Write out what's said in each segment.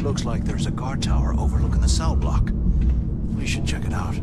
looks like there's a guard tower overlooking the cell block. We should check it out.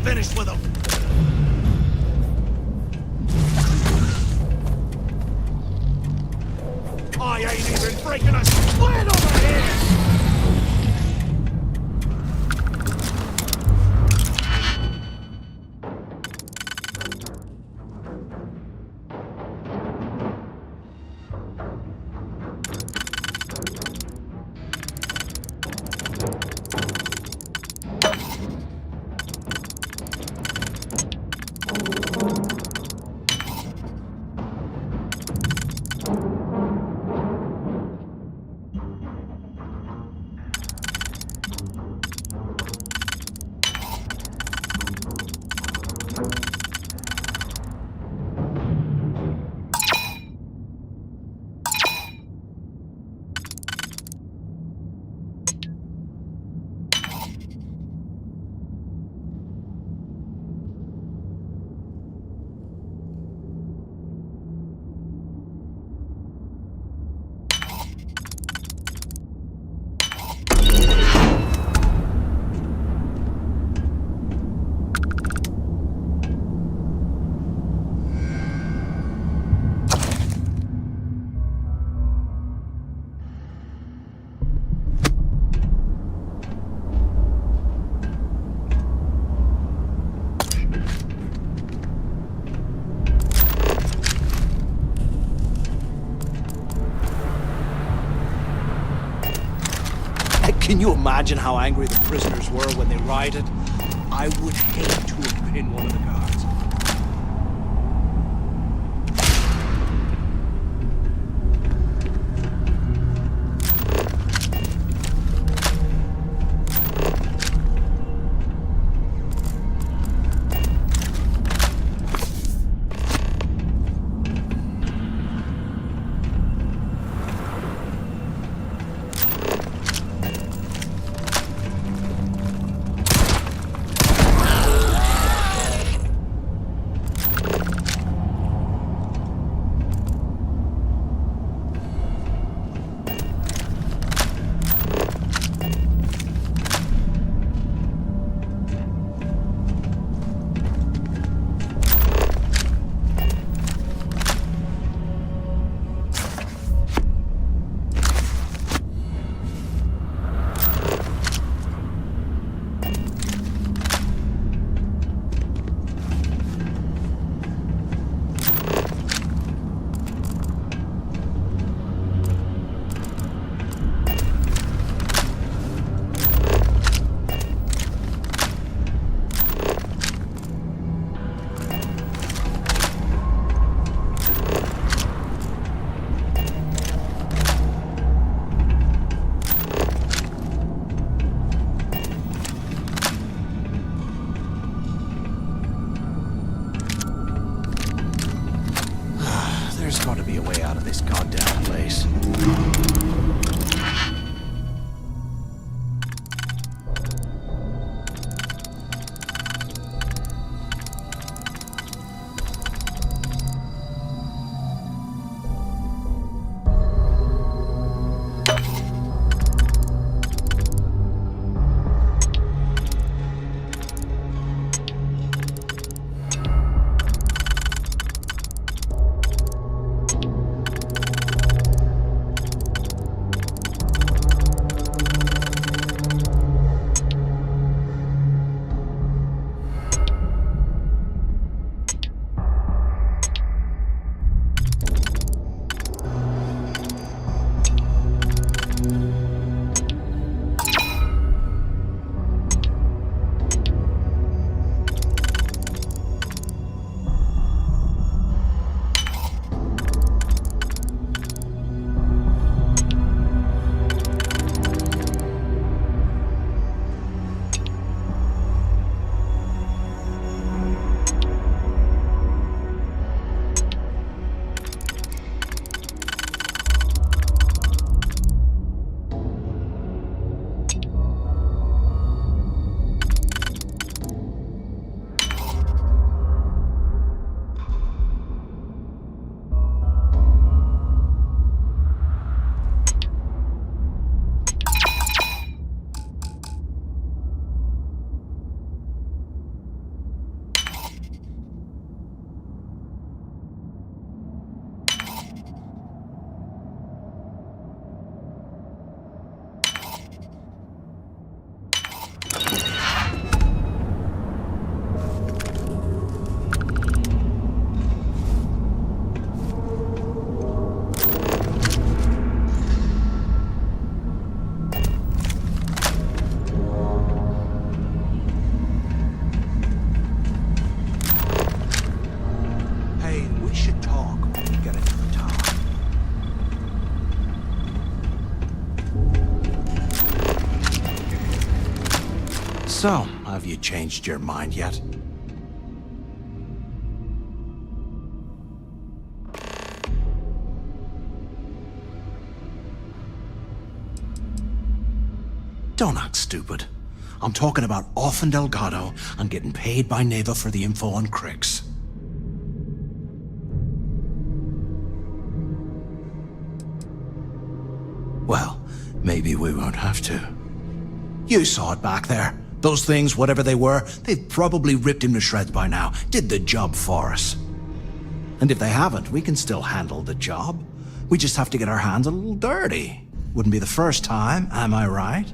Finished with him. I ain't even breaking a sweat over here! Can you imagine how angry the prisoners were when they rioted? I would hate to have been one of the guards. So, have you changed your mind yet? Don't act stupid. I'm talking about off in Delgado and getting paid by Neva for the info on Crix. Well, maybe we won't have to. You saw it back there. Those things, whatever they were, they've probably ripped him to shreds by now. Did the job for us. And if they haven't, we can still handle the job. We just have to get our hands a little dirty. Wouldn't be the first time, am I right?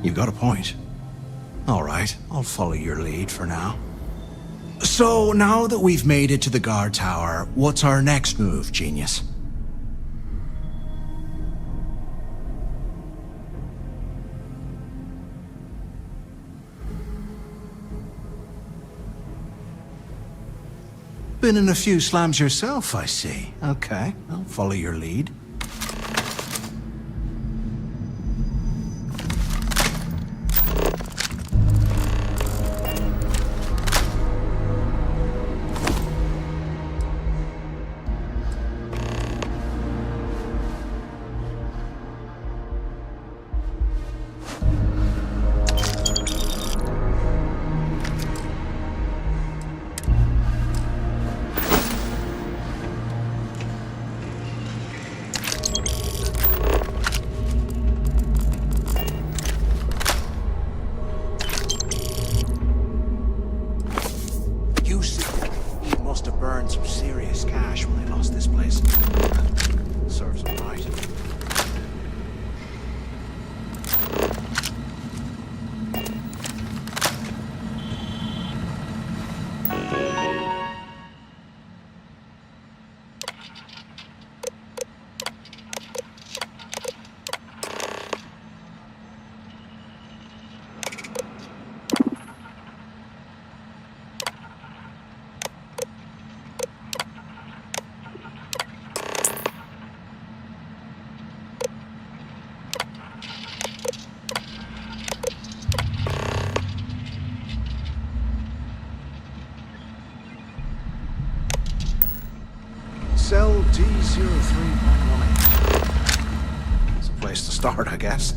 You've got a point. All right, I'll follow your lead for now. So, now that we've made it to the guard tower, what's our next move, genius? Been in a few slams yourself, I see. Okay, I'll follow your lead. Some serious cash when they lost this place. Serves them right. Cell D03.18. It's a place to start, I guess.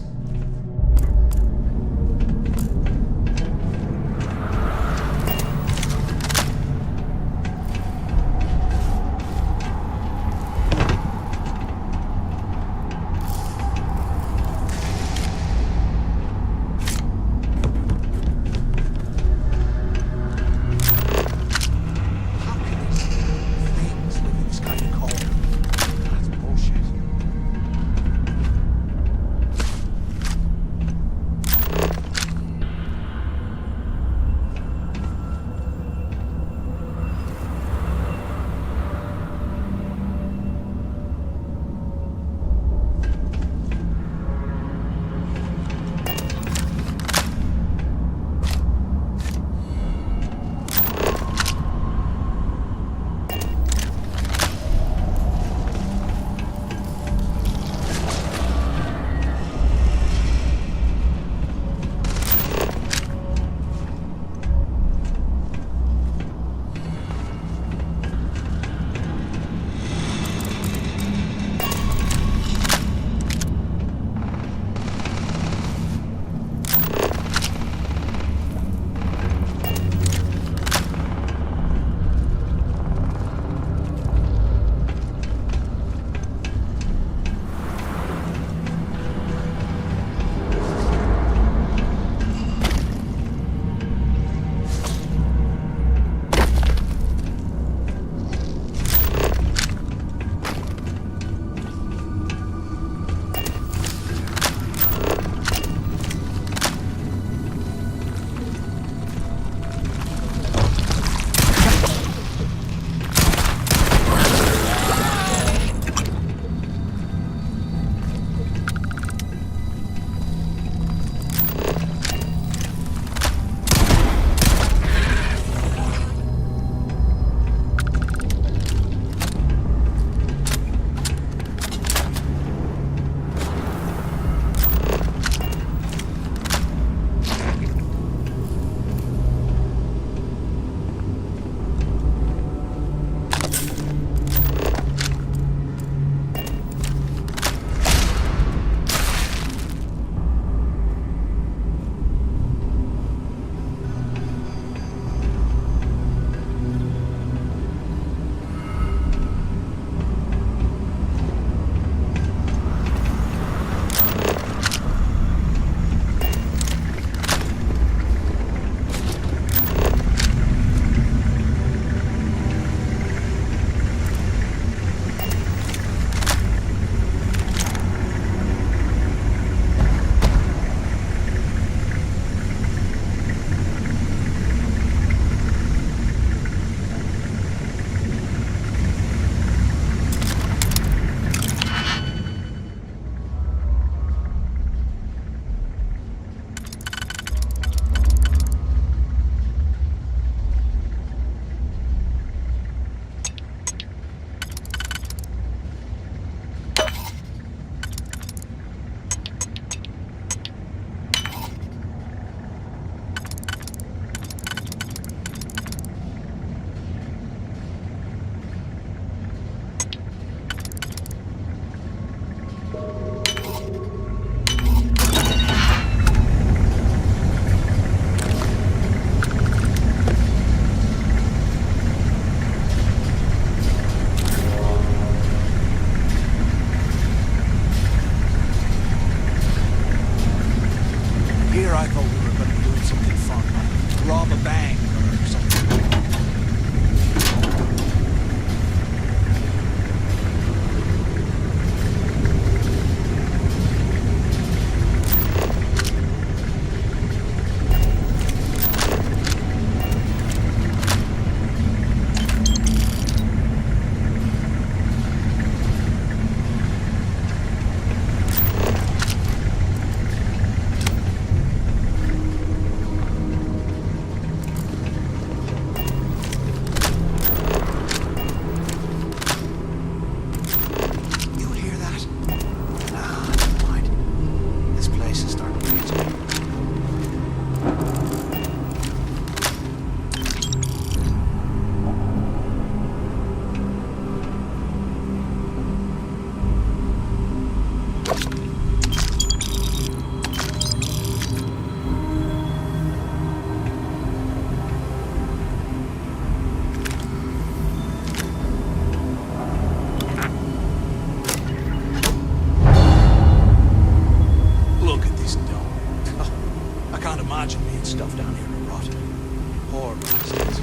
Poor bastards.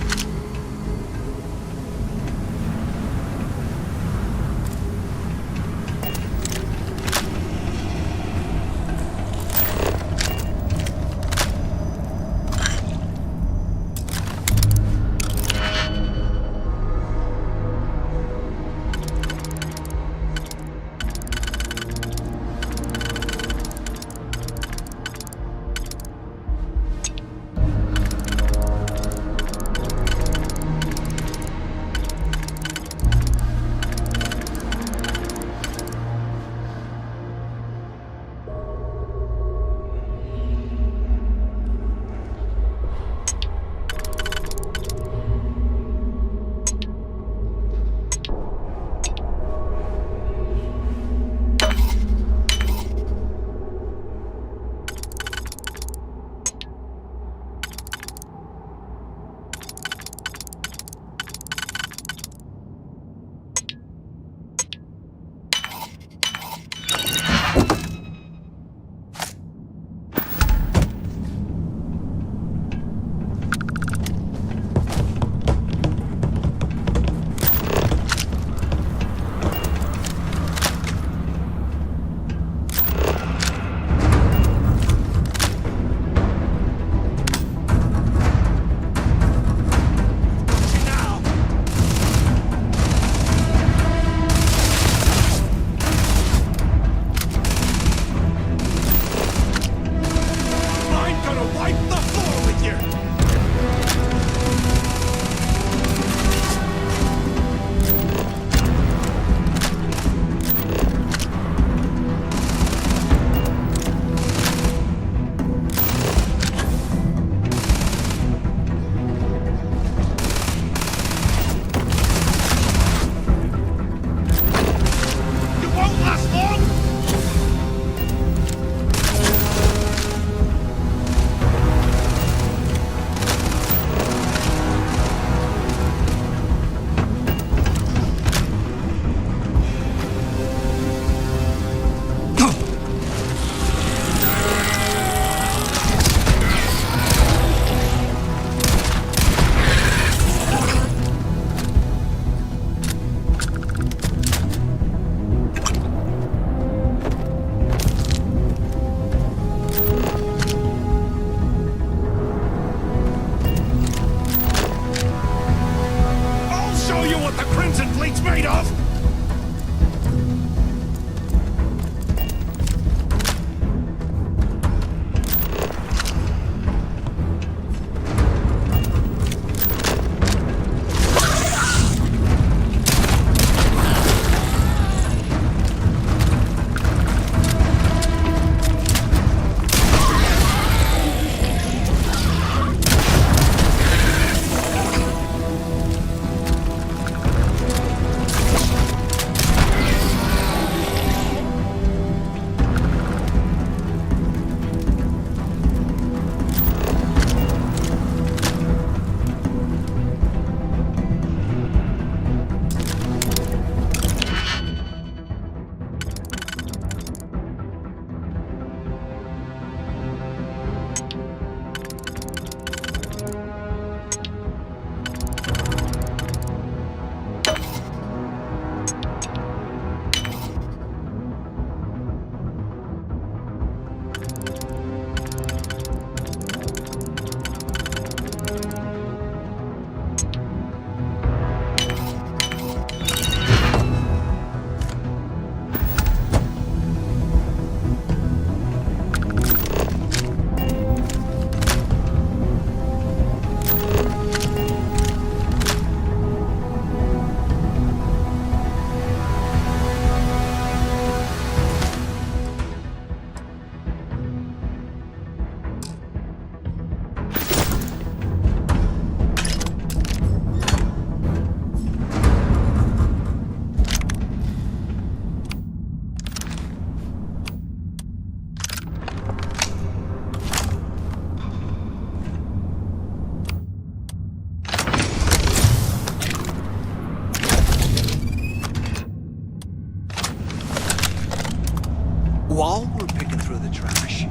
While we're picking through the trash,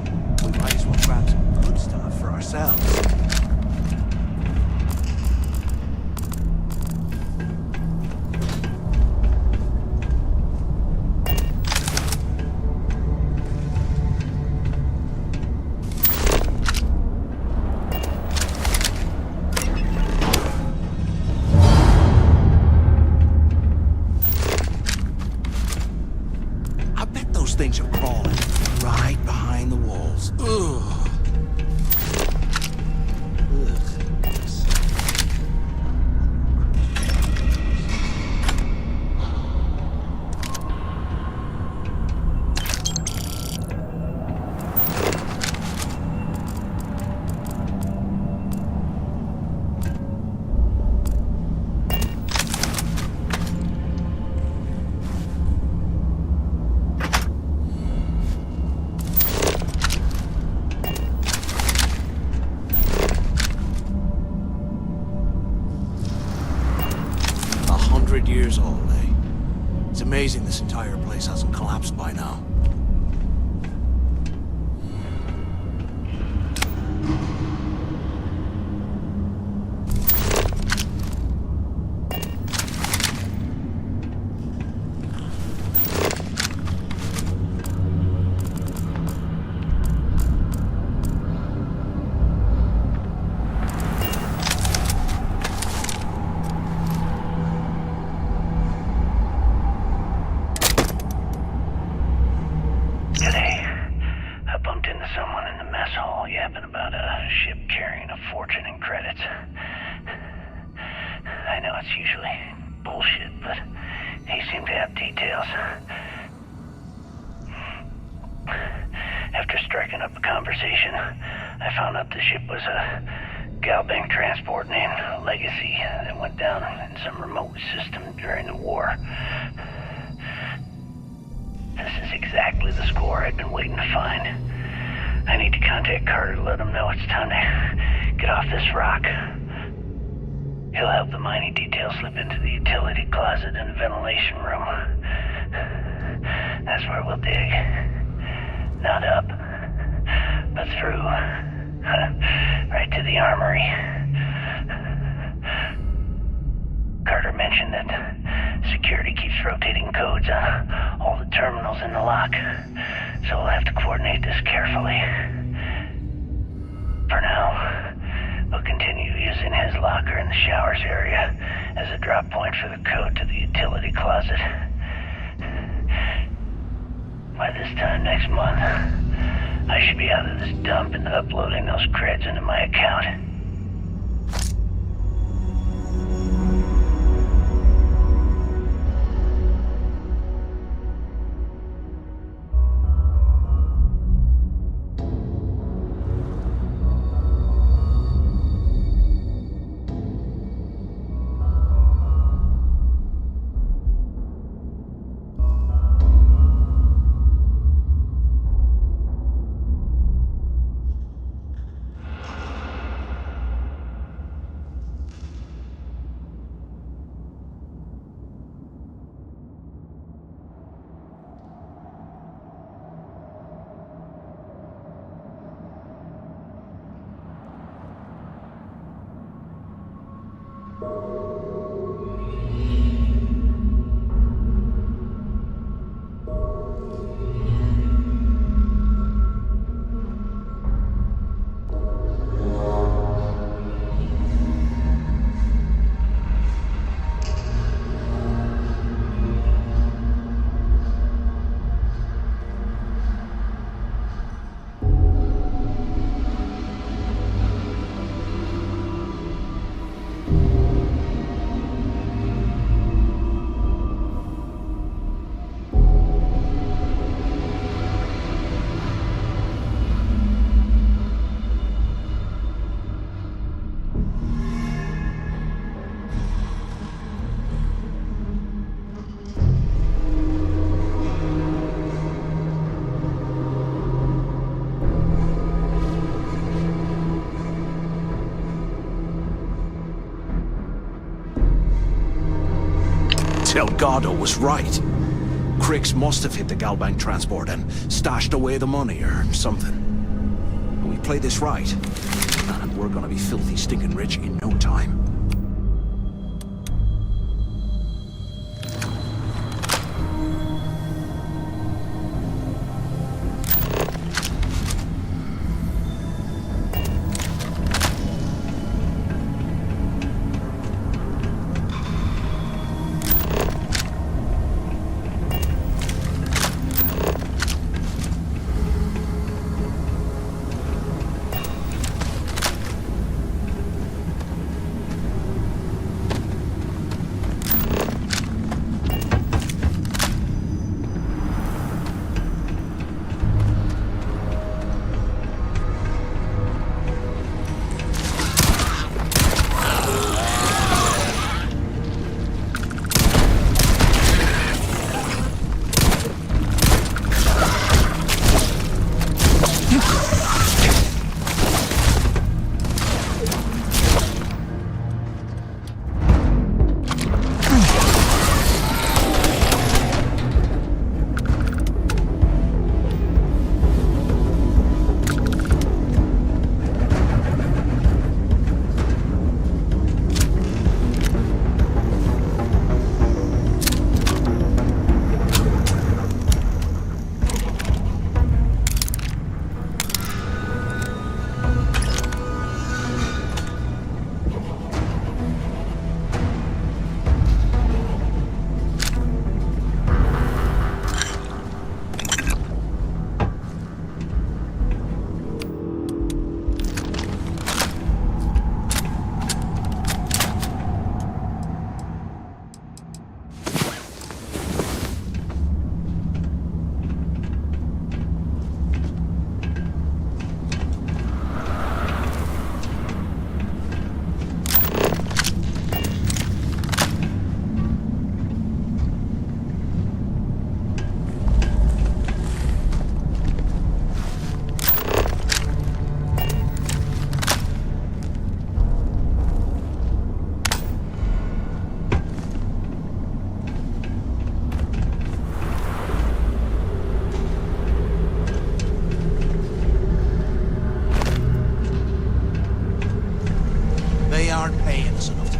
we might as well grab some good stuff for ourselves. 100 years old, eh? It's amazing this entire place hasn't collapsed by now. After striking up a conversation, I found out the ship was a Galbank transport named Legacy that went down in some remote system during the war. This is exactly the score I've been waiting to find. I need to contact Carter to let him know it's time to get off this rock. He'll have the mining details slip into the utility closet in the ventilation room. That's where we'll dig. Not up, but through. Right to the armory. Carter mentioned that security keeps rotating codes on all the terminals in the lock, so we'll have to coordinate this carefully. For now, we'll continue using his locker in the showers area as a drop point for the code to the utility closet. By this time next month, I should be out of this dump and uploading those creds into my account. Delgado was right. Crix must have hit the Galbank transport and stashed away the money or something. We play this right, and we're gonna be filthy stinking rich in no time. aren't paying us enough to...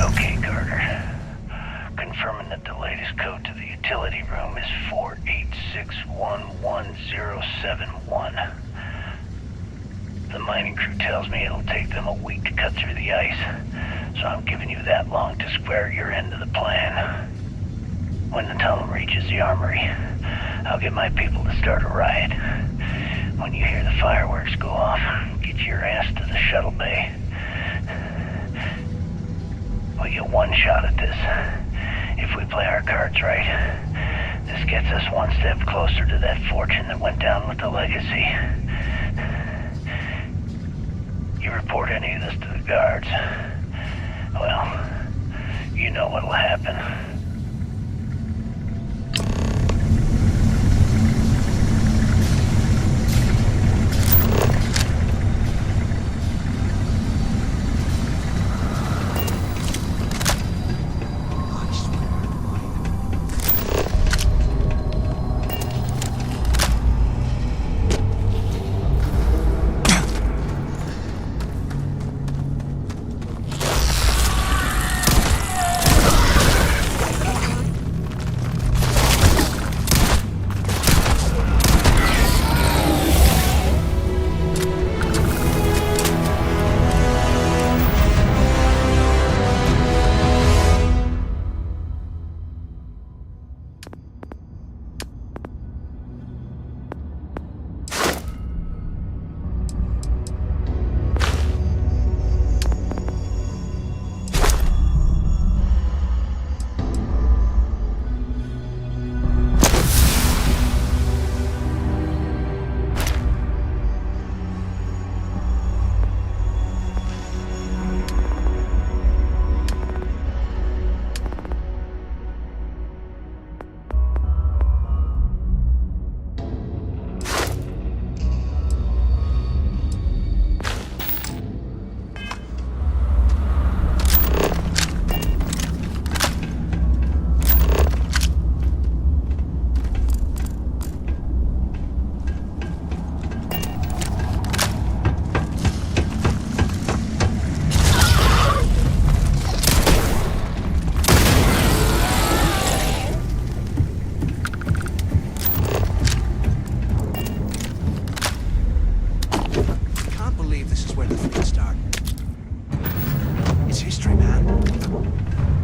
Okay, Carter. Confirming that the latest code to the utility room is 486111071. The mining crew tells me it'll take them a week to cut through the ice, so I'm giving you that long to square your end of the plan. When the tunnel reaches the armory, I'll get my people to start a riot. When you hear the fireworks go off, get your ass to the shuttle bay. We get one shot at this. If we play our cards right, this gets us one step closer to that fortune that went down with the legacy. You report any of this to the guards, well, you know what'll happen.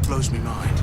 Blows me mind.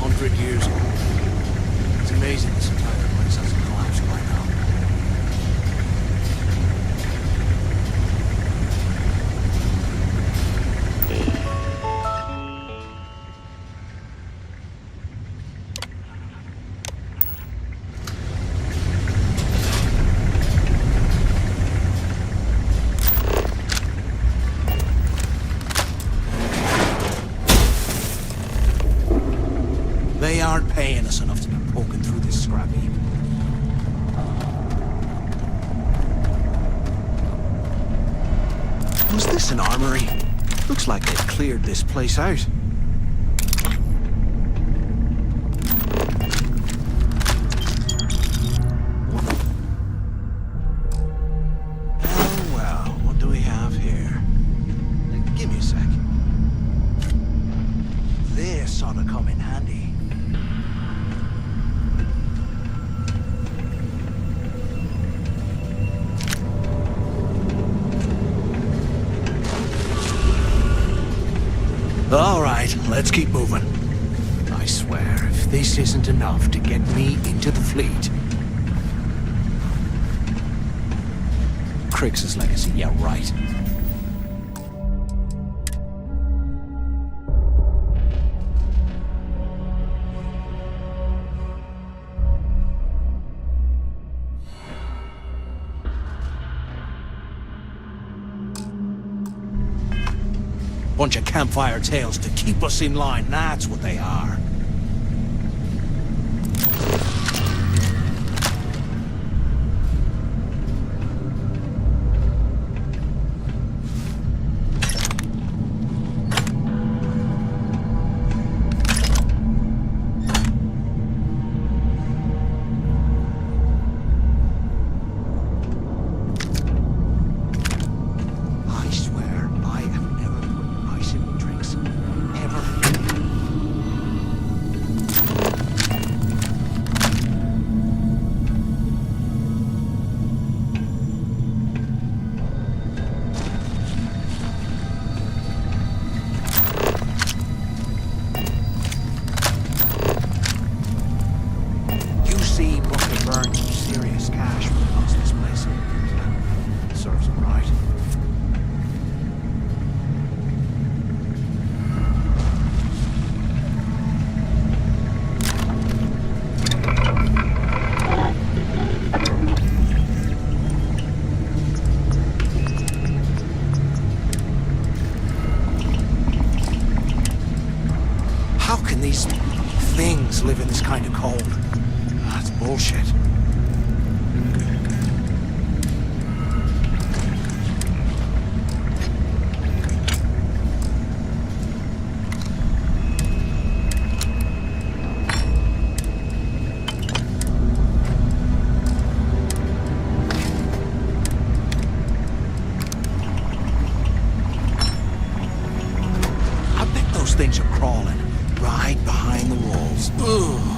100 years ago. It's amazing this entire place hasn't collapsed by now. They aren't paying us enough to be poking through this scrap heap. Was this an armory? Looks like they've cleared this place out. Oh well, what do we have here? Give me a sec. This ought to come in handy. All right, let's keep moving. I swear, if this isn't enough to get me into the fleet. Crix's legacy, yeah, right. Bunch of campfire tales to keep us in line, that's what they are. I swear, I have never put ice in my drinks. Ever. QC must have burned some serious cash when he lost this place. Serves him right. How can these things live in this kind of cold? That's bullshit. I bet those things are crawling right behind the walls. Ugh.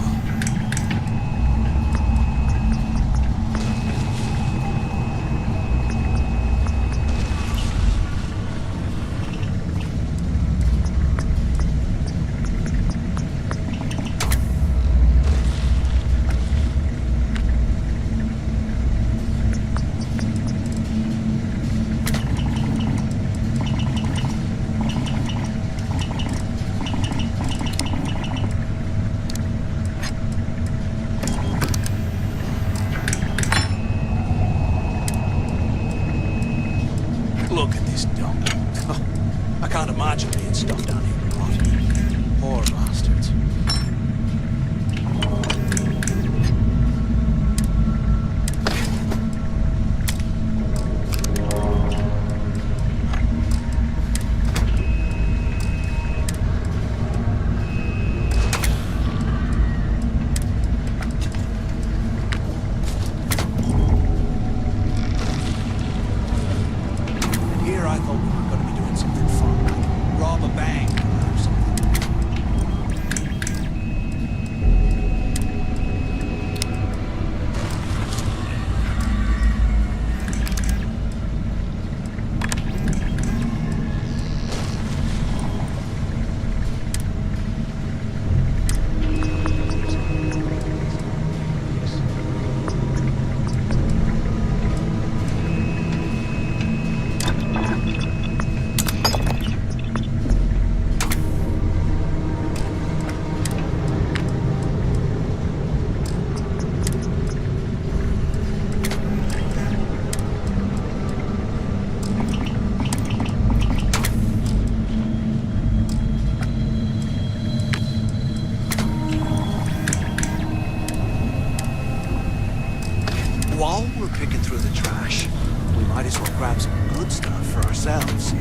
we're picking through the trash, we might as well grab some good stuff for ourselves.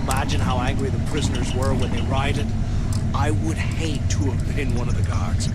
Imagine how angry the prisoners were when they rioted. I would hate to have been one of the guards.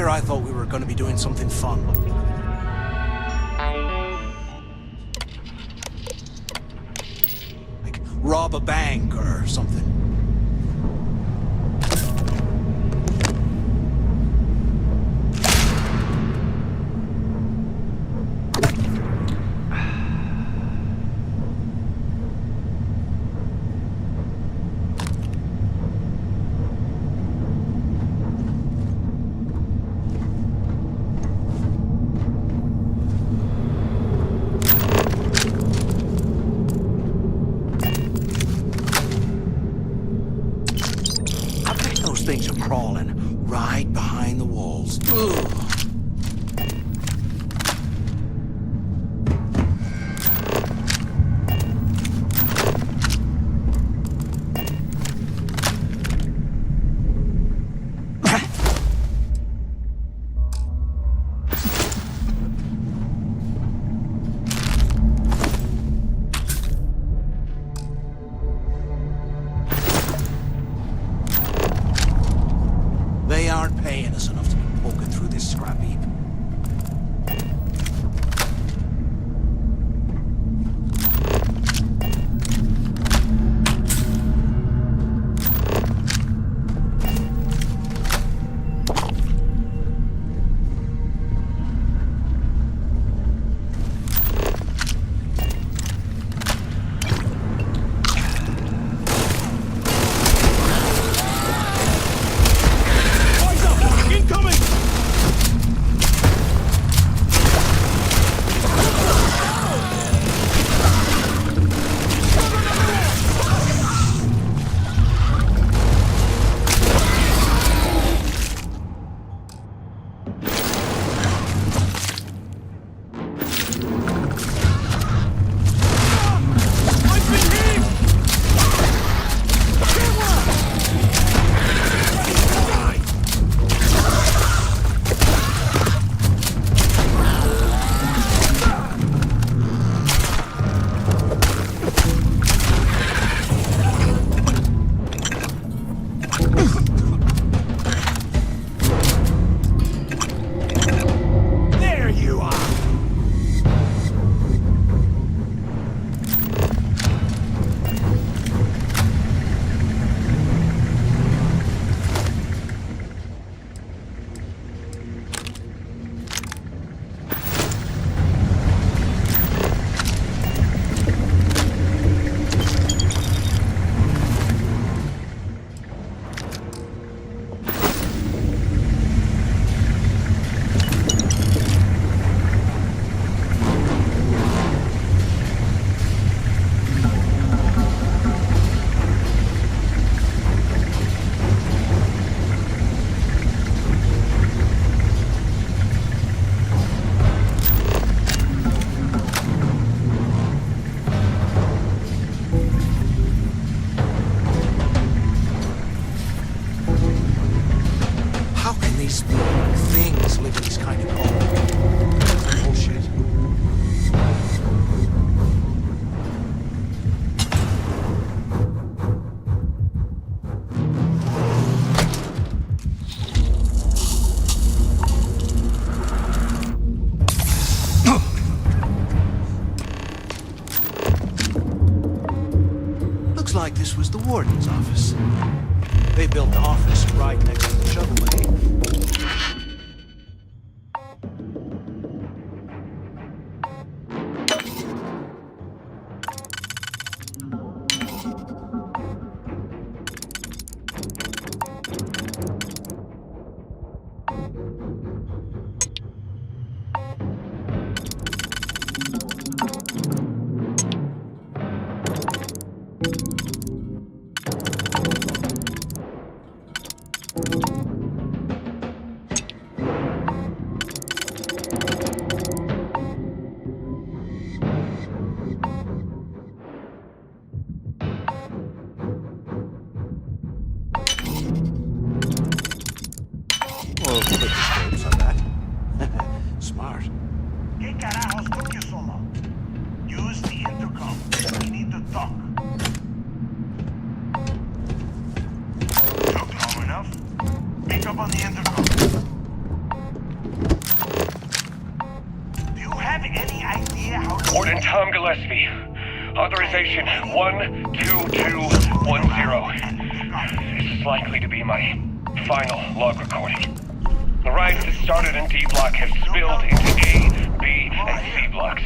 here I thought we were going to be doing something fun. Like rob a bank or something. Things are crawling right behind the walls. Ugh. They aren't paying us enough to be poking through this scrap heap. These things live in this kind of cold. Bullshit. Looks like this was the warden's office. They built the office right next to the shuttle bay. Smart. ¿Qué carajos took you so long? Use the intercom. We need to talk. Look long enough. Pick up on the intercom. Tom Gillespie. Authorization 12210. This is likely to be my final log recording. The riots that started in D Block have spilled into A, B, and C blocks.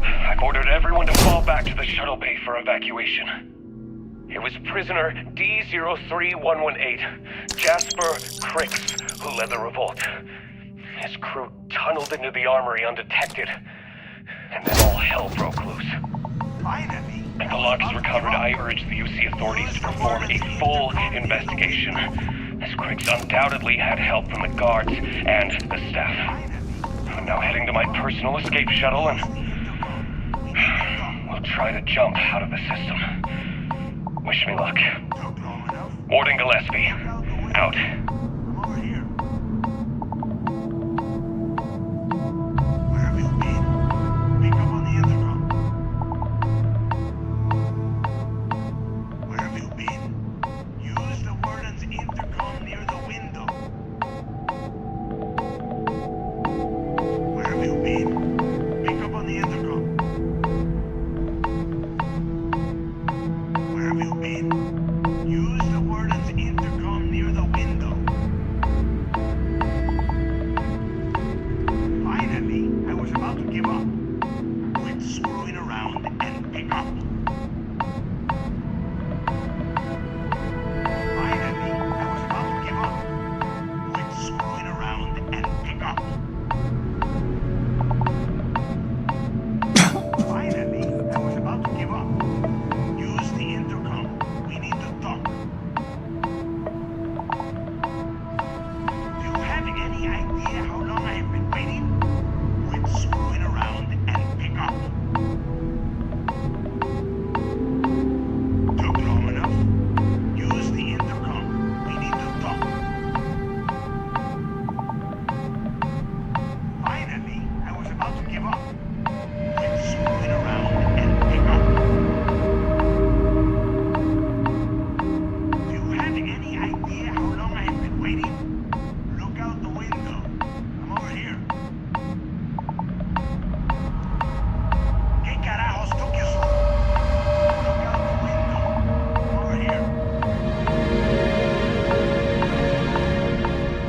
I've ordered everyone to fall back to the shuttle bay for evacuation. It was prisoner D03118, Jasper Cricks, who led the revolt. His crew tunneled into the armory undetected, and then all hell broke loose. Finally. When the log is recovered, I urge the UC authorities to perform a full investigation, as Cricks undoubtedly had help from the guards and the staff. I'm now heading to my personal escape shuttle and we'll try to jump out of the system. Wish me luck. Warden Gillespie, out. Over here. Where have you been? Pick up on the intercom. Where have you been? Use the warden's intercom near the window. Where have you been? Pick up on the intercom. Where have you been? Use the warden's intercom near the window. Finally, I was about to give up. Quit screwing around and pick up. Finally, I was about to give up. Quit screwing around and pick up. Finally, I was about to give up. Use the intercom. We need to talk. Do you have any idea how long I have been waiting? Quit screwing around and pick up. Took long enough. Use the intercom. We need to talk. Finally, I was about to give up. Quit screwing around and pick up. Do you have any idea how long I have been waiting? Look out the window. I'm over here. ¿Qué carajos took you so? Look out the window. I'm over here.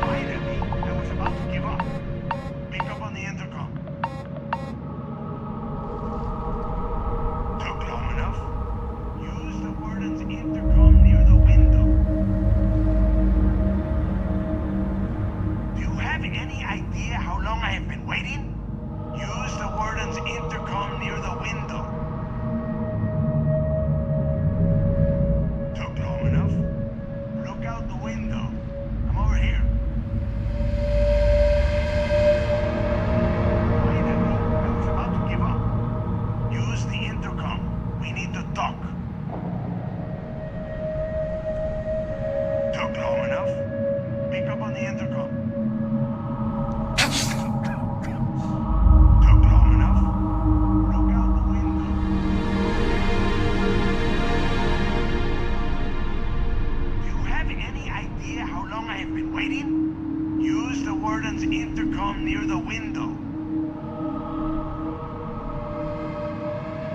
Finally, I was about to give up. Pick up on the intercom. Took long enough. Use the warden's intercom near the window. Do you have any idea how long I have been waiting? Use the warden's intercom near the window. Took long enough. Look out the window. I'm over here. Finally, I was about to give up. Use the intercom. We need to talk. Took long enough. Pick up on the intercom. Took long enough. Look out the window. Do you have any idea how long I have been waiting? Use the warden's intercom near the window.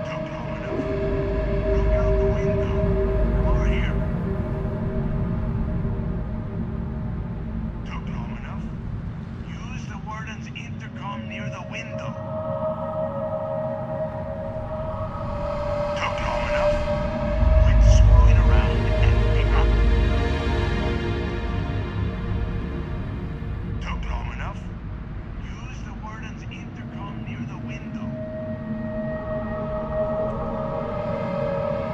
Took long enough. Look out the window. I'm over here. Took long enough. Use the warden's intercom near the window. Took long enough. Quit screwing around and pick up. Took long enough. Use the warden's intercom near the window.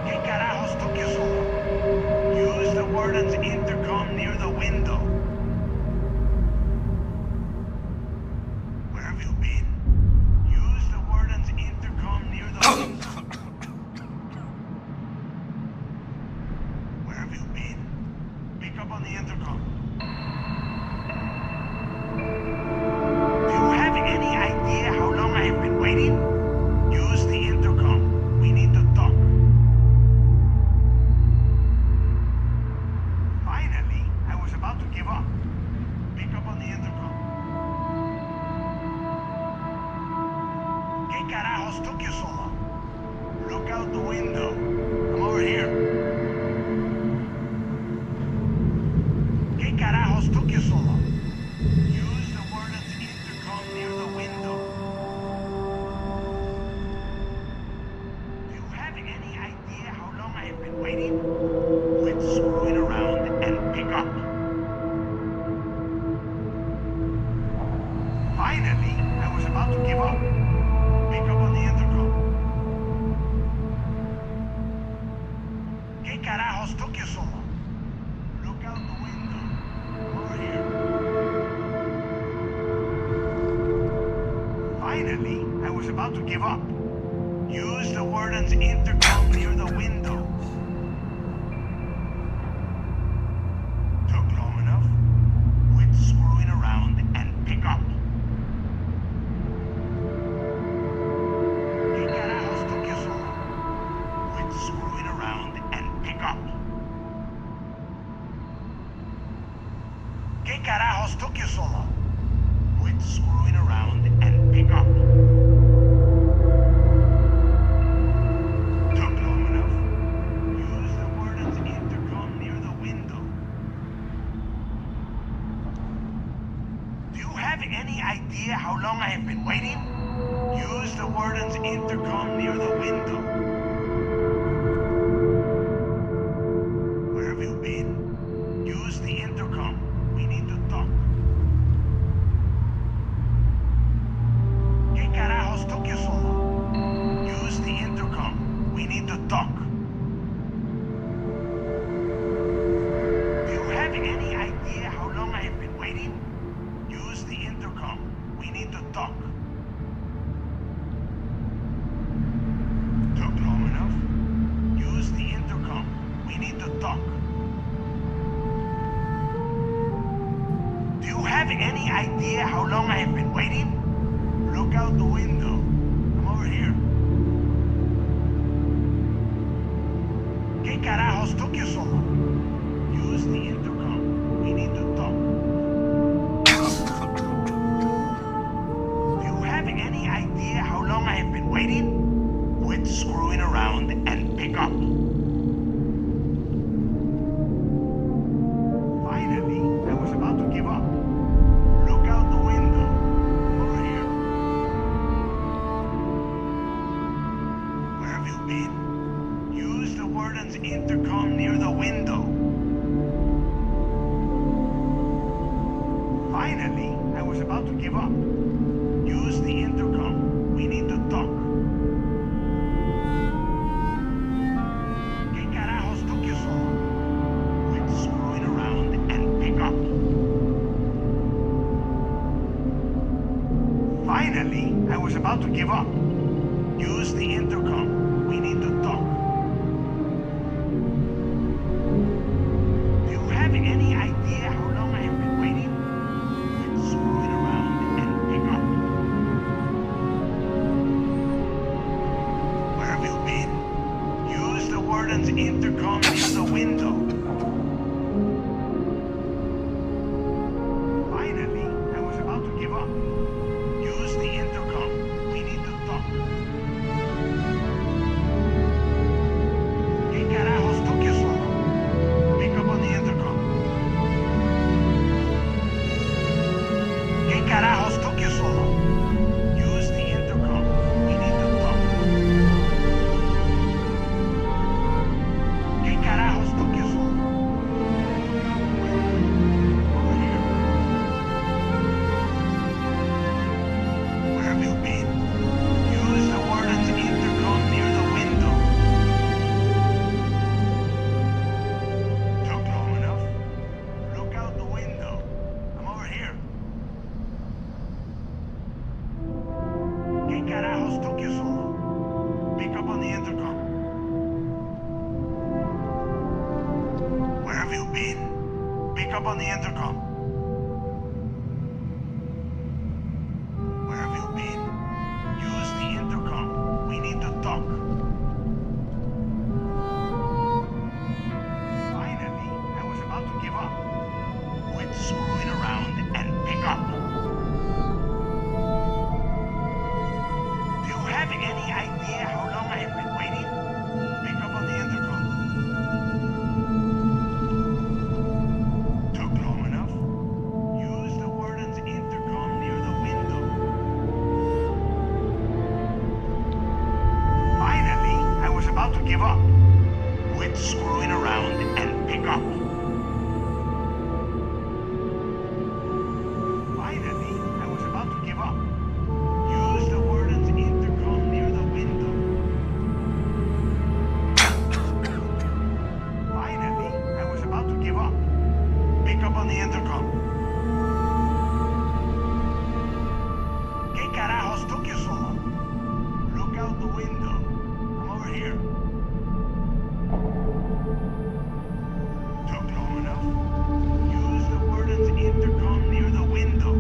¿Qué carajos took you so? Use the warden's intercom near the window. Where have you been? Use the warden's intercom near the window. Where have you been? Pick up on the intercom. Do you have any idea how long I have been waiting? Use the intercom. We need to talk. Finally, I was about to give up. carajos took you so long? Look out the window. I'm over here. ¿Qué carajos took you so long? Use the warden's intercom near the window. Do you have any idea how long I have been waiting? Quit screwing around and pick up. Finally, I was about to give up. Pick up on the intercom. ¿Qué carajos took you so long? Look out the window. Over here. Finally, I was about to give up. Use the warden's intercom near the window. Took long enough. Quit screwing around and pick up. ¿Qué carajos took you so long? Quit screwing around and pick up. ¿Qué carajos took you so long? Quit screwing around and pick up. Took long enough. Use the warden's intercom near the window. Do you have any idea how long I have been waiting? Use the warden's intercom near the window. Where have you been? Use the intercom. We need to talk. ¿Qué carajos took you so long? Use the intercom. We need to talk. Do you have any idea how long I have been waiting? Use the intercom. We need to talk. Took long enough. Use the intercom. We need to talk. Do you have any idea how long I have been waiting? Look out the window. I'm over here. ¿Qué carajos took you so long? Use the intercom. We need to talk. Do you have any idea how long I have been waiting? Quit screwing around and pick up. Finally, I was about to give up. Look out the window. Over here. Where have you been? Use the warden's intercom near the window. Finally, I was about to give up. Use the intercom. We need to talk. ¿Qué carajos took you so long? Quit screwing around and pick up. Finally, I was about to give up. Use the intercom. We need to talk. Do you have any idea how long I have been waiting? Quit screwing around and pick up. Where have you been? Use the warden's intercom near the window. Finally, I was about to give up. Use the intercom. We need to talk. ¿Qué carajos took you so long? Pick up on the intercom. ¿Qué carajos took you so long? Use the intercom. We need to talk. ¿Qué carajos took you so long? Over here. Where have you been? Use the warden's intercom near the window. Took long enough. Look out the window. I'm over here. ¿Qué carajos took you so long? Pick up on the intercom. Where have you been? Pick up on the intercom. Where have you been? Use the intercom. We need to talk. Finally, I was about to give up. Quit screwing around and pick up. Do you have give up. Quit screwing around and pick up. Finally, I was about to give up. Use the warden's intercom near the window. Finally, I was about to give up. Pick up on the intercom. ¿Qué carajos took you so long? Look out the window. I'm over here. Took long enough. Use the warden's intercom near the window.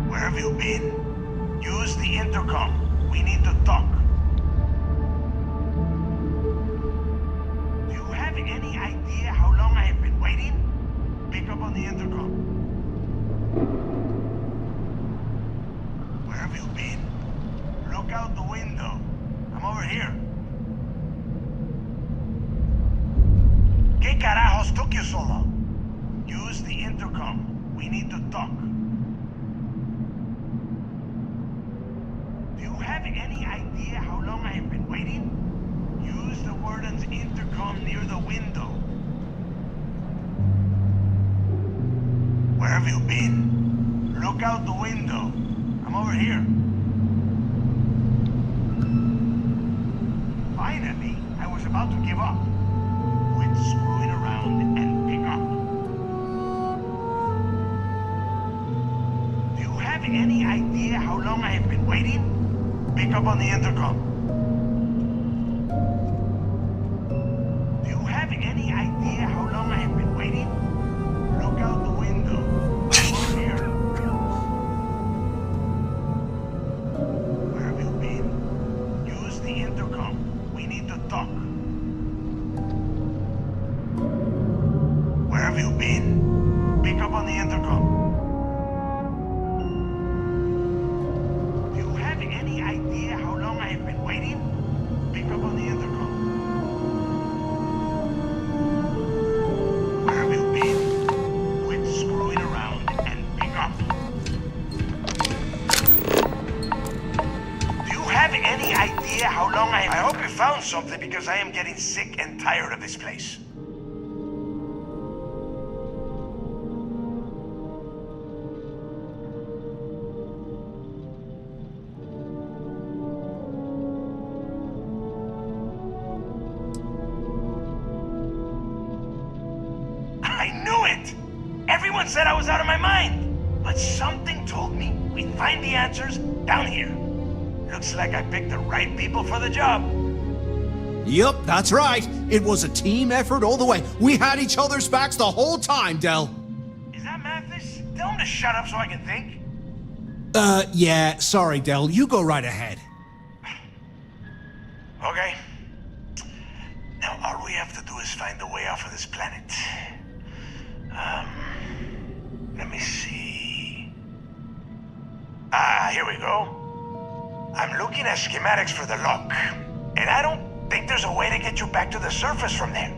Where have you been? Use the intercom. We need to talk. Do you have any idea how long I have been waiting? Pick up on the intercom. Where have you been? Look out the window. I'm over here. ¿Qué carajos took you so long? Use the intercom. We need to talk. Do you have any idea how long I have been waiting? Use the warden's intercom near the window. Where have you been? Look out the window. I'm over here. Finally, I was about to give up. Quit screwing around and pick up. Do you have any idea how long I have been waiting? Pick up on the intercom. Do you have any idea how long I have been waiting? Look out the window. I'm over here. Where have you been? Use the intercom. We need to talk. Where have you been? Pick up on the intercom. Do you have any idea how long I have been waiting? Pick up on the intercom. Where have you been? Quit screwing around and pick up. Do you have any idea how long I hope you found something because I am getting sick and tired of this place. I knew it! Everyone said I was out of my mind. But something told me we'd find the answers down here. Looks like I picked the right people for the job. Yup, that's right. It was a team effort all the way. We had each other's backs the whole time, Del. Is that Mathis? Tell him to shut up so I can think. Yeah, sorry, Del. You go right ahead. Okay. Now all we have to do is find a way off of this planet. Let me see. Here we go. I'm looking at schematics for the lock, and I don't think there's a way to get you back to the surface from there.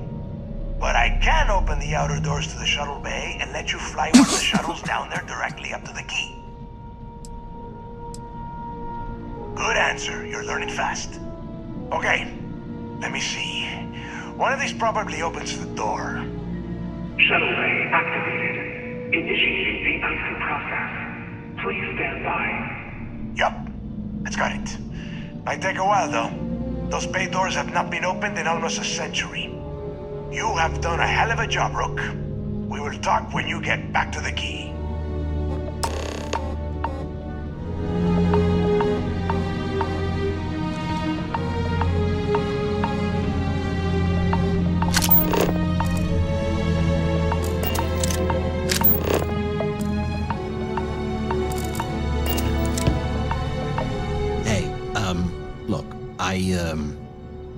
But I can open the outer doors to the shuttle bay and let you fly one of the shuttles down there directly up to the key. Good answer. You're learning fast. Okay, let me see. One of these probably opens the door. Shuttle bay activated. Initiating the icing process. Please stand by. Yup, that's got it. Might take a while though. Those bay doors have not been opened in almost a century. You have done a hell of a job, Rook. We will talk when you get back to the key.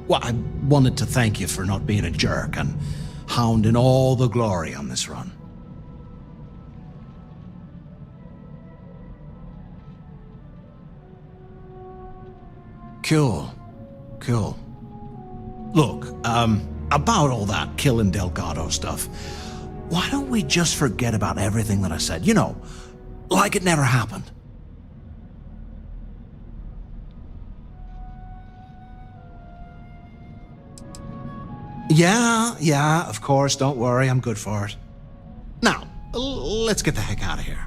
Well, I wanted to thank you for not being a jerk and hounding all the glory on this run. Cool. Look, about all that killing Delgado stuff, why don't we just forget about everything that I said? You know, like it never happened. Yeah, of course, don't worry, I'm good for it. Now, let's get the heck out of here.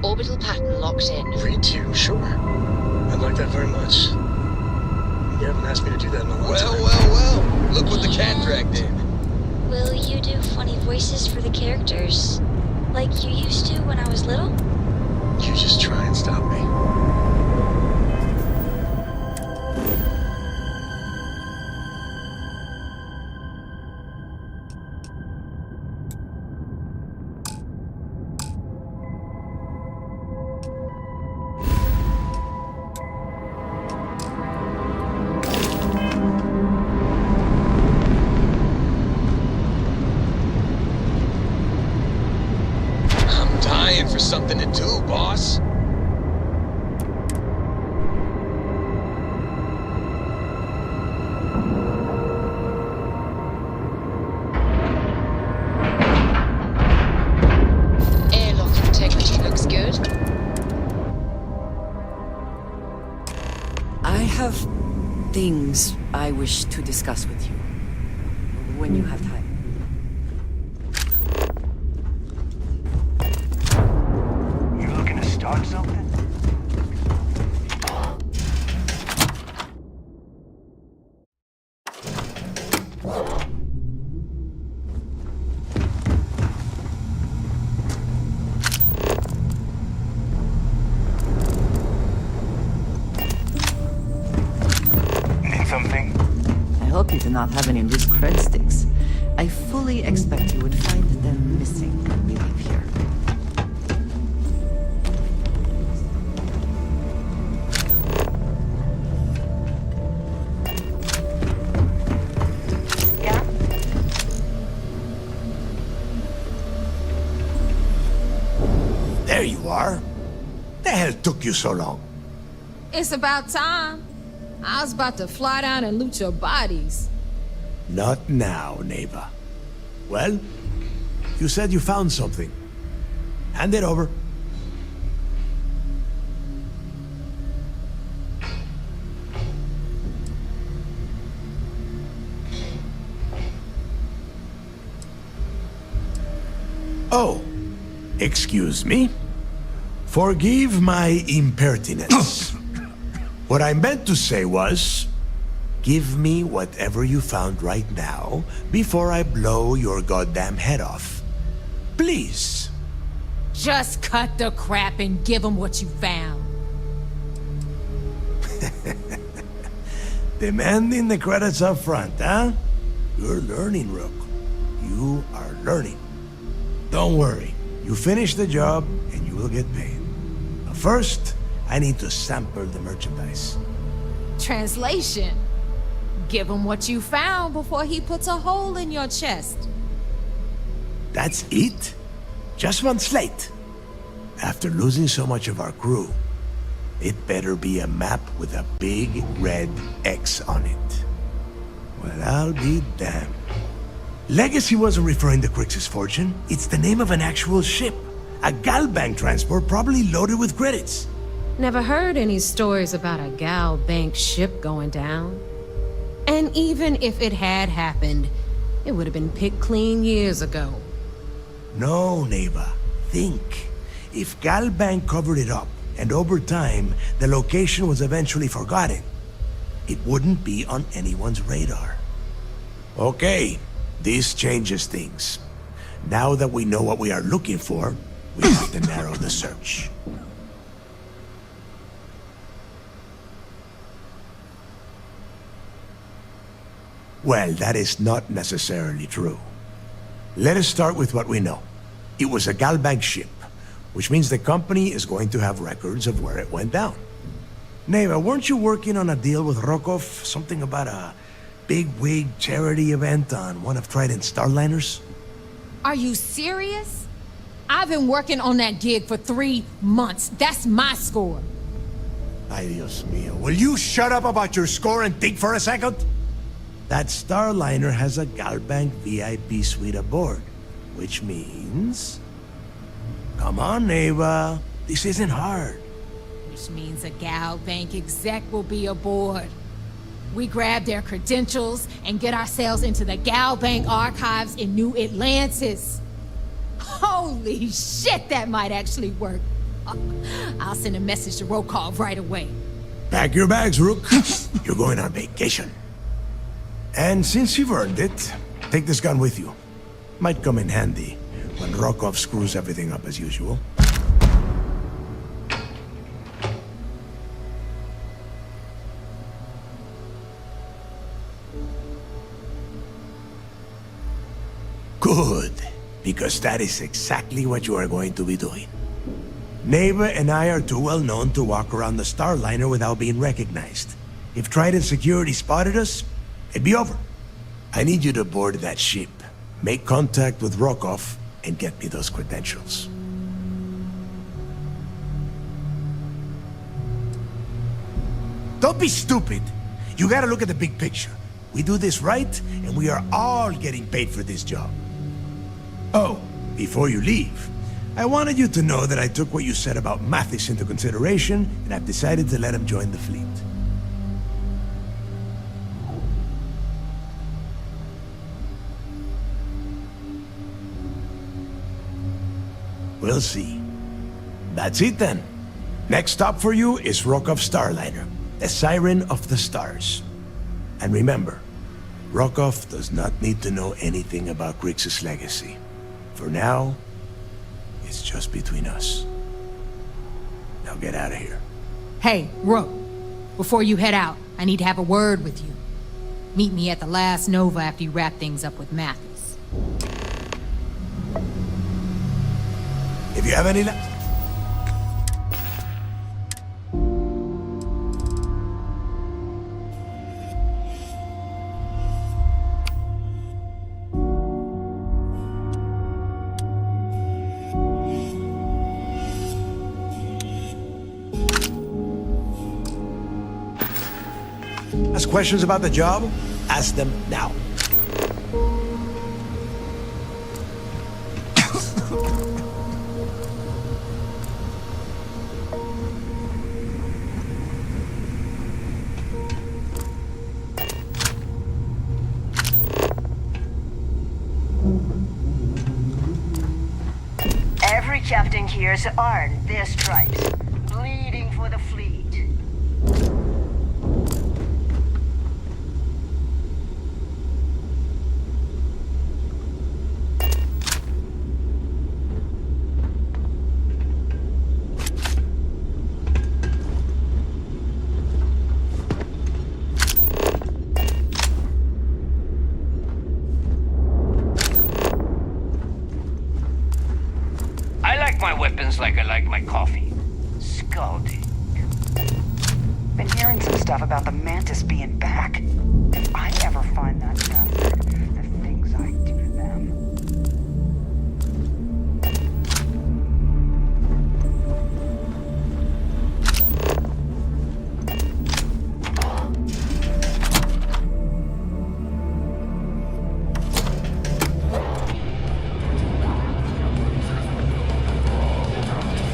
Orbital pattern locked in. Read to you? Sure. I'd like that very much. You haven't asked me to do that in a long time. Well. Look what the cat dragged in. Will you do funny voices for the characters? Like you used to when I was little? You just try and stop me. For something to do, boss. Airlock integrity looks good. I have things I wish to discuss with you when you have time. Start something? happy to not have any loose cred sticks. I fully expect you would find them missing when we leave here. There you are. The hell took you so long? It's about time. I was about to fly down and loot your bodies. Not now, neighbor. Well, you said you found something. Hand it over. Oh, excuse me. Forgive my impertinence. What I meant to say was, give me whatever you found right now before I blow your goddamn head off. Please. Just cut the crap and give them what you found. Demanding the credits up front, huh? You're learning, Rook. You are learning. Don't worry. You finish the job and you will get paid. But first, I need to sample the merchandise. Translation. Give him what you found before he puts a hole in your chest. That's it? Just one slate? After losing so much of our crew, it better be a map with a big red X on it. Well, I'll be damned. Legacy wasn't referring to Crix's fortune. It's the name of an actual ship. A Galbank transport probably loaded with credits. Never heard any stories about a Gal Bank ship going down. And even if it had happened, it would have been picked clean years ago. No, neighbor. Think. If Galbank covered it up, and over time, the location was eventually forgotten, it wouldn't be on anyone's radar. Okay, this changes things. Now that we know what we are looking for, we have to narrow the search. Well, that is not necessarily true. Let us start with what we know. It was a Galbank ship, which means the company is going to have records of where it went down. Neva, weren't you working on a deal with Rokov? Something about a big-wig charity event on one of Trident's Starliners? Are you serious? I've been working on that gig for 3 months. That's my score. Ay, Dios mío. Will you shut up about your score and think for a second? That Starliner has a Galbank VIP suite aboard, which means... Come on, Neva. This isn't hard. Which means a Gal Bank exec will be aboard. We grab their credentials and get ourselves into the Gal Bank archives in New Atlantis. Holy shit, that might actually work. I'll send a message to Rokov right away. Pack your bags, Rook. You're going on vacation. And since you've earned it, take this gun with you. Might come in handy when Rokov screws everything up as usual. Good, because that is exactly what you are going to be doing. Neva and I are too well known to walk around the Starliner without being recognized. If Trident security spotted us, it'd be over. I need you to board that ship, make contact with Rokov, and get me those credentials. Don't be stupid. You gotta look at the big picture. We do this right, and we are all getting paid for this job. Oh, before you leave, I wanted you to know that I took what you said about Mathis into consideration, and I've decided to let him join the fleet. We'll see. That's it then. Next stop for you is Rokov Starliner, the Siren of the Stars. And remember, Rokov does not need to know anything about Grix's legacy. For now, it's just between us. Now get out of here. Hey, Rook, before you head out, I need to have a word with you. Meet me at the last Nova after you wrap things up with Mathis. If you have any... Ask questions about the job? Ask them now. Every captain here's earned their stripes, bleeding for the fleet. I like my weapons like I like my coffee. Scalding. Been hearing some stuff about the Mantis being back. If I ever find that bastard, the things I do to them.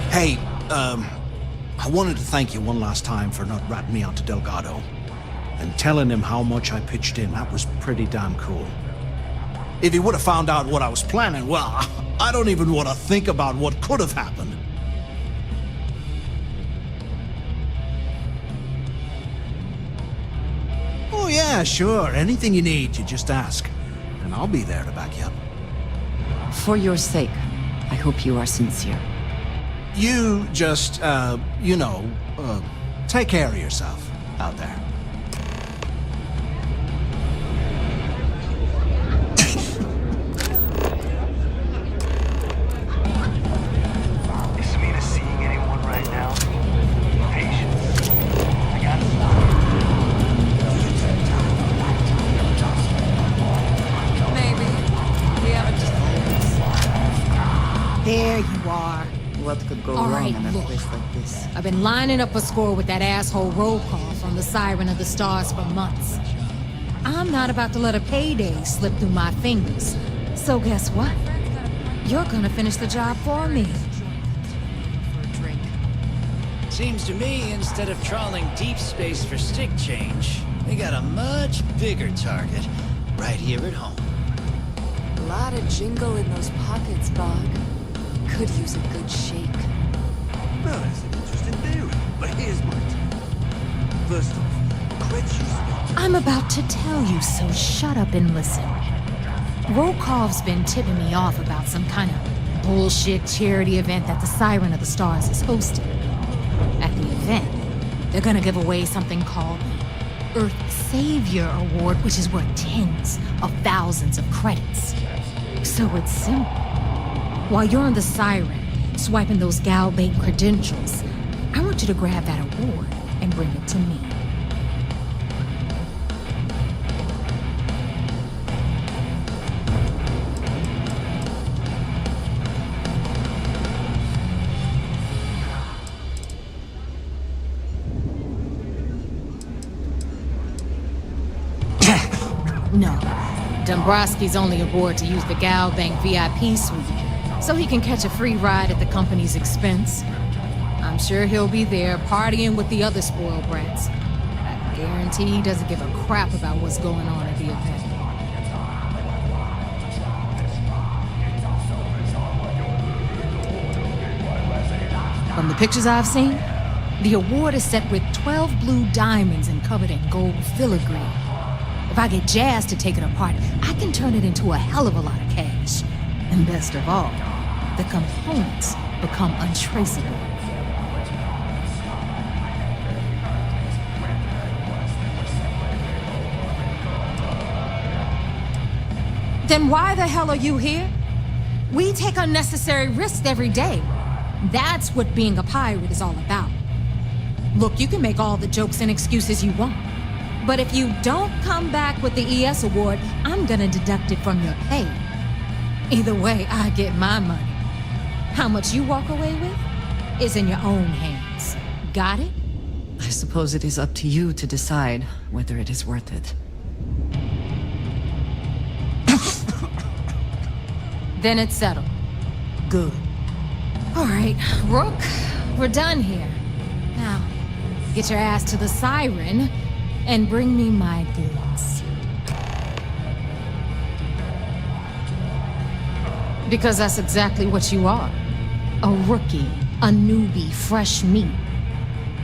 Hey, I wanted to thank you one last time for not ratting me out to Delgado and telling him how much I pitched in. That was pretty damn cool. If he would have found out what I was planning, well, I don't even want to think about what could have happened. Oh yeah, sure. Anything you need, you just ask. And I'll be there to back you up. For your sake, I hope you are sincere. You just, take care of yourself out there. Is Samina seeing anyone right now? Patience. I got Maybe. We haven't just... There you are. What could go All wrong right, in a look. place like this? I've been lining up a score with that asshole roll call from the Siren of the Stars for months. I'm not about to let a payday slip through my fingers. So guess what? You're gonna finish the job for me. Seems to me, instead of trawling deep space for stick change, we got a much bigger target right here at home. A lot of jingle in those pockets, Bog. Could use a good shake. Well, that's an interesting theory, but here's my take. First off, Quetch I'm about to tell you, so shut up and listen. Rokov's been tipping me off about some kind of bullshit charity event that the Siren of the Stars is hosting. At the event, they're gonna give away something called the Earth Savior Award, which is worth tens of thousands of credits. So it's simple. While you're on the Siren, swiping those gal bait credentials, I want you to grab that award and bring it to me. No. Dombrowski's only aboard to use the Gal Bank VIP suite, so he can catch a free ride at the company's expense. I'm sure he'll be there partying with the other spoiled brats. I guarantee he doesn't give a crap about what's going on at the event. From the pictures I've seen, the award is set with 12 blue diamonds and covered in gold filigree. If I get Jazz to take it apart, I can turn it into a hell of a lot of cash. And best of all, the components become untraceable. Then why the hell are you here? We take unnecessary risks every day. That's what being a pirate is all about. Look, you can make all the jokes and excuses you want. But if you don't come back with the ES award, I'm gonna deduct it from your pay. Either way, I get my money. How much you walk away with is in your own hands. Got it? I suppose it is up to you to decide whether it is worth it. Then it's settled. Good. All right, Rook, we're done here. Now, get your ass to the Siren and bring me my goods. Because that's exactly what you are. A rookie, a newbie, fresh meat.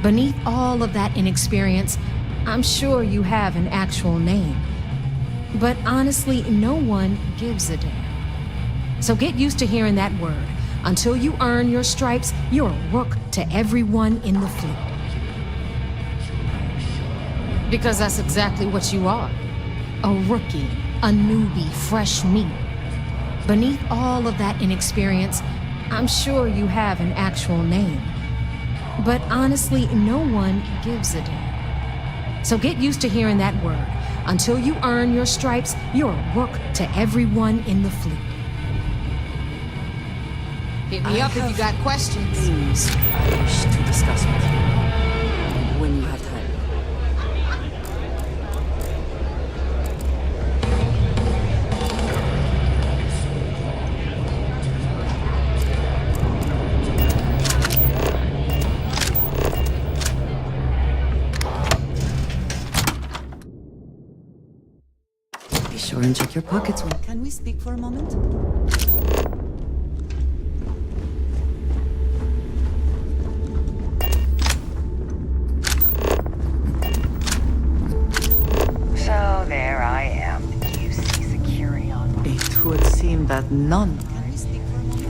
Beneath all of that inexperience, I'm sure you have an actual name. But honestly, no one gives a damn. So get used to hearing that word. Until you earn your stripes, you're a rook to everyone in the fleet. Because that's exactly what you are. A rookie, a newbie, fresh meat. Beneath all of that inexperience, I'm sure you have an actual name. But honestly, no one gives a damn. So get used to hearing that word. Until you earn your stripes, you're a rook to everyone in the fleet. Hit me up if you got questions. Things I wish to discuss with you when you have time. Be sure and check your pockets. Can we speak for a moment? So there I am. You see security on me. It would seem that none. Can we speak for a moment?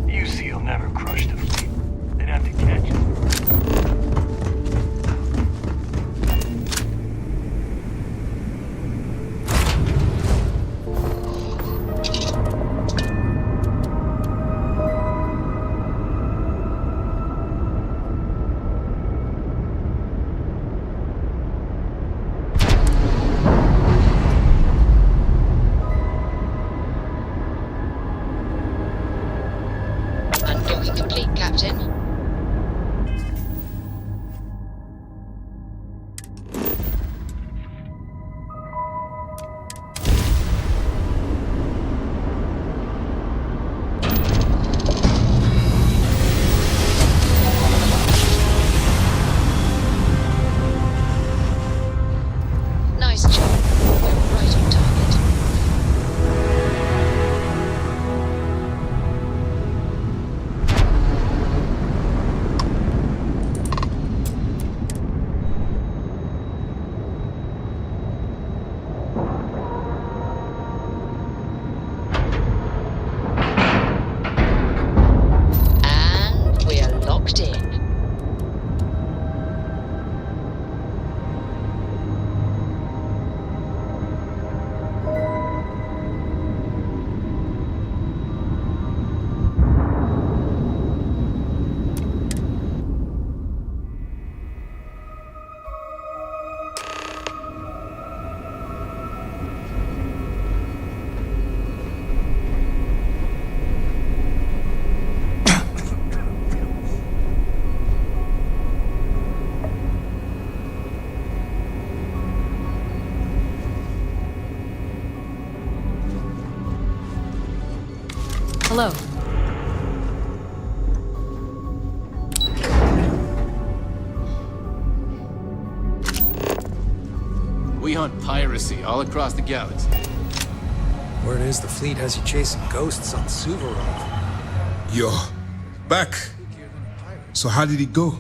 You see, you'll never crush the fleet. They'd have to catch it. Undoing complete, Captain. Nice job. We're right on target. And we're locked in. Hello. We hunt piracy all across the galaxy. Word is the fleet has you chasing ghosts on Suvorov. Yo, back. So how did it go?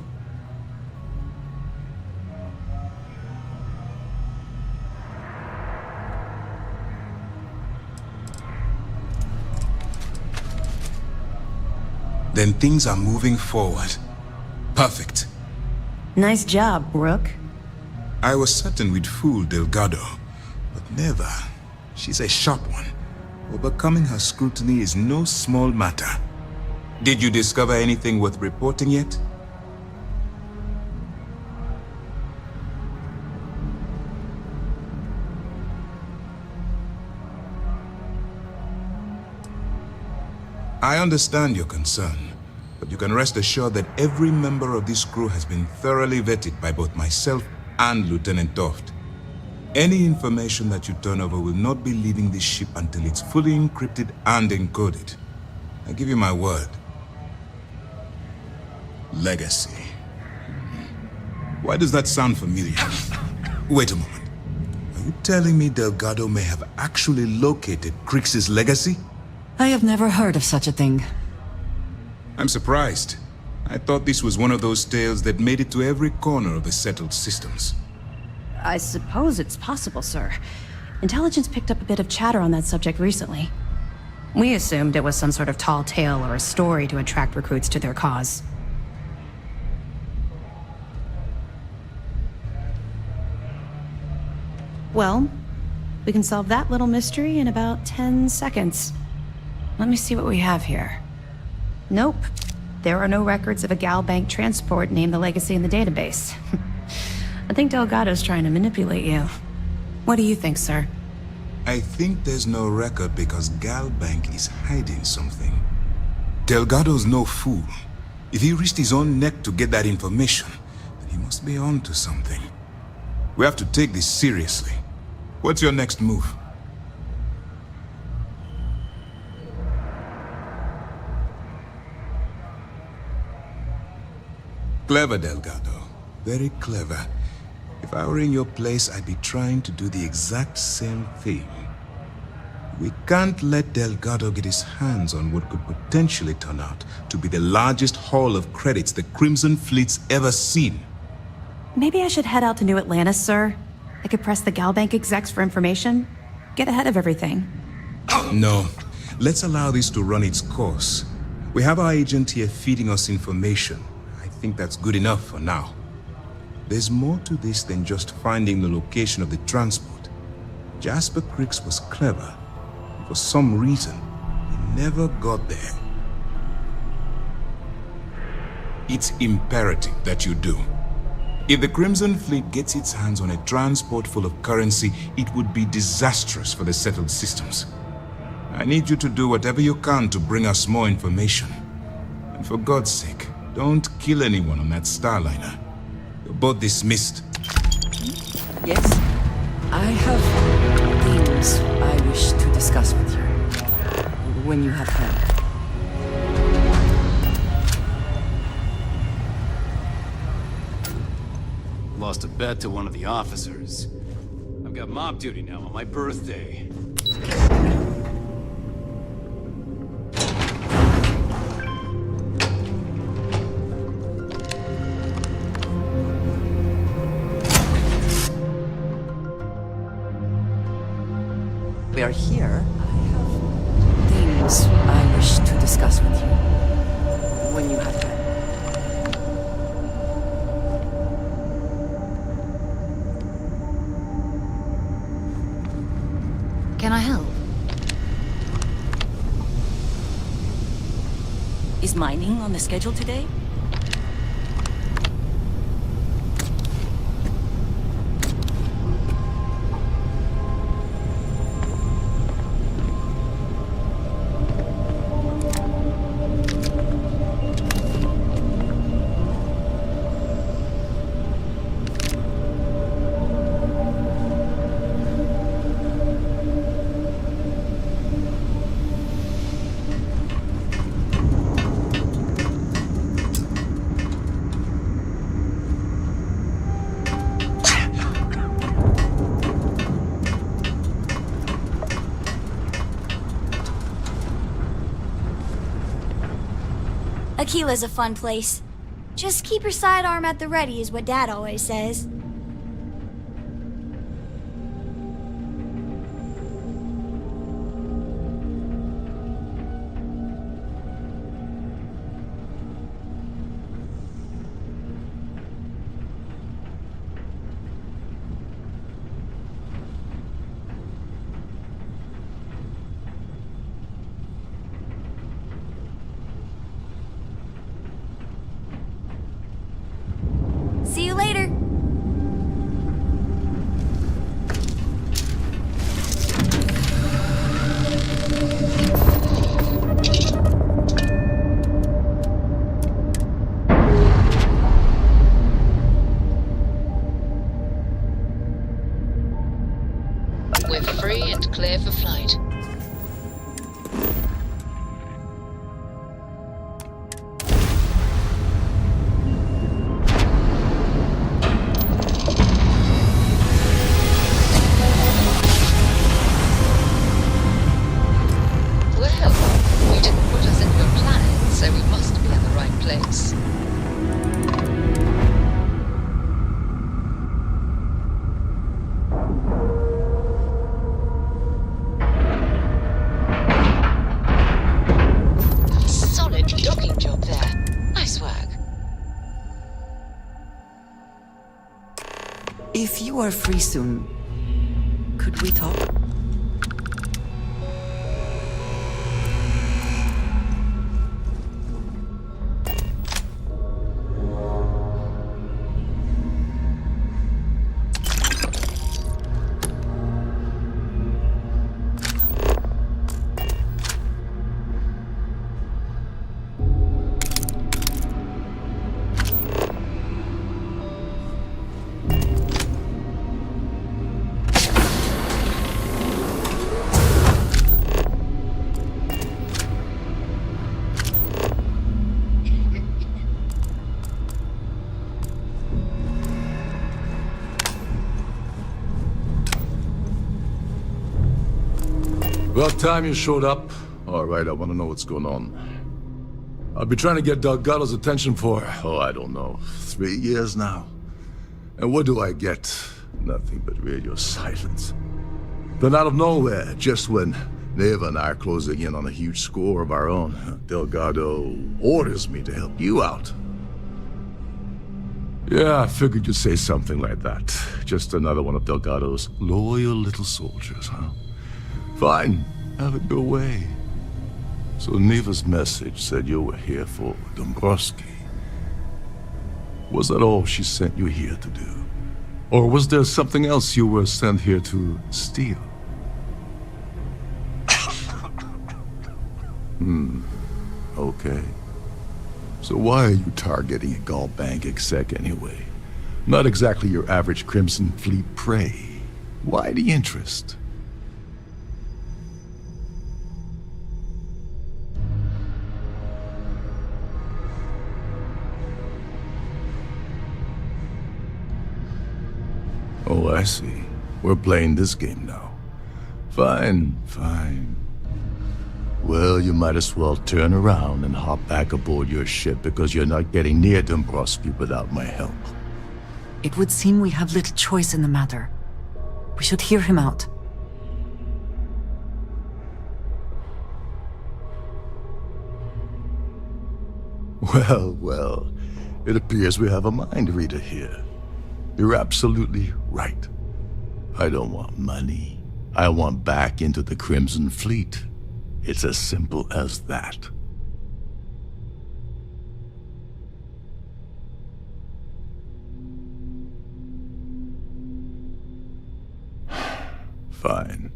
Then things are moving forward. Perfect. Nice job, Rook. I was certain we'd fool Delgado, but never. She's a sharp one. Overcoming her scrutiny is no small matter. Did you discover anything worth reporting yet? I understand your concern, but you can rest assured that every member of this crew has been thoroughly vetted by both myself and Lieutenant Toft. Any information that you turn over will not be leaving this ship until it's fully encrypted and encoded. I give you my word. Legacy. Why does that sound familiar? Wait a moment. Are you telling me Delgado may have actually located Crix's legacy? I have never heard of such a thing. I'm surprised. I thought this was one of those tales that made it to every corner of the settled systems. I suppose it's possible, sir. Intelligence picked up a bit of chatter on that subject recently. We assumed it was some sort of tall tale or a story to attract recruits to their cause. Well, we can solve that little mystery in about 10 seconds. Let me see what we have here. Nope. There are no records of a Gal Bank transport named the Legacy in the database. I think Delgado's trying to manipulate you. What do you think, sir? I think there's no record because Gal Bank is hiding something. Delgado's no fool. If he risked his own neck to get that information, then he must be on to something. We have to take this seriously. What's your next move? Clever, Delgado. Very clever. If I were in your place, I'd be trying to do the exact same thing. We can't let Delgado get his hands on what could potentially turn out to be the largest haul of credits the Crimson Fleet's ever seen. Maybe I should head out to New Atlantis, sir. I could press the Gal Bank execs for information. Get ahead of everything. No. Let's allow this to run its course. We have our agent here feeding us information. I think that's good enough for now. There's more to this than just finding the location of the transport. Jasper Crix was clever. For some reason, he never got there. It's imperative that you do. If the Crimson Fleet gets its hands on a transport full of currency, it would be disastrous for the settled systems. I need you to do whatever you can to bring us more information. And for God's sake, don't kill anyone on that Starliner. You're both dismissed. Yes? I have things I wish to discuss with you. When you have time. Lost a bet to one of the officers. I've got mob duty now on my birthday. We are here. I have things I wish to discuss with you. When you have time. Can I help? Is mining on the schedule today? Aquila's a fun place. Just keep your sidearm at the ready is what Dad always says. We're free and clear for flight. Well, you didn't put us in your planet, so we must be in the right place. Solid docking job there. Nice work. If you are free soon, could we talk? About time you showed up. All right, I want to know what's going on. I've been trying to get Delgado's attention for, I don't know, 3 years now. And what do I get? Nothing but radio silence. Then out of nowhere, just when Neva and I are closing in on a huge score of our own, Delgado orders me to help you out. Yeah, I figured you'd say something like that. Just another one of Delgado's loyal little soldiers, huh? Fine, have it your way. So Neva's message said you were here for Dombrowski. Was that all she sent you here to do? Or was there something else you were sent here to steal? Okay. So why are you targeting a Gall Bank exec anyway? Not exactly your average Crimson Fleet prey. Why the interest? Oh, I see. We're playing this game now. Fine, fine. Well, you might as well turn around and hop back aboard your ship because you're not getting near Dombrowski without my help. It would seem we have little choice in the matter. We should hear him out. Well, it appears we have a mind reader here. You're absolutely right. I don't want money. I want back into the Crimson Fleet. It's as simple as that. Fine.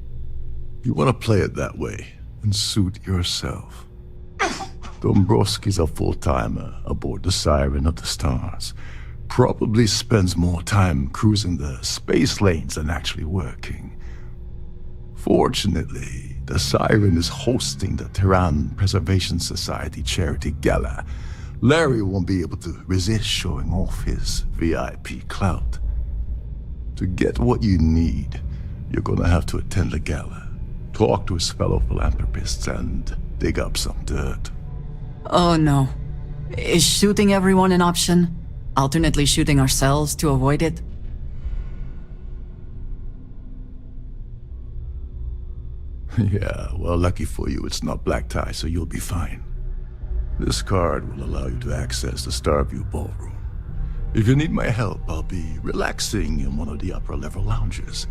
You want to play it that way and suit yourself. Dombrowski's a full-timer aboard the Siren of the Stars. Probably spends more time cruising the space lanes than actually working. Fortunately, the Siren is hosting the Tehran Preservation Society charity gala. Larry won't be able to resist showing off his VIP clout. To get what you need, you're gonna have to attend the gala, talk to his fellow philanthropists, and dig up some dirt. Oh no. Is shooting everyone an option? Alternately shooting ourselves to avoid it? Yeah, well, lucky for you, it's not black tie, so you'll be fine. This card will allow you to access the Starview Ballroom. If you need my help, I'll be relaxing in one of the upper-level lounges.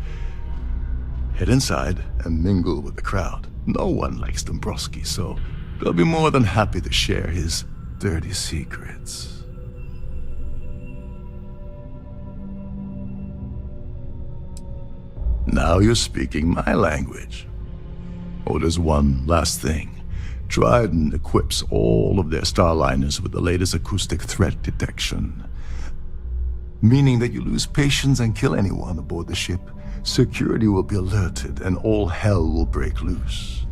Head inside and mingle with the crowd. No one likes Dombrowski, so they'll be more than happy to share his dirty secrets. Now you're speaking my language. Oh, there's one last thing. Trident equips all of their starliners with the latest acoustic threat detection, meaning that you lose patience and kill anyone aboard the ship security will be alerted and all hell will break loose.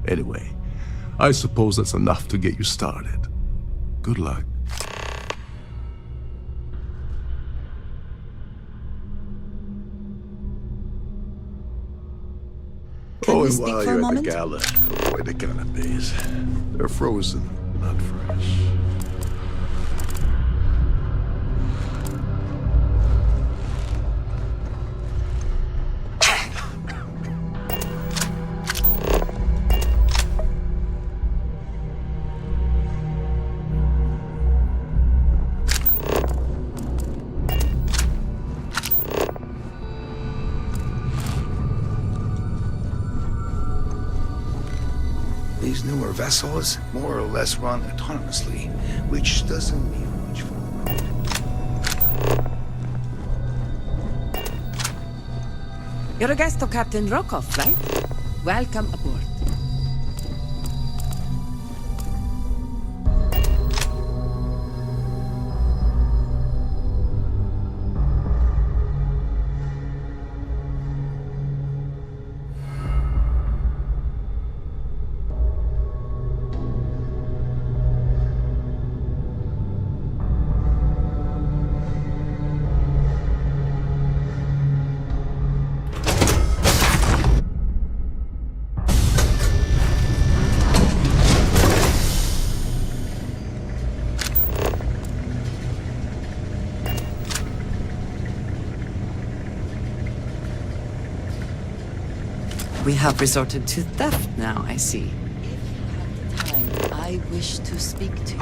Anyway, I suppose that's enough to get you started. Good luck. Can we and speak while for a you're at moment? the gala, avoid the canapes. They're frozen, not fresh. These newer vessels more or less run autonomously, which doesn't mean much for You're a guest of Captain Rokoff, right? Welcome aboard. We have resorted to theft now, I see. If you have the time, I wish to speak to you.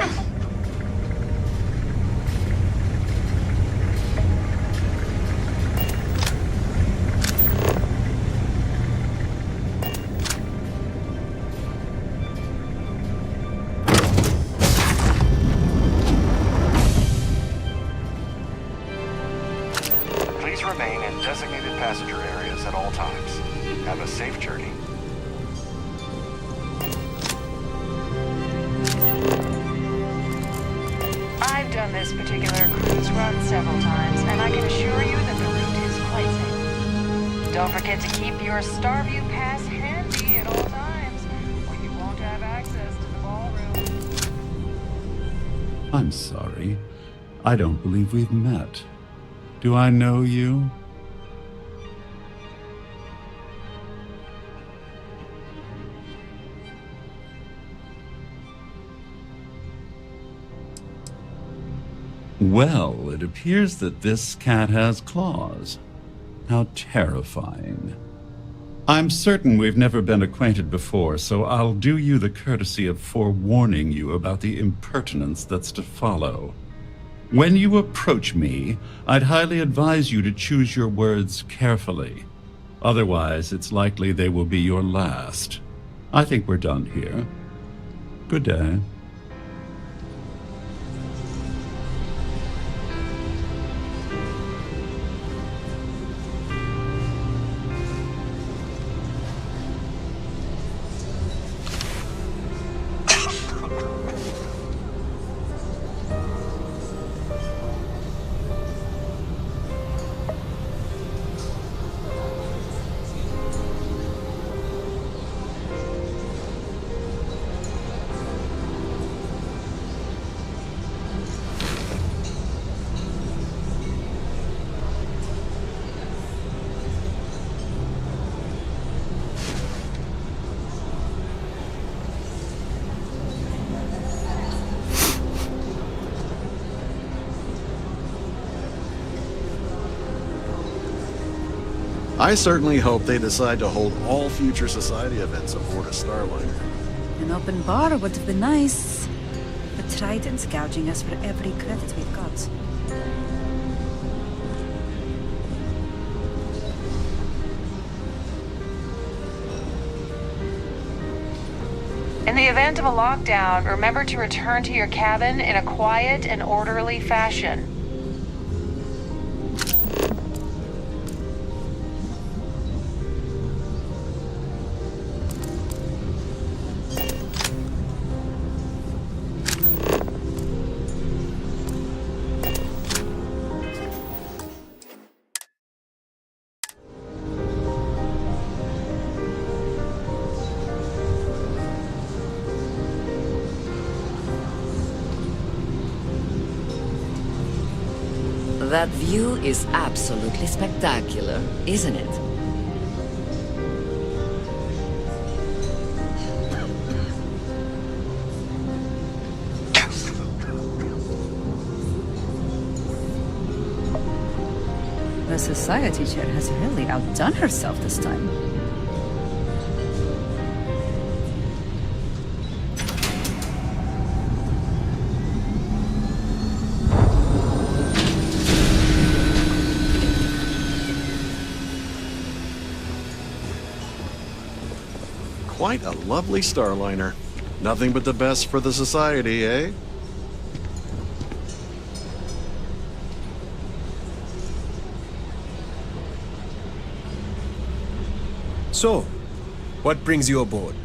Please remain in designated passenger areas at all times. Have a safe journey. I've done this particular cruise run several times, and I can assure you that the route is quite safe. Don't forget to keep your Starview pass handy at all times, or you won't have access to the ballroom. I'm sorry. I don't believe we've met. Do I know you? Well, it appears that this cat has claws. How terrifying. I'm certain we've never been acquainted before, so I'll do you the courtesy of forewarning you about the impertinence that's to follow. When you approach me, I'd highly advise you to choose your words carefully. Otherwise, it's likely they will be your last. I think we're done here. Good day. I certainly hope they decide to hold all future society events aboard a Starliner. An open bar would have been nice. But Trident's gouging us for every credit we've got. In the event of a lockdown, remember to return to your cabin in a quiet and orderly fashion. That view is absolutely spectacular, isn't it? The society chair has really outdone herself this time. Quite a lovely Starliner. Nothing but the best for the society, eh? So, what brings you aboard?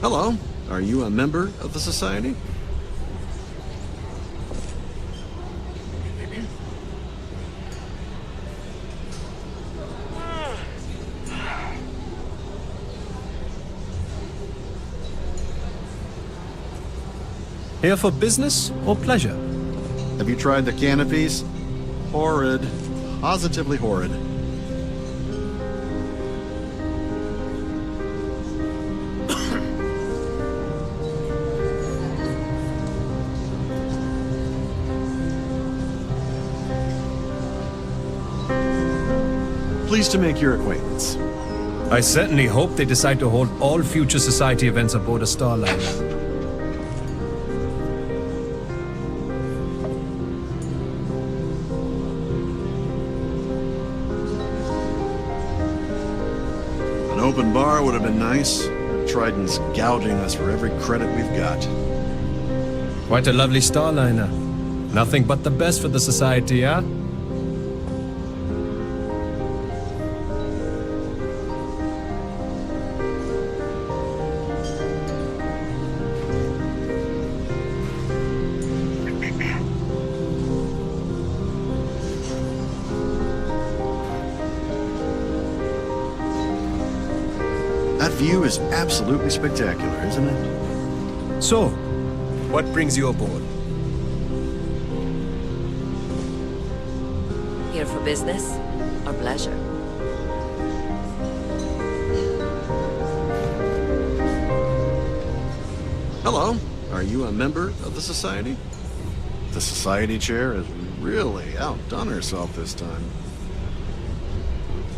Hello. Are you a member of the society? Here for business or pleasure? Have you tried the canopies? Horrid. Positively horrid. Pleased to make your acquaintance. I certainly hope they decide to hold all future society events aboard a Starliner. An open bar would have been nice. Trident's gouging us for every credit we've got. Quite a lovely Starliner. Nothing but the best for the society, huh? That view is absolutely spectacular, isn't it? So, what brings you aboard? Here for business or pleasure? Hello. Are you a member of the society? The society chair has really outdone herself this time.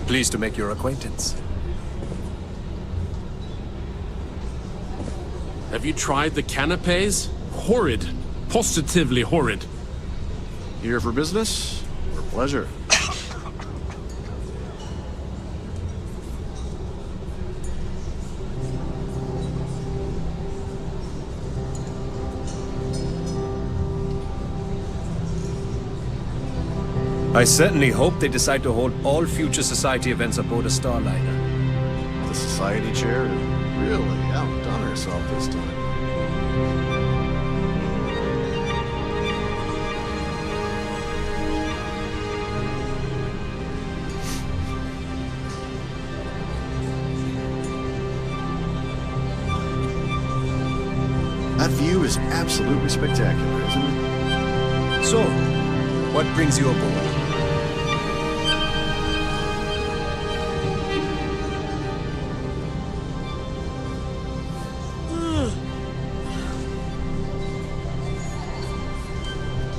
Pleased to make your acquaintance. Have you tried the canapes? Horrid. Positively horrid. Here for business or pleasure? I certainly hope they decide to hold all future society events aboard a Starliner. The society chair has really outdone herself this time. That view is absolutely spectacular, isn't it? So, what brings you aboard?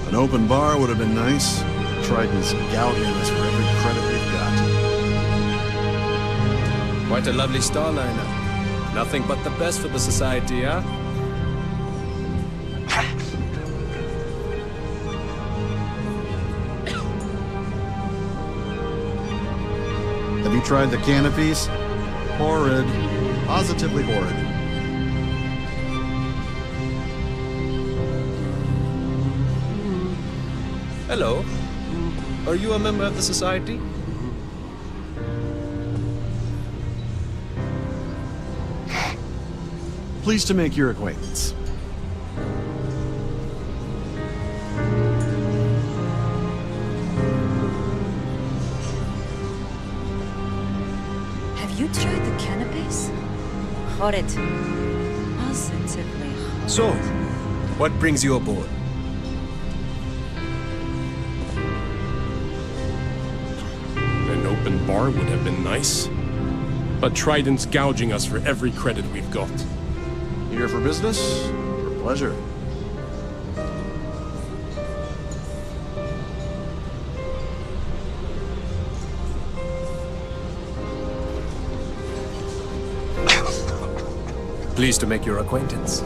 An open bar would have been nice. Trident's gouging us for every credit we've got. Quite a lovely Starliner. Nothing but the best for the society, huh? Have you tried the canopies? Horrid. Positively horrid. Hello. Are you a member of the society? Pleased to make your acquaintance. Have you tried the canapes? Horrid. Positively horrid. So, What brings you aboard? An open bar would have been nice. But Trident's gouging us for every credit we've got. Here for business? For pleasure. Pleased to make your acquaintance.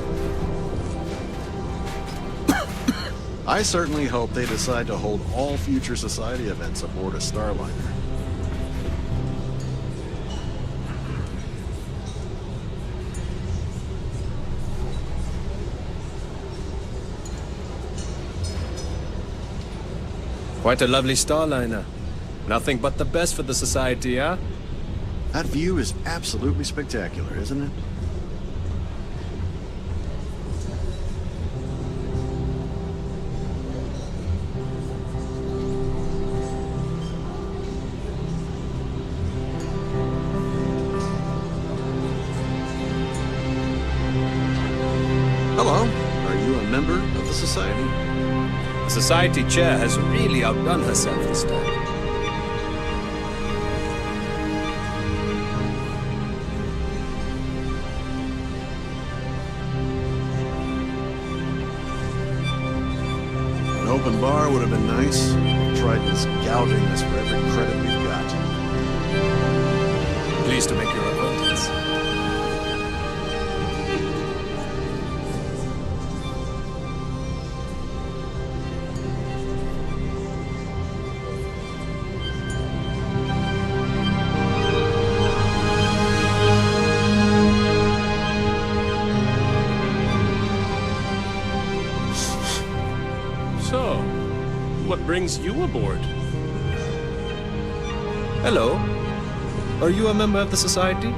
I certainly hope they decide to hold all future society events aboard a Starliner. Quite a lovely Starliner. Nothing but the best for the Society, huh? That view is absolutely spectacular, isn't it? Hello. Are you a member of the Society? The Society chair has really outdone herself this time. An open bar would have been nice. Trident's gouging us for every credit we've got. Pleased to make your acquaintance. So, what brings you aboard? Hello. Are you a member of the Society?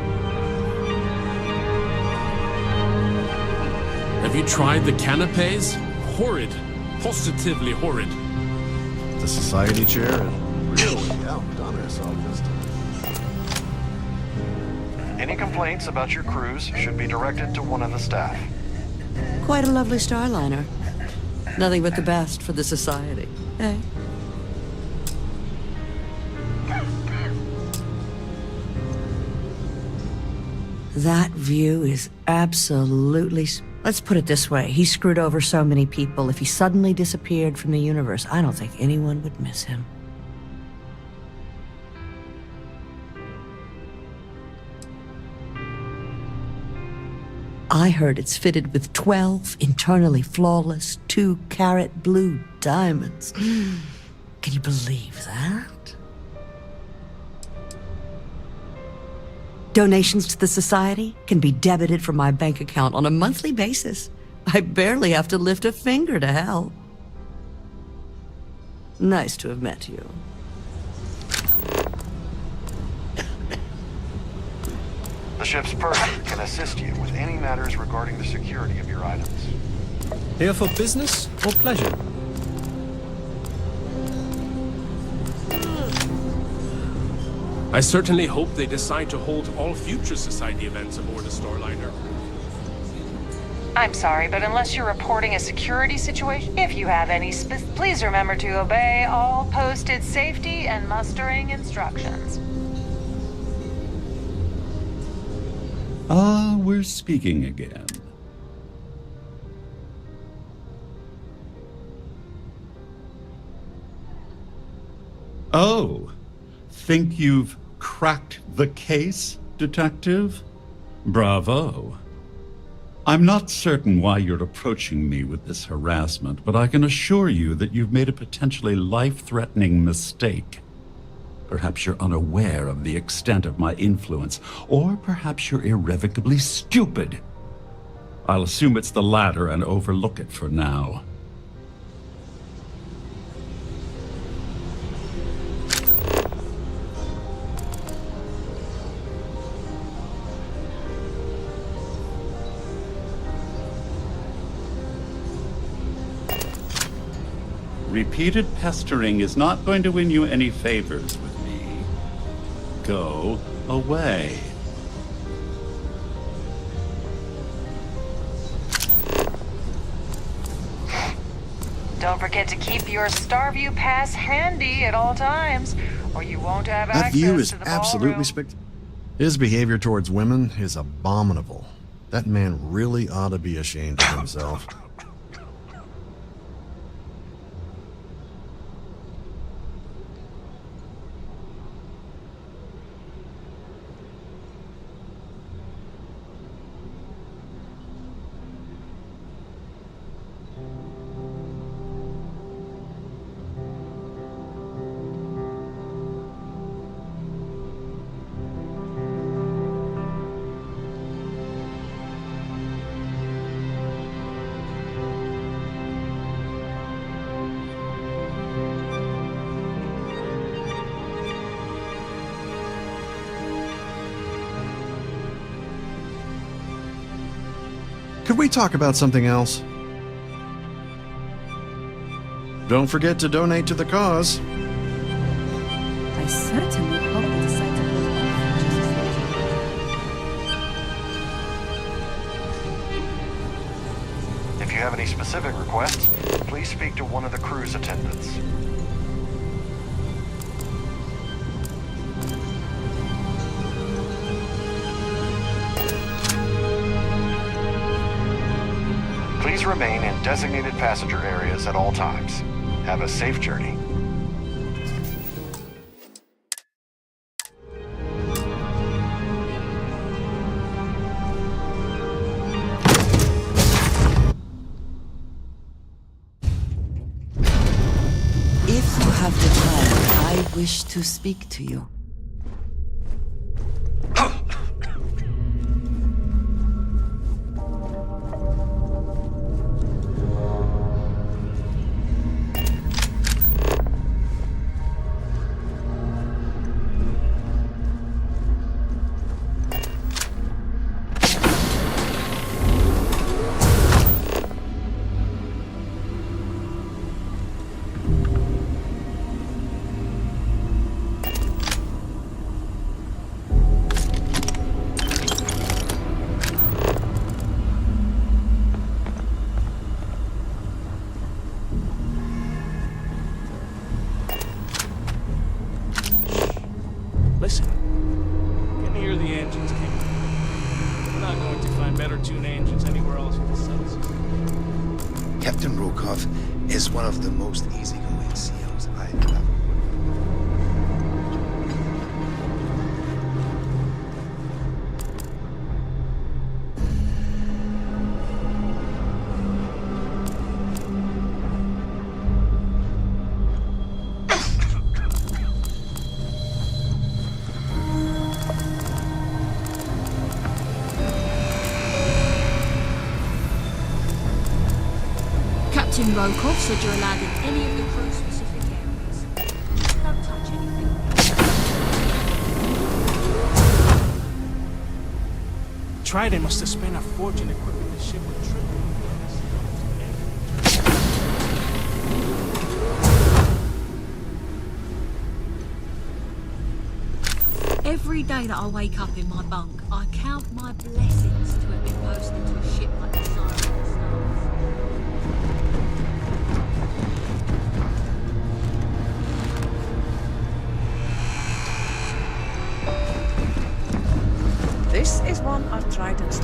Have you tried the canapes? Horrid. Positively horrid. The Society chair has really outdone herself this time. Any complaints about your cruise should be directed to one of the staff. Quite a lovely Starliner. Nothing but the best for the Society, eh? That view is absolutely... Let's put it this way. He screwed over so many people. If he suddenly disappeared from the universe, I don't think anyone would miss him. I heard it's fitted with 12 internally flawless 2-carat blue diamonds. Can you believe that? Donations to the Society can be debited from my bank account on a monthly basis. I barely have to lift a finger to help. Nice to have met you. The ship's purser can assist you with any matters regarding the security of your items. Here for business or pleasure? I certainly hope they decide to hold all future Society events aboard a Starliner. I'm sorry, but unless you're reporting a security situation, if you have any please remember to obey all posted safety and mustering instructions. Ah, we're speaking again. Oh, think you've cracked the case, Detective? Bravo. I'm not certain why you're approaching me with this harassment, but I can assure you that you've made a potentially life-threatening mistake. Perhaps you're unaware of the extent of my influence, or perhaps you're irrevocably stupid. I'll assume it's the latter and overlook it for now. Repeated pestering is not going to win you any favors with me. Go away. Don't forget to keep your Starview pass handy at all times, or you won't have That access view is to the absolutely ballroom. spectacular. His behavior towards women is abominable. That man really ought to be ashamed of himself. Could we talk about something else? Don't forget to donate to the cause. I certainly hope you decide to hold off just as If you have any specific requests, please speak to one of the cruise attendants. Please remain in designated passenger areas at all times. Have a safe journey. If you have the time, I wish to speak to you. Listen, can you hear the engines kicking? We're not going to find better tuned engines anywhere else with the cells. Captain Rokov is one of the most easygoing COs I've ever worked Captain Rokov said you're allowed in any of the crew-specific areas. Don't touch anything. Trident must have spent a fortune equipping the ship with triple. Every day that I wake up in my bunk, I count my blessings to have been posted to a ship like the Siren Stars. This is one of Trident's.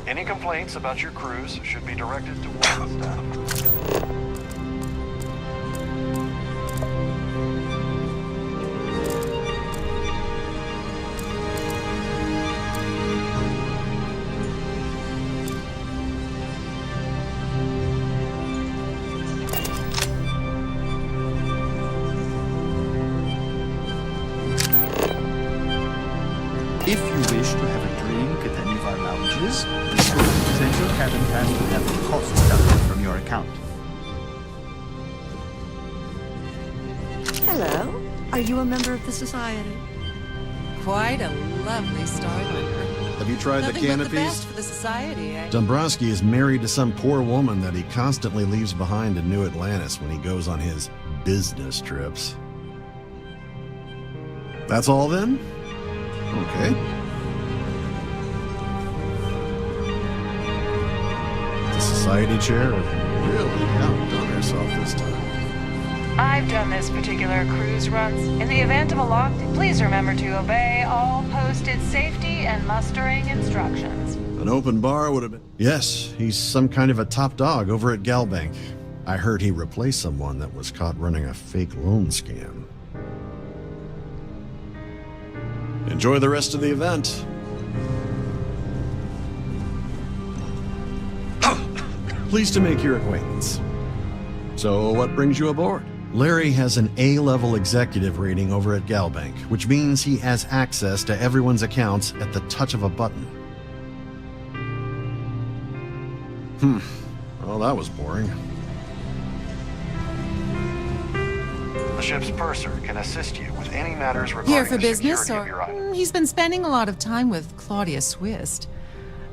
Any complaints about your cruise should be directed to one of the staff. If you wish to have a drink at any of our lounges, please present your cabin pass to have the cost deducted from your account. Hello. Are you a member of the Society? Quite a lovely starliner. Have you tried the Nothing but the canopies? best for the society, eh? Dombrowski is married to some poor woman that he constantly leaves behind in New Atlantis when he goes on his business trips. That's all then? Okay. The society chair has really outdone herself this time. I've done this particular cruise runs. In the event of a lock, please remember to obey all posted safety and mustering instructions. An open bar would have been... Yes, he's some kind of a top dog over at Galbank. I heard he replaced someone that was caught running a fake loan scam. Enjoy the rest of the event. Pleased to make your acquaintance. So, what brings you aboard? Larry has an A-level executive rating over at Galbank, which means he has access to everyone's accounts at the touch of a button. Well, that was boring. The ship's purser can assist you with any matters regarding Here for the business, security of your items. He's been spending a lot of time with Claudia Swist.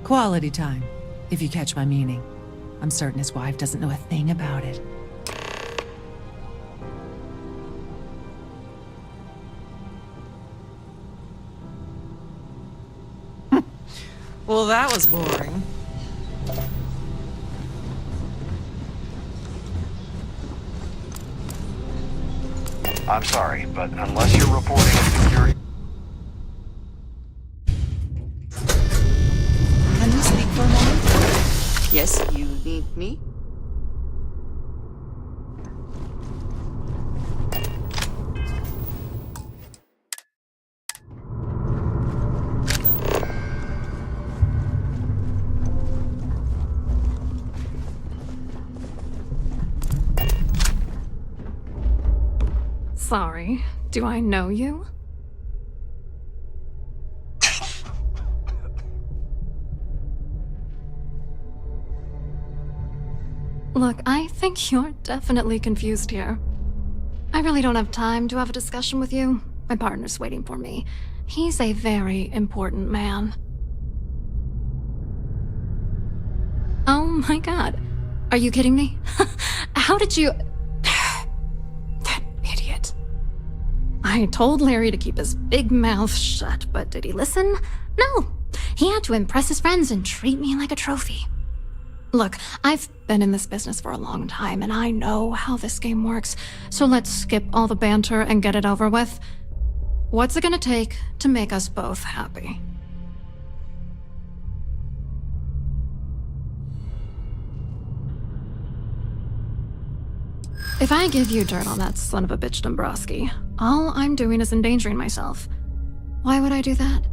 Quality time, if you catch my meaning. I'm certain his wife doesn't know a thing about it. Well, that was boring. I'm sorry, but unless you're reporting a security... Can you speak for a moment? Yes, you need me? Sorry, do I know you? Look, I think you're definitely confused here. I really don't have time to have a discussion with you. My partner's waiting for me. He's a very important man. Oh my god. Are you kidding me? How did you... That idiot. I told Larry to keep his big mouth shut, but did he listen? No. He had to impress his friends and treat me like a trophy. Look, I've been in this business for a long time, and I know how this game works, so let's skip all the banter and get it over with. What's it gonna take to make us both happy? If I give you dirt on that son of a bitch Dombrowski, all I'm doing is endangering myself. Why would I do that?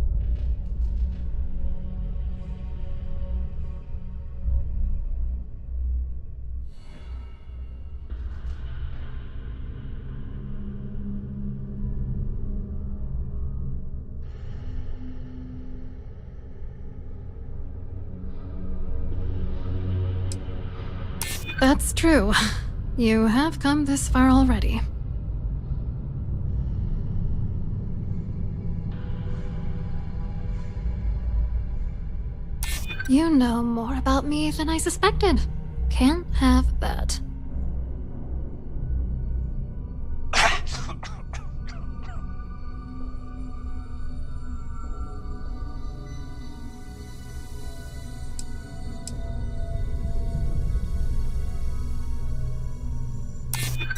That's true. You have come this far already. You know more about me than I suspected. Can't have that.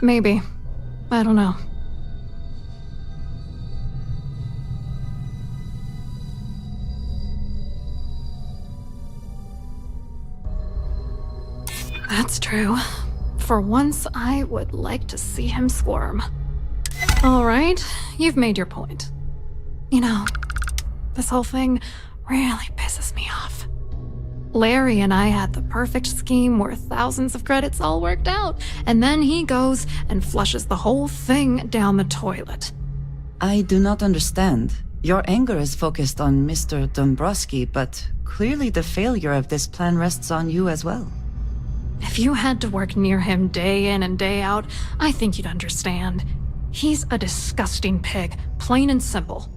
Maybe. I don't know. That's true. For once, I would like to see him squirm. All right, you've made your point. You know, this whole thing really pisses me off. Larry and I had the perfect scheme worth thousands of credits all worked out, and then he goes and flushes the whole thing down the toilet. I do not understand. Your anger is focused on Mr. Dombrowski, but clearly the failure of this plan rests on you as well. If you had to work near him day in and day out, I think you'd understand. He's a disgusting pig, plain and simple.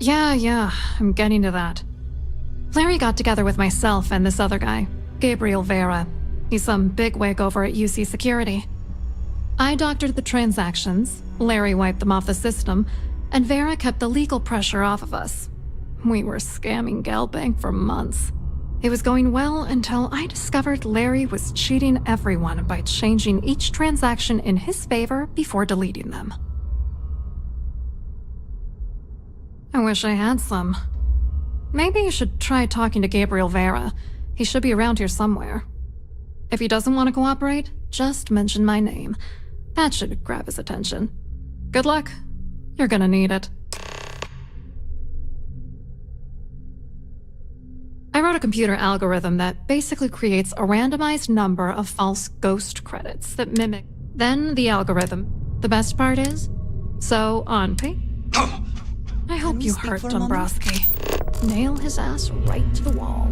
Yeah, I'm getting to that. Larry got together with myself and this other guy, Gabriel Vera. He's some bigwig over at UC Security. I doctored the transactions, Larry wiped them off the system, and Vera kept the legal pressure off of us. We were scamming GalBank for months. It was going well until I discovered Larry was cheating everyone by changing each transaction in his favor before deleting them. I wish I had some. Maybe you should try talking to Gabriel Vera. He should be around here somewhere. If he doesn't want to cooperate, just mention my name. That should grab his attention. Good luck. You're gonna need it. I wrote a computer algorithm that basically creates a randomized number of false ghost credits that mimic. Then the algorithm. The best part is, so on P. I hope you hurt Dombrowski. Nail his ass right to the wall.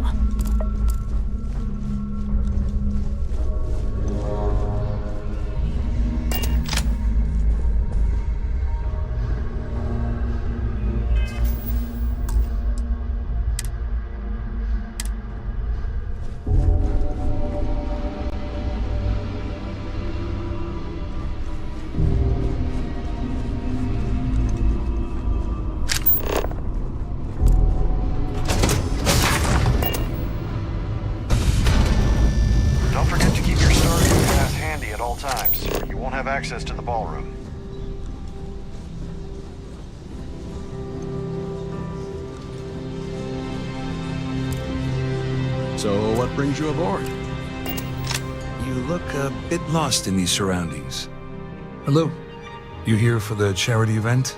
Access to the ballroom. So, what brings you aboard? You look a bit lost in these surroundings. Hello. You here for the charity event?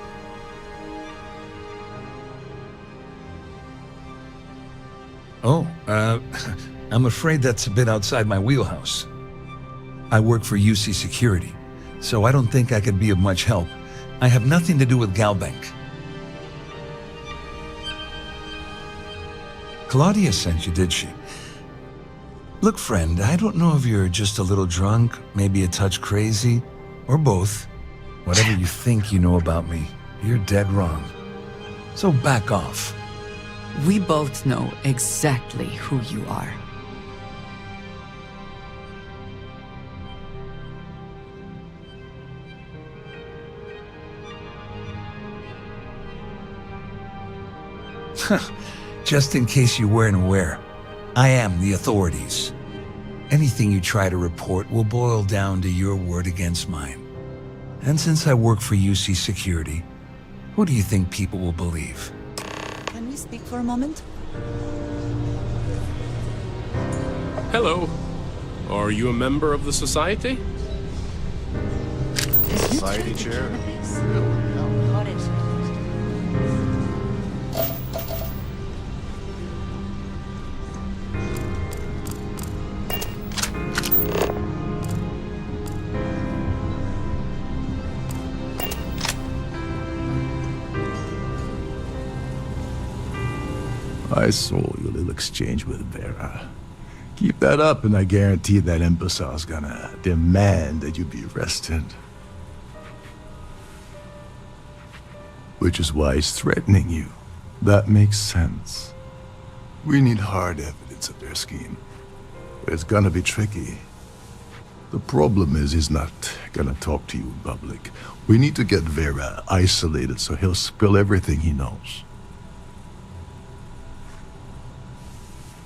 Oh, I'm afraid that's a bit outside my wheelhouse. I work for UC Security, so I don't think I could be of much help. I have nothing to do with GalBank. Claudia sent you, did she? Look, friend, I don't know if you're just a little drunk, maybe a touch crazy, or both. Whatever you think you know about me, you're dead wrong. So back off. We both know exactly who you are. Just in case you weren't aware, I am the authorities. Anything you try to report will boil down to your word against mine. And since I work for UC Security, who do you think people will believe? Can we speak for a moment? Hello. Are you a member of the Society? Society chair? I saw your little exchange with Vera. Keep that up and I guarantee that imbecile's gonna demand that you be arrested. Which is why he's threatening you. That makes sense. We need hard evidence of their scheme. But it's gonna be tricky. The problem is he's not gonna talk to you in public. We need to get Vera isolated so he'll spill everything he knows.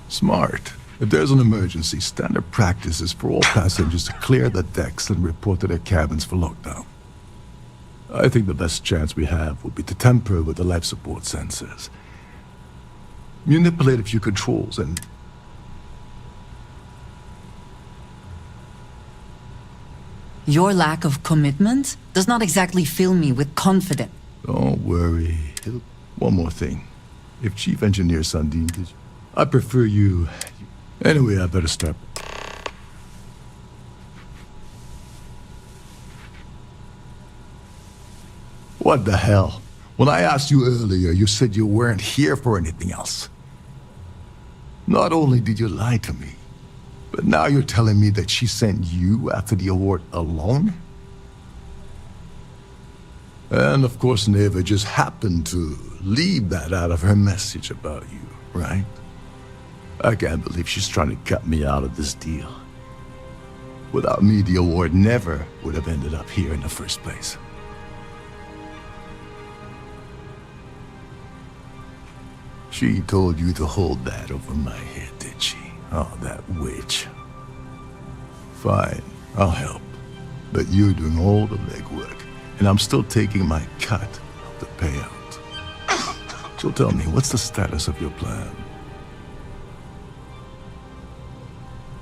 Smart. If there's an emergency, standard practice is for all passengers to clear the decks and report to their cabins for lockdown. I think the best chance we have would be to tamper with the life support sensors. Manipulate a few controls and... Your lack of commitment does not exactly fill me with confidence. Don't worry. One more thing. If Chief Engineer Sundin did... I prefer you... Anyway, I better stop. What the hell? When I asked you earlier, you said you weren't here for anything else. Not only did you lie to me, but now you're telling me that she sent you after the award alone? And of course, Neva just happened to leave that out of her message about you, right? I can't believe she's trying to cut me out of this deal. Without me, the award never would have ended up here in the first place. She told you to hold that over my head, did she? Oh, that witch. Fine, I'll help. But you're doing all the legwork, and I'm still taking my cut of the payout. So tell me, what's the status of your plan?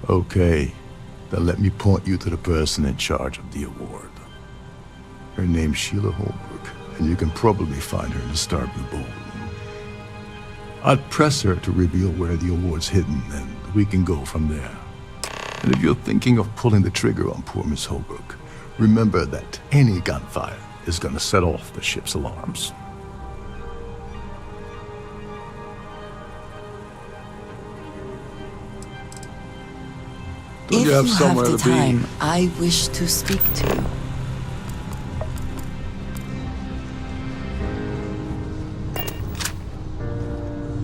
Okay, then let me point you to the person in charge of the award. Her name's Sheila Holbrook, and you can probably find her in the Starview Ballroom. I'd press her to reveal where the award's hidden, and we can go from there. And if you're thinking of pulling the trigger on poor Miss Holbrook, remember that any gunfire is gonna set off the ship's alarms. If you have somewhere the to be? time, I wish to speak to you.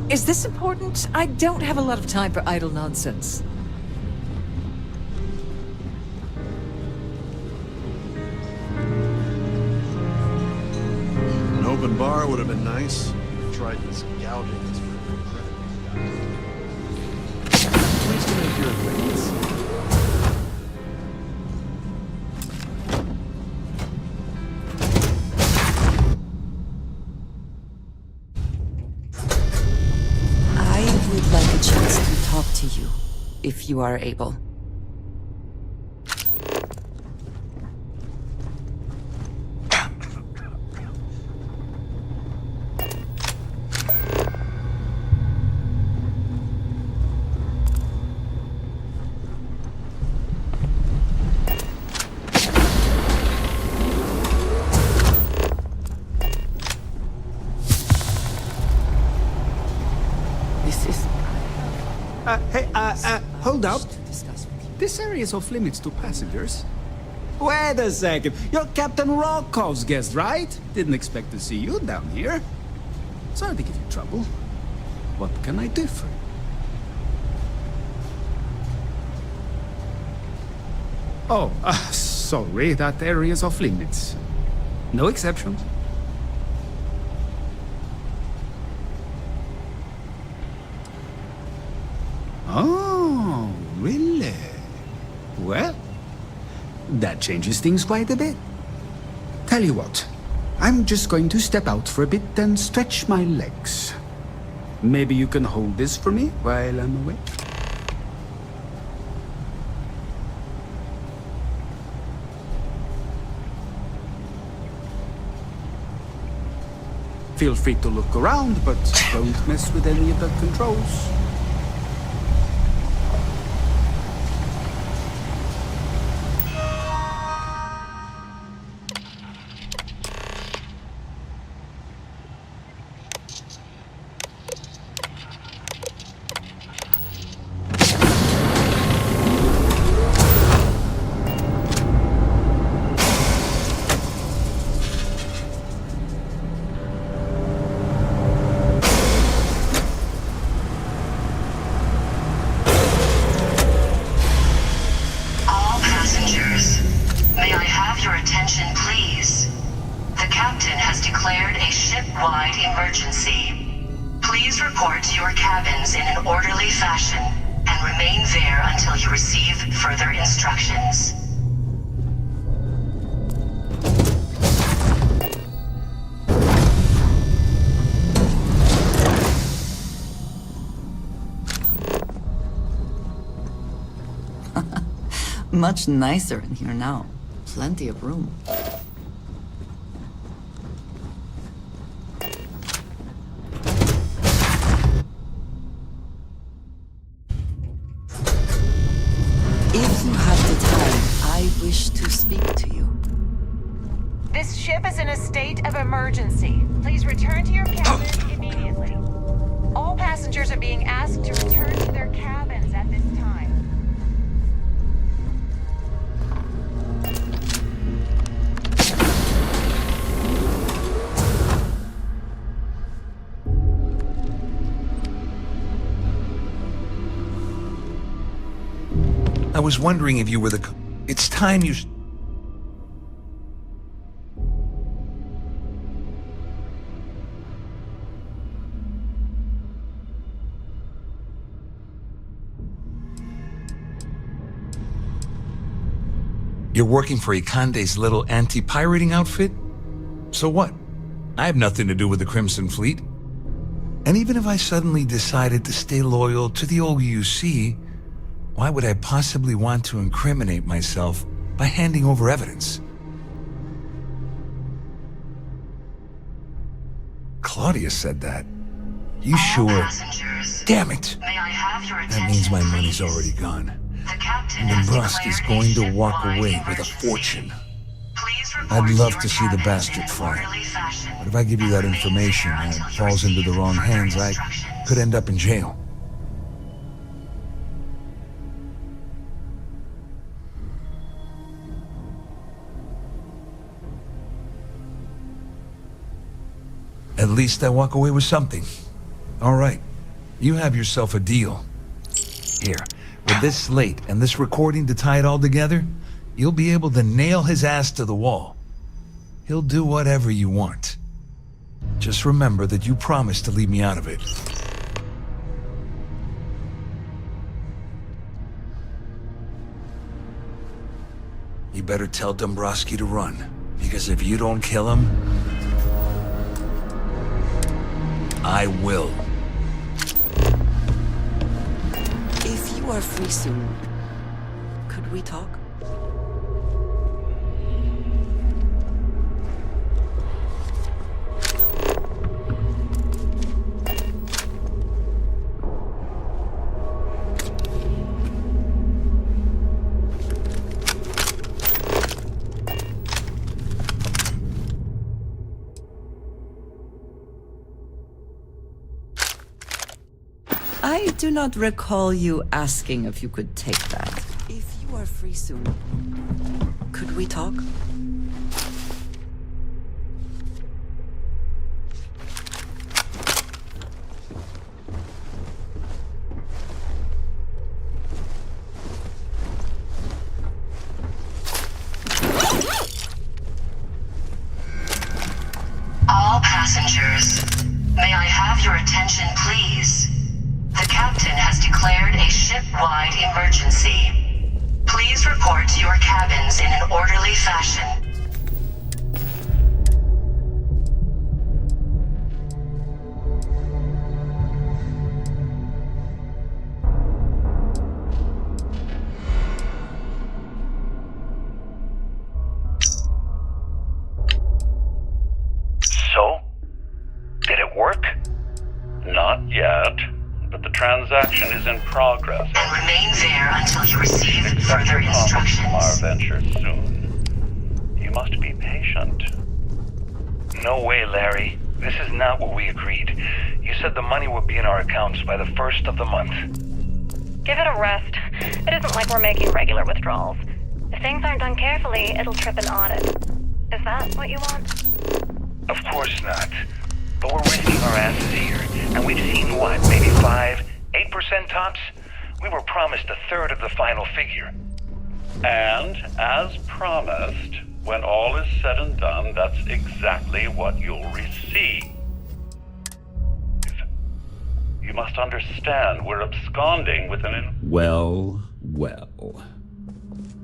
Is this important? I don't have a lot of time for idle nonsense. An open bar would have been nice. Trident's gouging us for credit. Pleased to make your acquaintance. I would like a chance to talk to you, if you are able. Hold up. This area is off limits to passengers. Wait a second. You're Captain Rocko's guest, right? Didn't expect to see you down here. Sorry to give you trouble. What can I do for you? Oh, sorry. That area is off limits. No exceptions. Oh, really? Well, that changes things quite a bit. Tell you what, I'm just going to step out for a bit and stretch my legs. Maybe you can hold this for me while I'm away? Feel free to look around, but don't mess with any of the controls. Much nicer in here now. Plenty of room. If you have the time, I wish to speak to you. This ship is in a state of emergency. Please return to your cabin immediately. All passengers are being asked to return to their cabins at this time. I was wondering if you were the... It's time you... You're working for Ikande's little anti-pirating outfit? So what? I have nothing to do with the Crimson Fleet. And even if I suddenly decided to stay loyal to the old UC, why would I possibly want to incriminate myself by handing over evidence? Claudia said that. You sure? Damn it! That means my money's already gone. And Dombrowski's going to walk away with a fortune. I'd love to see the bastard fly. But if I give you that information and it falls into the wrong hands, I could end up in jail. At least I walk away with something. All right, you have yourself a deal. Here, with this slate and this recording to tie it all together, you'll be able to nail his ass to the wall. He'll do whatever you want. Just remember that you promised to leave me out of it. You better tell Dombrowski to run, because if you don't kill him, I will. If you are free soon, could we talk? I do not recall you asking if you could take that. If you are free soon, could we talk? All passengers, may I have your attention, please? The captain has declared a ship-wide emergency. Please report to your cabins in an orderly fashion. So? Did it work? Not yet. But the transaction is in progress. And remain there until you receive further instructions. From our venture soon. You must be patient. No way, Larry. This is not what we agreed. You said the money would be in our accounts by the 1st of the month. Give it a rest. It isn't like we're making regular withdrawals. If things aren't done carefully, it'll trip an audit. Is that what you want? Of course not. But we're risking our asses here, and we've seen what, maybe 5%, 8% tops? We were promised a third of the final figure. And, as promised, when all is said and done, that's exactly what you'll receive. You must understand, we're absconding with an... Well.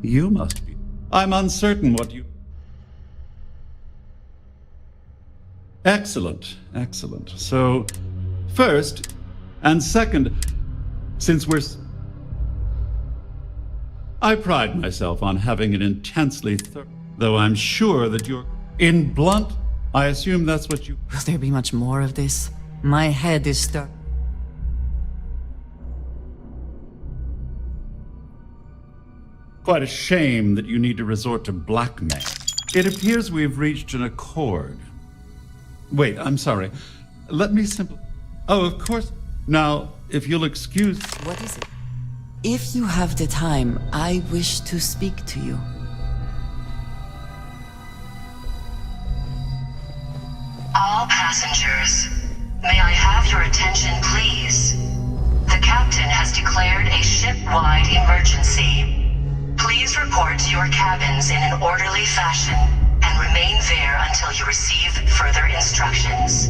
You must be... I'm uncertain what you... Excellent. So, first, and second, since we're... I pride myself on having an intensely though I'm sure that you're... In blunt, I assume that's what you... Will there be much more of this? My head is stuck. Quite a shame that you need to resort to blackmail. It appears we've reached an accord. Wait, I'm sorry. Let me simply... Oh, of course. Now, if you'll excuse... What is it? If you have the time, I wish to speak to you. All passengers, may I have your attention, please? The captain has declared a ship-wide emergency. Please Please report to your cabins in an orderly fashion and remain there until you receive further instructions.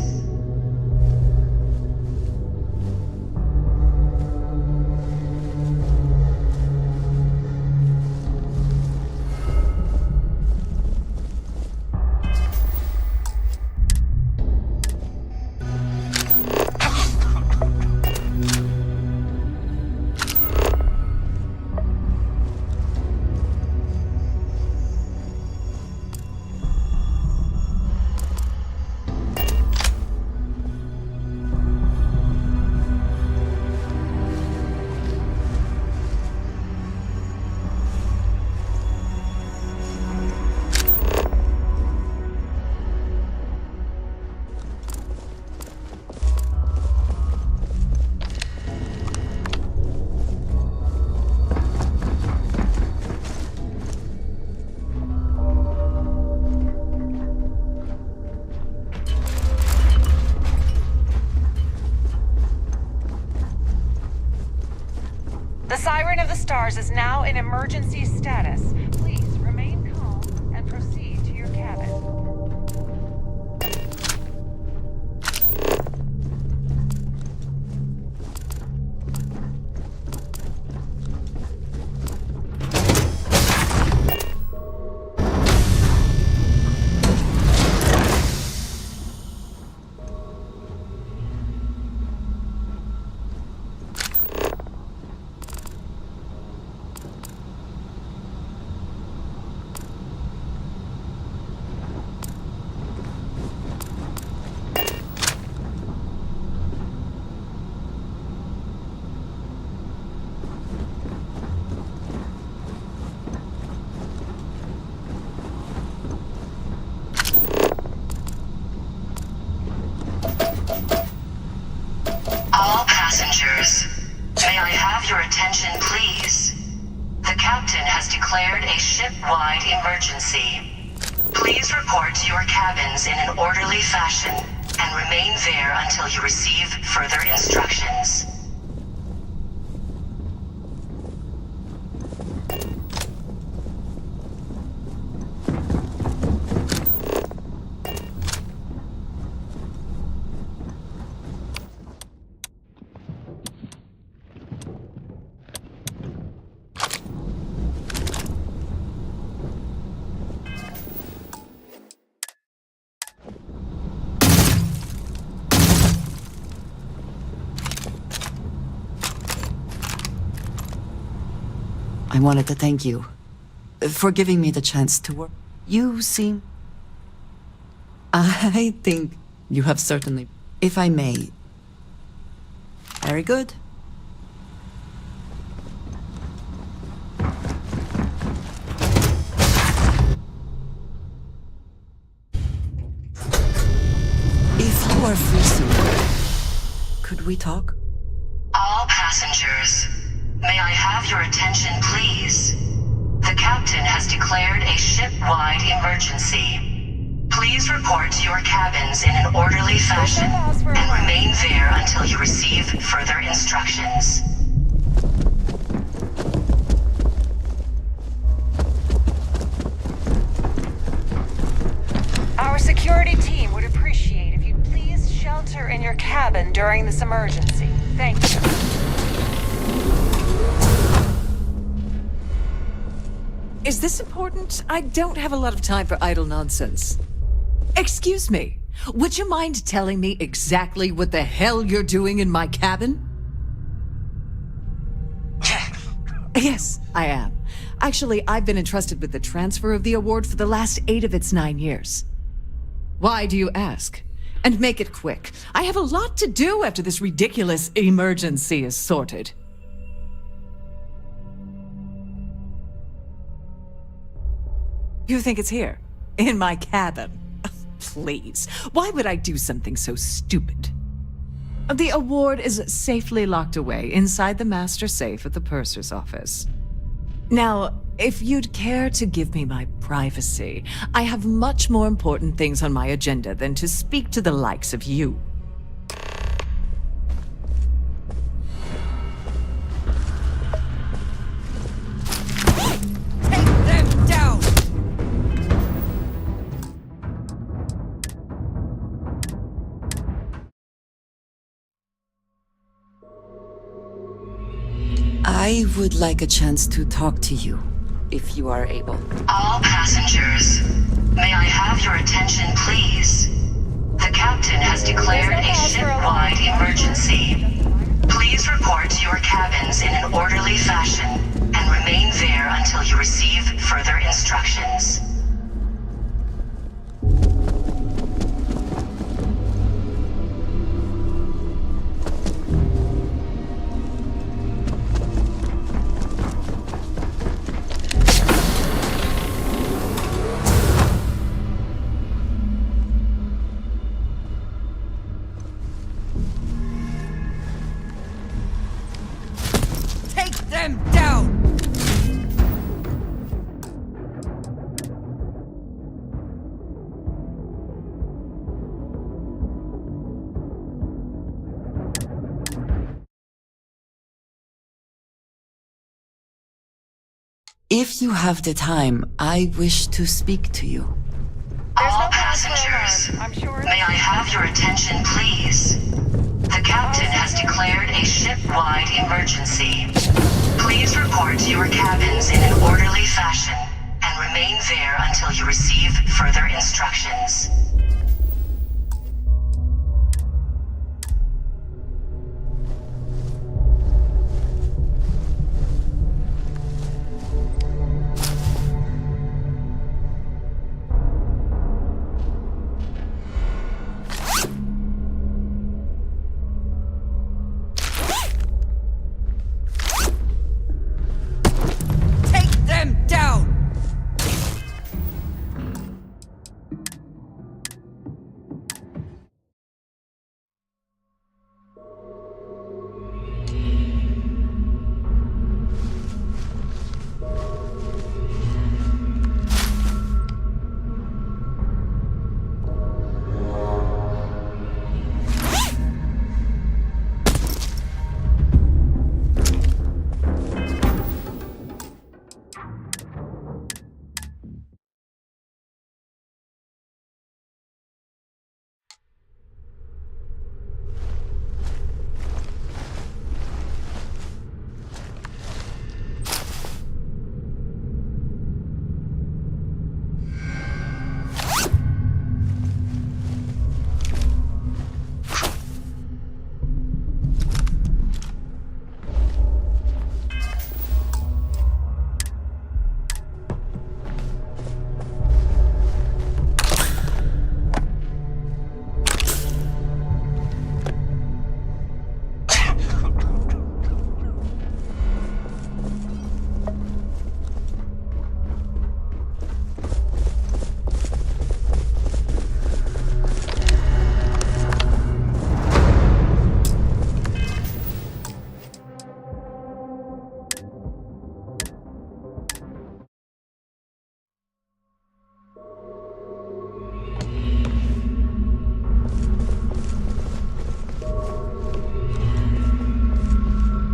The Siren of the Stars is now in emergency status. Please remain calm and proceed to your cabin. All passengers, may I have your attention, please? The captain has declared a ship-wide emergency. Please report to your cabins in an orderly fashion and remain there until you receive further instructions. I wanted to thank you for giving me the chance to work. You seem... I think you have certainly... If I may... Very good. If you are free soon, could we talk? All passengers, may I have your attention, please? The captain has declared a ship-wide emergency. Please report to your cabins in an orderly fashion and remain there until you receive further instructions. Our security team would appreciate if you'd please shelter in your cabin during this emergency. Thank you. Is this important? I don't have a lot of time for idle nonsense. Excuse me, would you mind telling me exactly what the hell you're doing in my cabin? Yes, I am. Actually, I've been entrusted with the transfer of the award for the last 8 of its 9 years. Why do you ask? And make it quick. I have a lot to do after this ridiculous emergency is sorted. You think it's here? In my cabin? Please. Why would I do something so stupid? The award is safely locked away inside the master safe at the purser's office. Now, if you'd care to give me my privacy, I have much more important things on my agenda than to speak to the likes of you. I would like a chance to talk to you, if you are able. All passengers, may I have your attention, please? The captain has declared a ship-wide emergency. Please report to your cabins in an orderly fashion and remain there until you receive further instructions. Take them down! If you have the time, I wish to speak to you. All passengers, may I have your attention, please? The captain has declared a ship-wide emergency. Please report to your cabins in an orderly fashion and remain there until you receive further instructions. Take them down!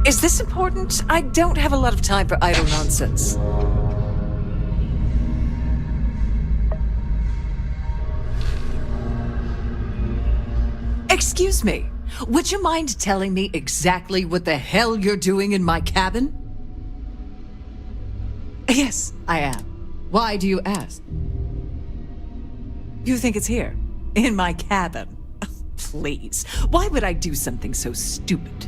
Is this important? I don't have a lot of time for idle nonsense. Excuse me, would you mind telling me exactly what the hell you're doing in my cabin? Yes, I am. Why do you ask? You think it's here, in my cabin? Please, why would I do something so stupid?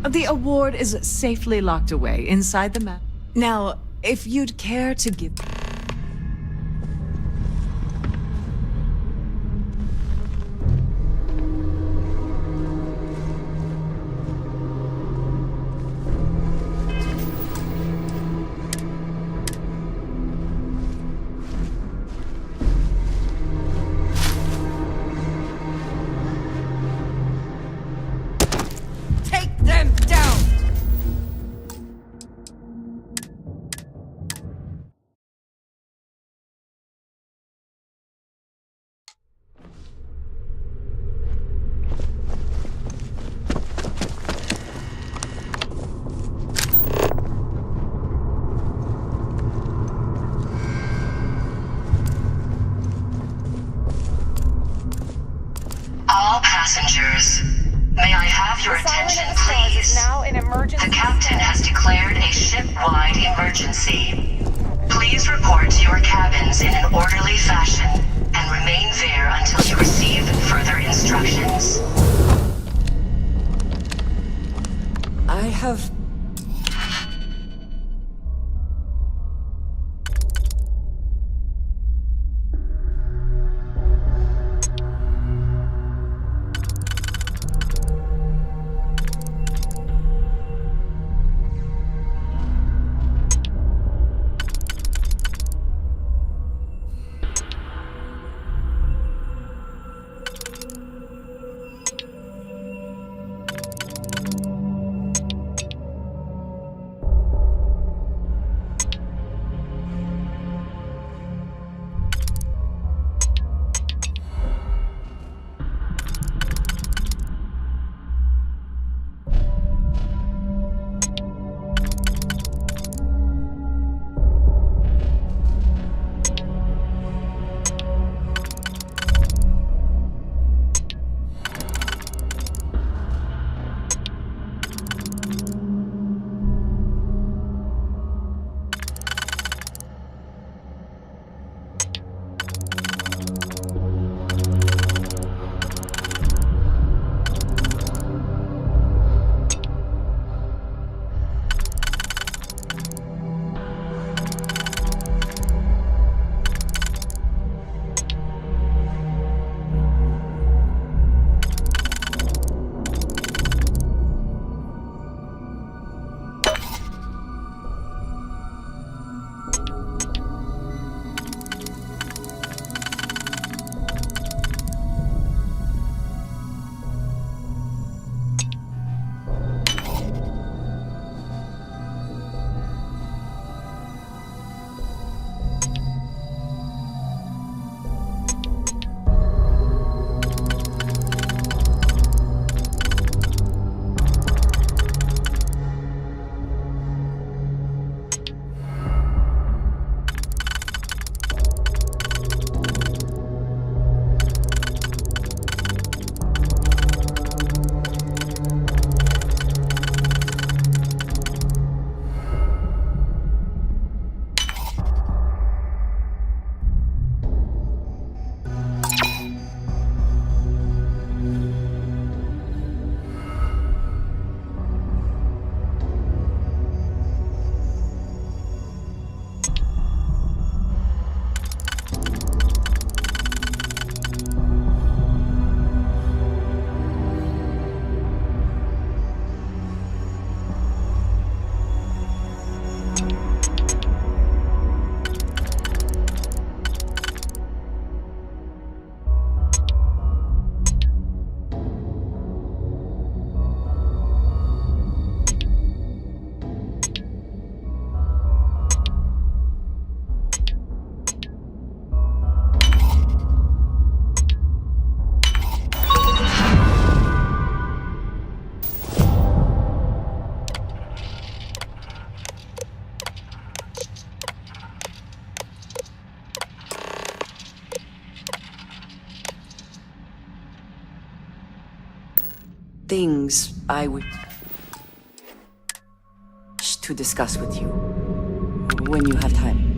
The award is safely locked away inside the map. Now, if you'd care to give... Take them down! All passengers, may May I have your attention, please? Now in emergency. The captain has declared a ship-wide emergency. Please report to your cabins in an orderly fashion and remain there until you receive further instructions. I have... things I would to discuss with you when you have time.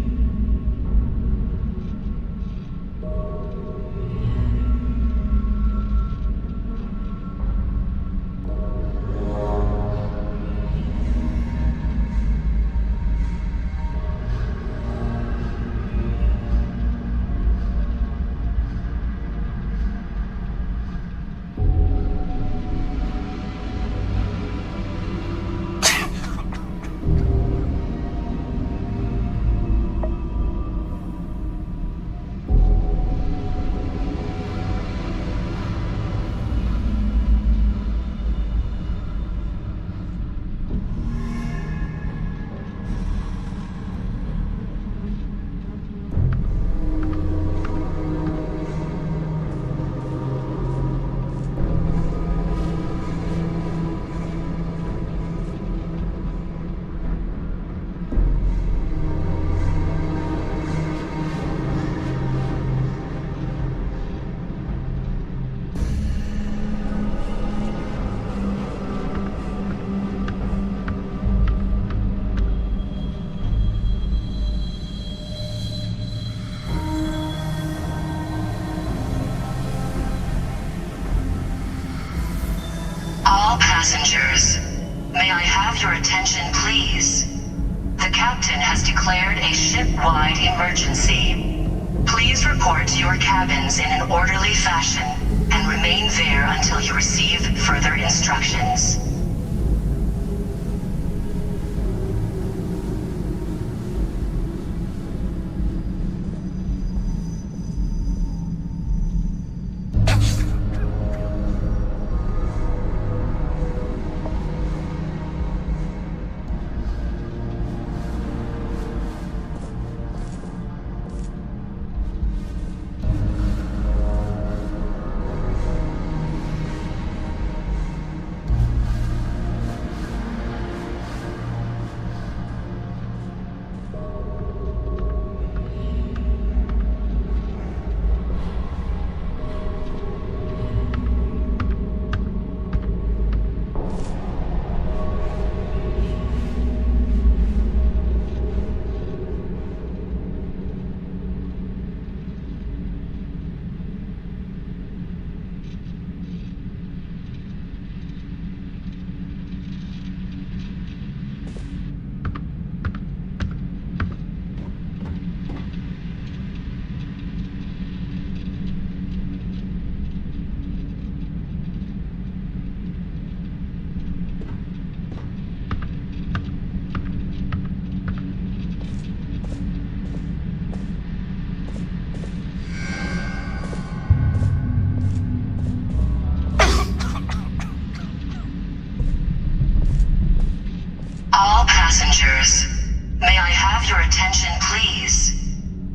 captain has declared a ship-wide emergency. Please report to your cabins in an orderly fashion and remain there until you receive further instructions. All passengers, may I have your attention, please?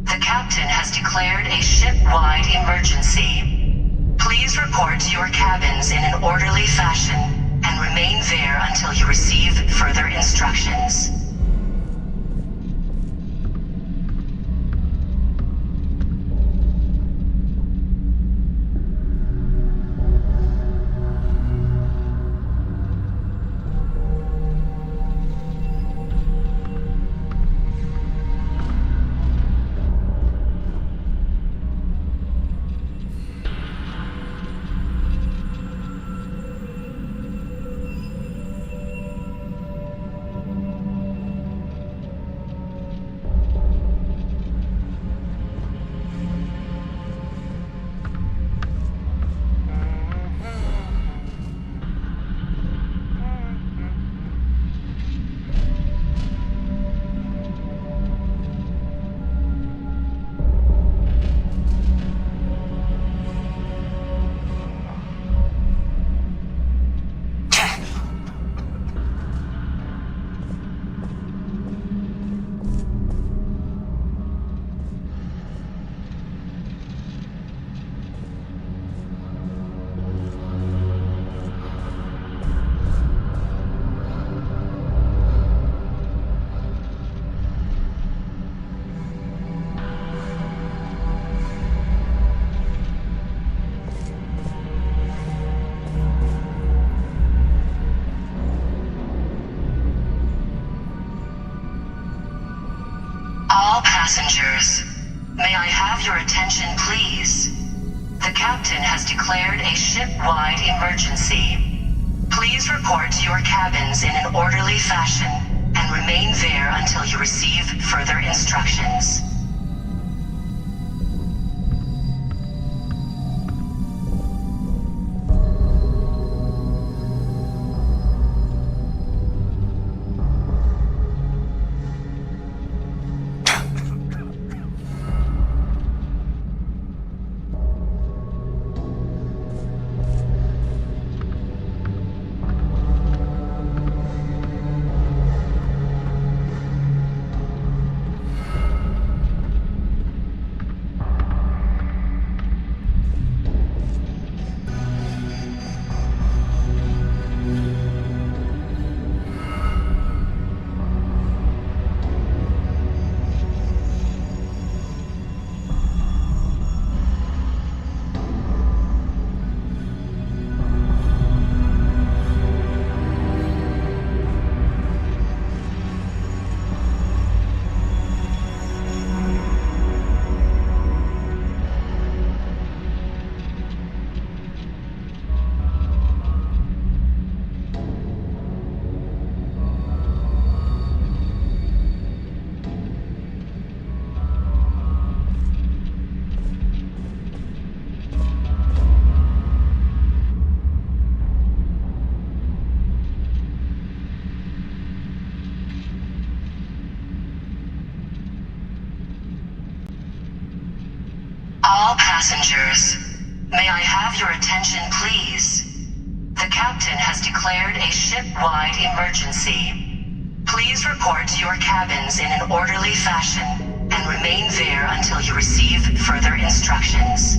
The captain has declared a ship-wide emergency. Please report to your cabins in an orderly fashion and remain there until you receive further instructions. All passengers, may I have your attention, please? The captain has declared a ship-wide emergency. Please report to your cabins in an orderly fashion and remain there until you receive further instructions. have your attention, please? The captain has declared a ship-wide emergency. Please report to your cabins in an orderly fashion and remain there until you receive further instructions.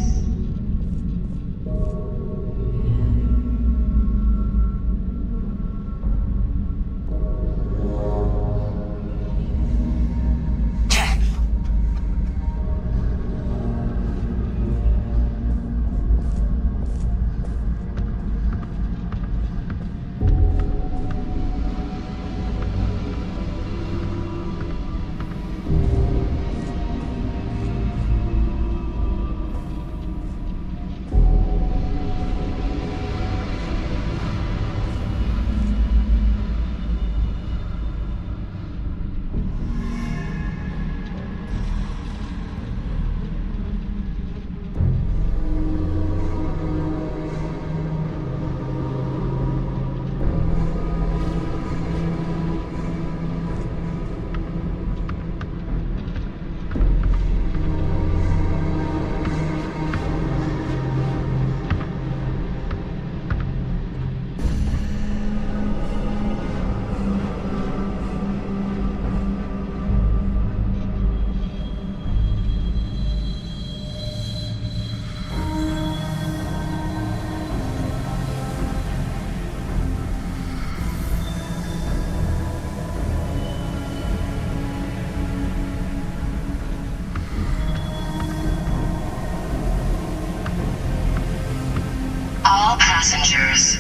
All passengers,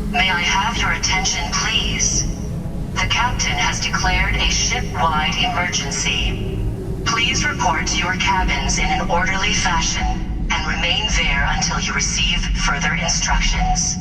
may I have your attention, please? The captain has declared a ship-wide emergency. Please report to your cabins in an orderly fashion and remain there until you receive further instructions.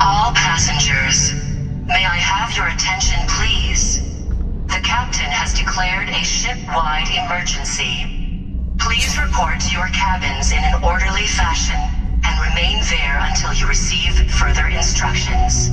All passengers, may I have your attention, please? The captain has declared a ship-wide emergency. Please report to your cabins in an orderly fashion and remain there until you receive further instructions.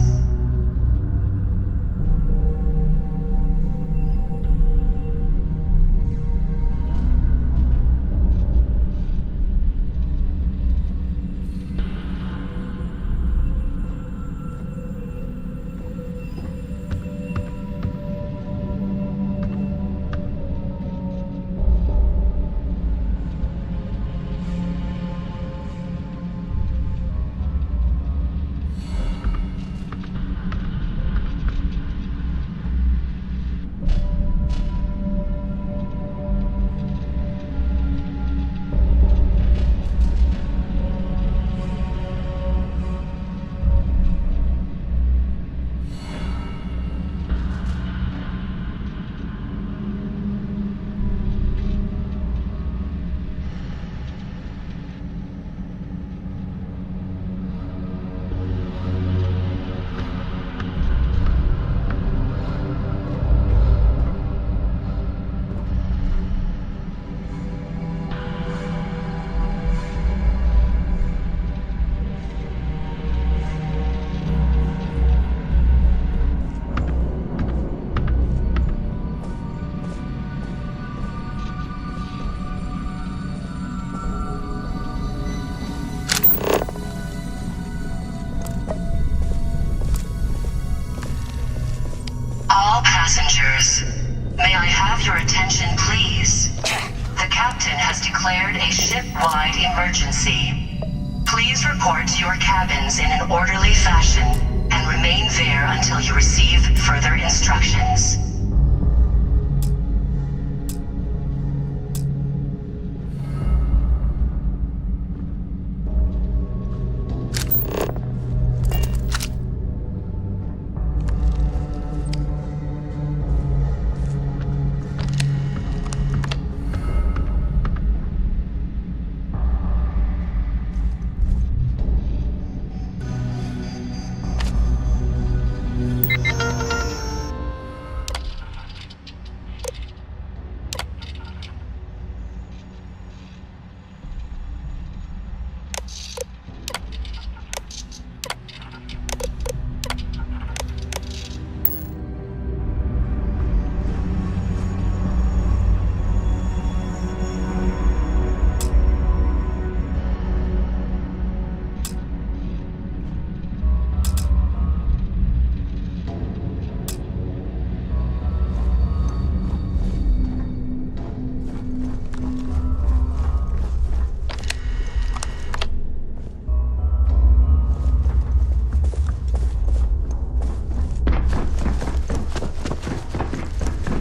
Please report to your cabins in an orderly fashion and remain there until you receive further instructions.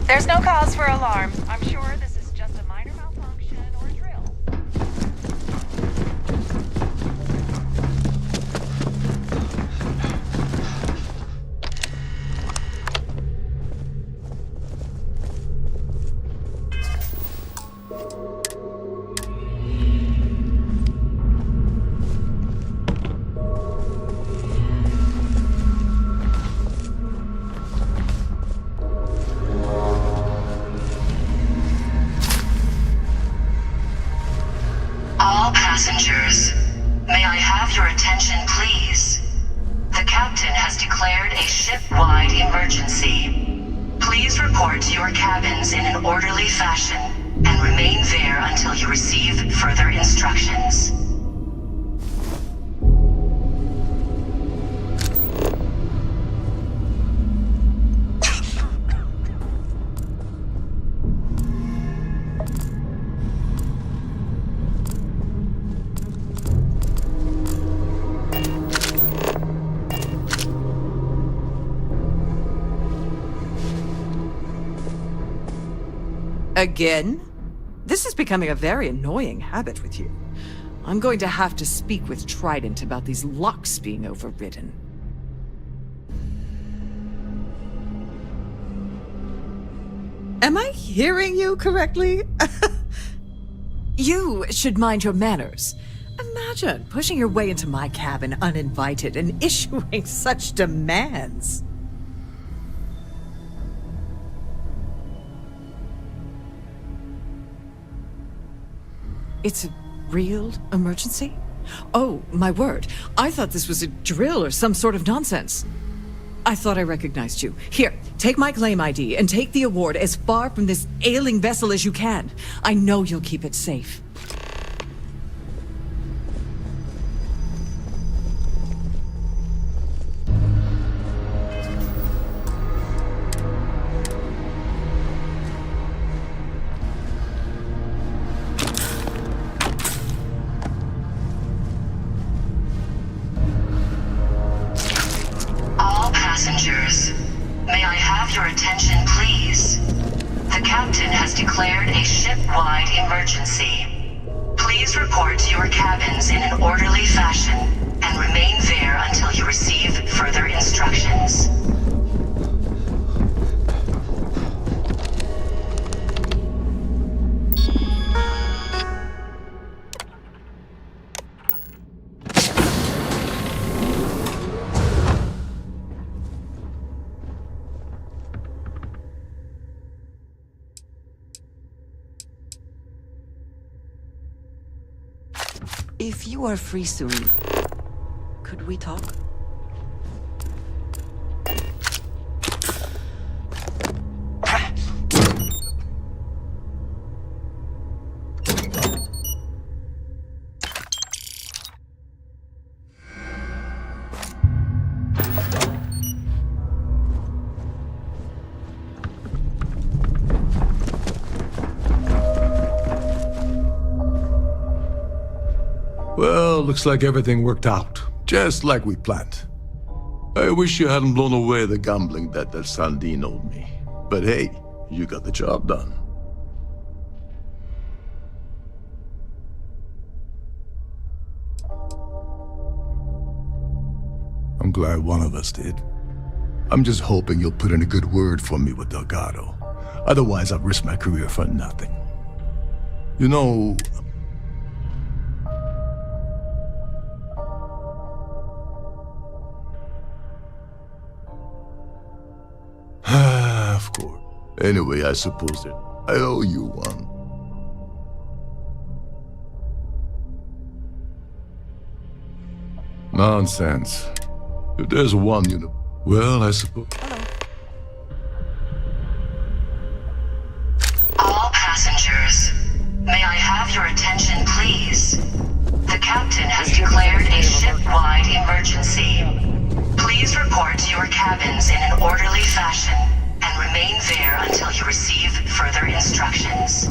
There's no cause for alarm. I'm sure this is just a minor malfunction or drill. All passengers, may I have your attention, please? The captain has declared a ship-wide emergency. Please report to your cabins in an orderly fashion and remain there until you receive further instructions. Again? This is becoming a very annoying habit with you. I'm going to have to speak with Trident about these locks being overridden. Am I hearing you correctly? You should mind your manners. Imagine pushing your way into my cabin uninvited and issuing such demands. It's a real emergency? Oh, my word. I thought this was a drill or some sort of nonsense. I thought I recognized you. Here, take my claim ID and take the award as far from this ailing vessel as you can. I know you'll keep it safe. Passengers, may I have your attention, please? The captain has declared a ship-wide emergency. Please report to your cabins in an orderly fashion and remain there until you receive further instructions. If you are free soon, could we talk? Well, Well, looks like everything worked out, just like we planned. I wish you hadn't blown away the gambling debt that Sandine owed me. But hey, you got the job done. I'm glad one of us did. I'm just hoping you'll put in a good word for me with Delgado. Otherwise, I've risked my career for nothing. You know... Of course. Anyway, I suppose that I owe you one. Nonsense. If there's one well, I suppose... All passengers, may I have your attention, please? The captain has declared a ship-wide emergency. Please report to your cabins in an orderly fashion and remain there until you receive further instructions.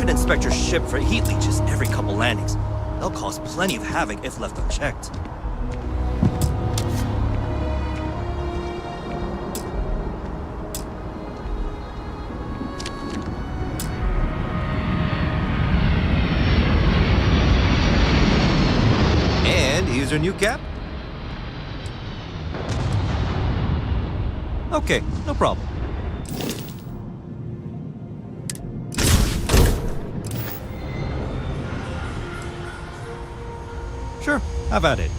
Inspect your ship for heat leeches every couple landings. They'll cause plenty of havoc if left unchecked. And here's your new cap. Okay, no problem. Sure, have at it.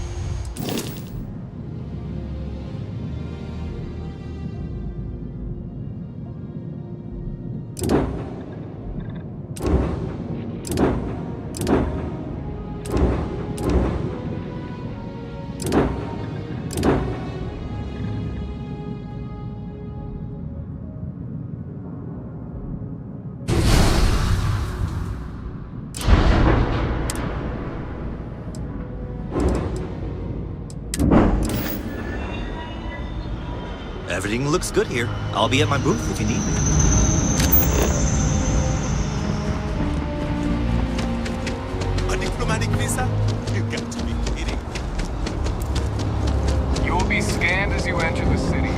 Everything looks good here. I'll be at my booth if you need me. A diplomatic visa? You got to be kidding. You'll be scanned as you enter the city.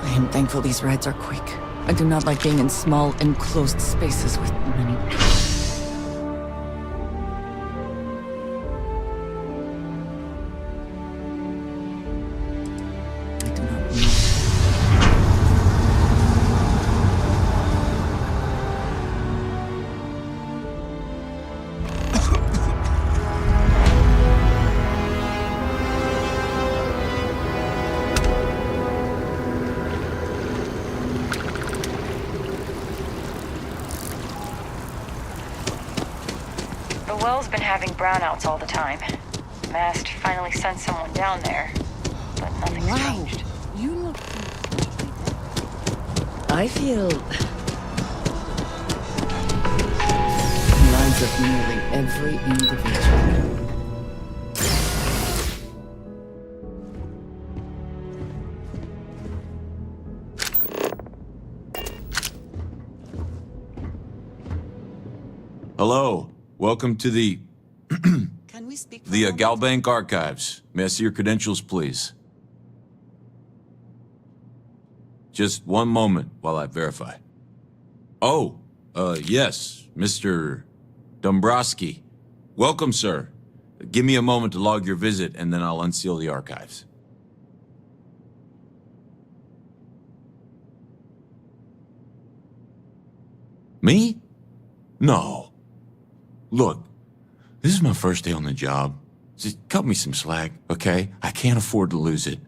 I am thankful these rides are quick. I do not like being in small, enclosed spaces with many people. The well's been having brownouts all the time. Mast finally sent someone down there, but nothing's changed. You look... I feel lines up nearly every individual. Hello. Welcome to the Can we speak the Galbank Archives. May I see your credentials, please? Just one moment while I verify. Oh, yes, Mr. Dombrowski. Welcome, sir. Give me a moment to log your visit, and then I'll unseal the archives. Me? No. Look, this is my first day on the job. Just cut me some slack, okay? I can't afford to lose it.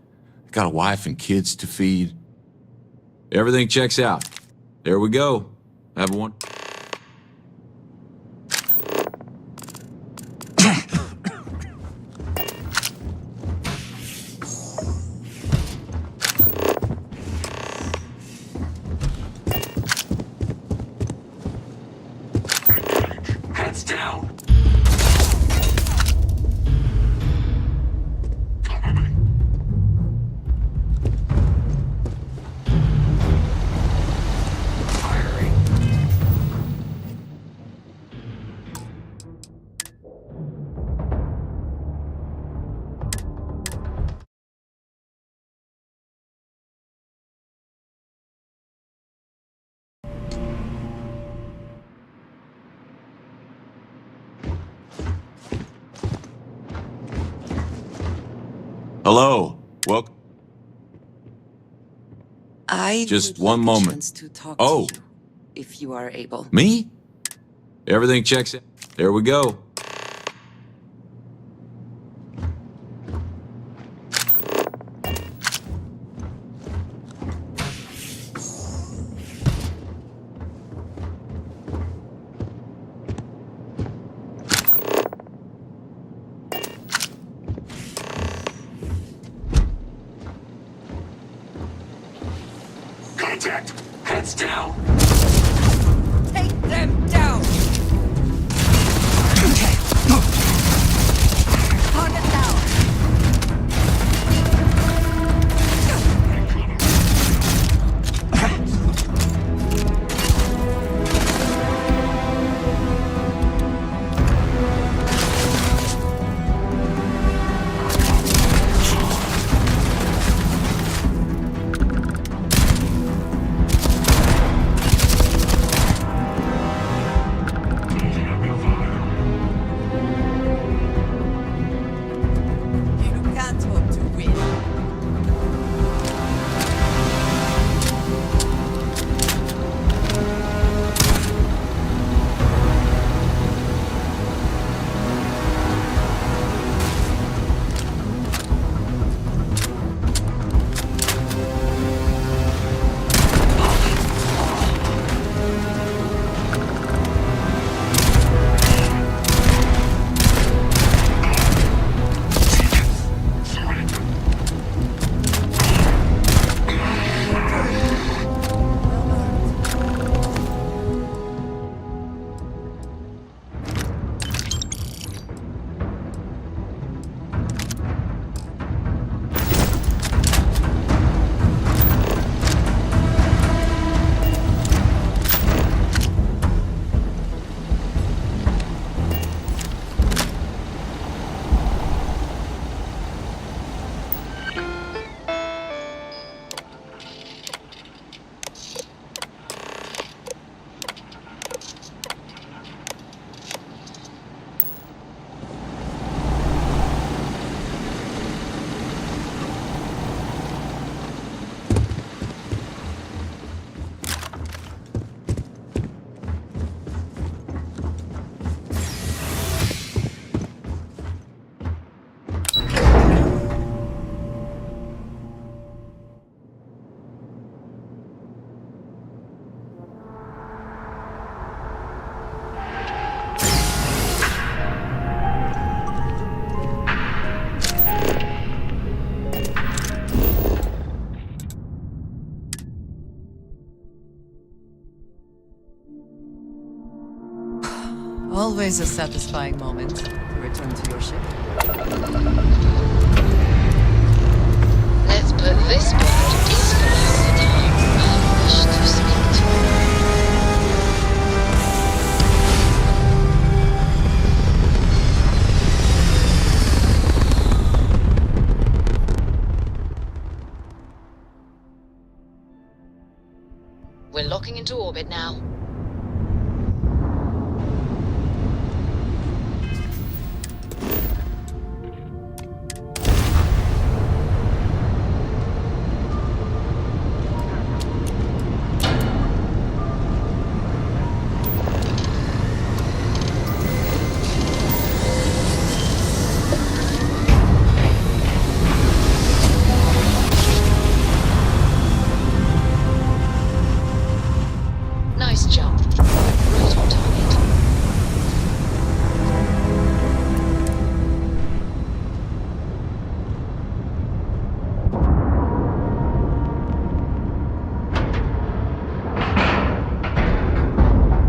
I got a wife and kids to feed. Everything checks out. There we go. Have one. Heads down. Hello. Welcome. I Just would one like a moment. chance to talk Oh, to you, if you are able. me? Everything checks out. There we go. Contact. Heads down. Take them down! Target down! Always a satisfying moment to return to your ship. Let's put this bird peacefully in the arm I wish to speak to. We're locking into orbit now. Nice jump. Right on target.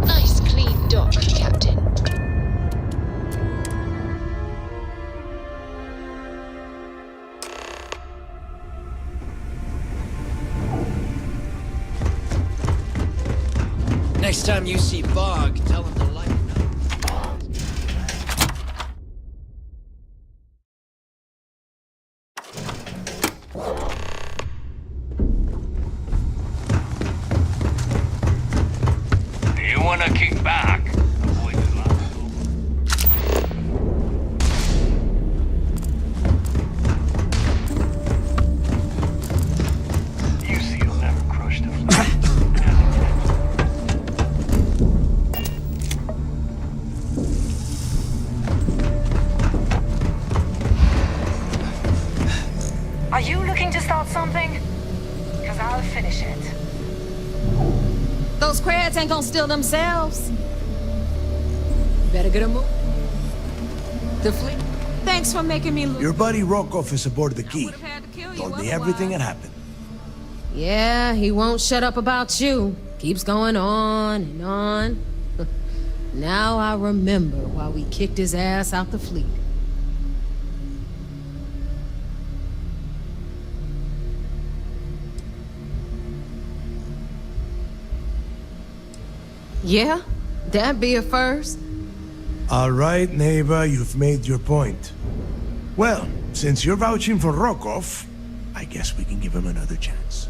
Nice clean dock, Captain. Next time you see Bog, tell him to lighten up. You wanna kick back? Avoid the lava. You see, you'll never crush the flag. Are you looking to start something? Because I'll finish it. Those crabs ain't gonna steal themselves. Better get a move. The fleet. Thanks for making me look. Your buddy Rokov is aboard the key. Told me everything that happened. Yeah, he won't shut up about you. Keeps going on and on. Now I remember why we kicked his ass out the fleet. Yeah, that'd be a first. All right, Neva, you've made your point. Well, since you're vouching for Rokov, I guess we can give him another chance.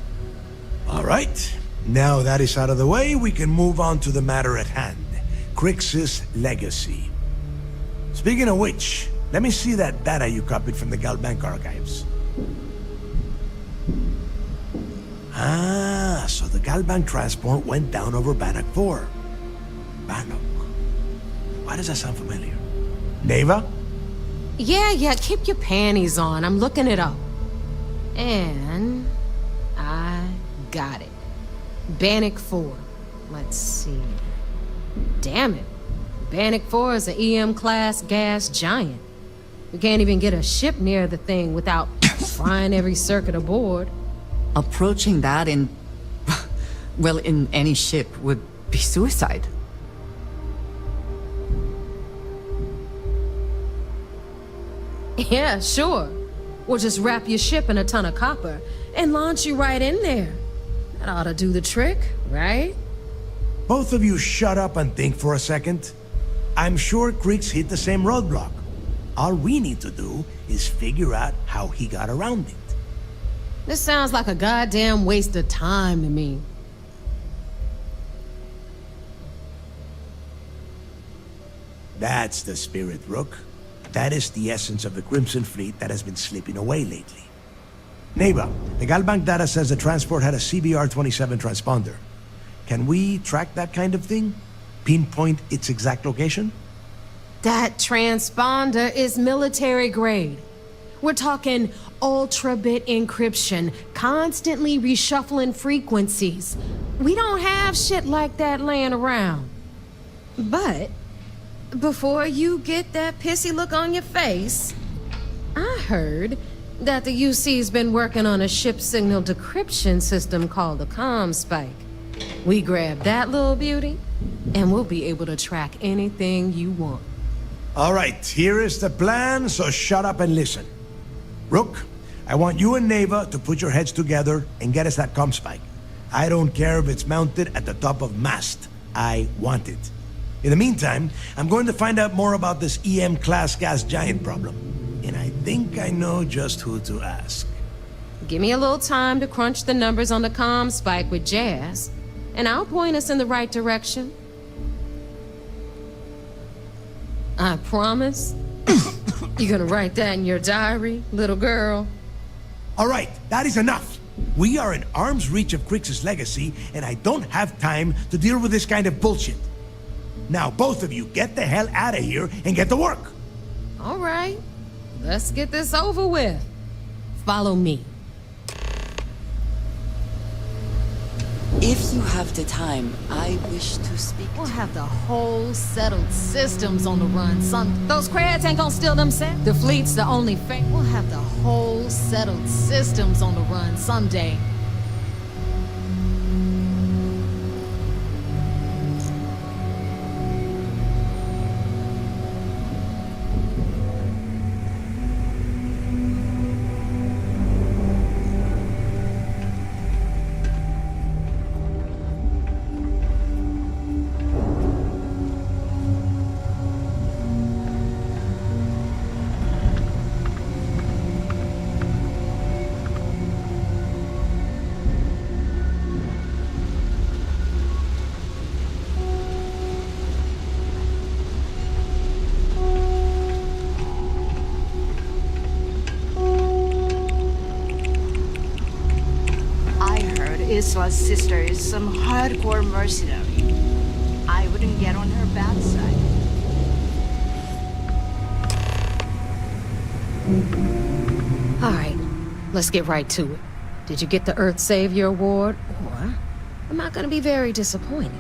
All right, now that is out of the way, we can move on to the matter at hand. Crix's legacy. Speaking of which, let me see that data you copied from the Galbank archives. Ah, so the Galbank transport went down over Bannock 4. Bannock. Why does that sound familiar? Neva? Yeah, keep your panties on. I'm looking it up. And I got it. Bannock 4. Let's see. Damn it. Bannock 4 is an EM-class gas giant. We can't even get a ship near the thing without frying every circuit aboard. Approaching that in... well, in any ship would be suicide. Yeah, sure. We'll just wrap your ship in a ton of copper and launch you right in there. That ought to do the trick, right? Both of you shut up and think for a second. I'm sure Crix hit the same roadblock. All we need to do is figure out how he got around it. This sounds like a goddamn waste of time to me. That's the spirit, Rook. That is the essence of the Crimson Fleet that has been slipping away lately. Neva, the Galbank data says the transport had a CBR-27 transponder. Can we track that kind of thing? Pinpoint its exact location? That transponder is military grade. We're talking ultra-bit encryption, constantly reshuffling frequencies. We don't have shit like that laying around. But before you get that pissy look on your face, I heard that the UC's been working on a ship signal decryption system called the CommSpike. We grab that little beauty, and we'll be able to track anything you want. All right, here is the plan, so shut up and listen. Rook, I want you and Neva to put your heads together and get us that comm spike. I don't care if it's mounted at the top of mast. I want it. In the meantime, I'm going to find out more about this EM-class gas giant problem. And I think I know just who to ask. Give me a little time to crunch the numbers on the comm spike with Jazz, and I'll point us in the right direction. I promise. You're gonna write that in your diary, little girl? All right, that is enough. We are in arm's reach of Crix's legacy, and I don't have time to deal with this kind of bullshit. Now, both of you, get the hell out of here and get to work. All right, let's get this over with. Follow me. If you have the time, I wish to speak. We'll have the whole settled systems on the run. Those crabs ain't gonna steal themselves. The fleet's the only thing. We'll have the whole settled systems on the run someday. Isla's sister is some hardcore mercenary. I wouldn't get on her bad side. All right, let's get right to it. Did you get the Earth Savior Award, or am I gonna be very disappointed?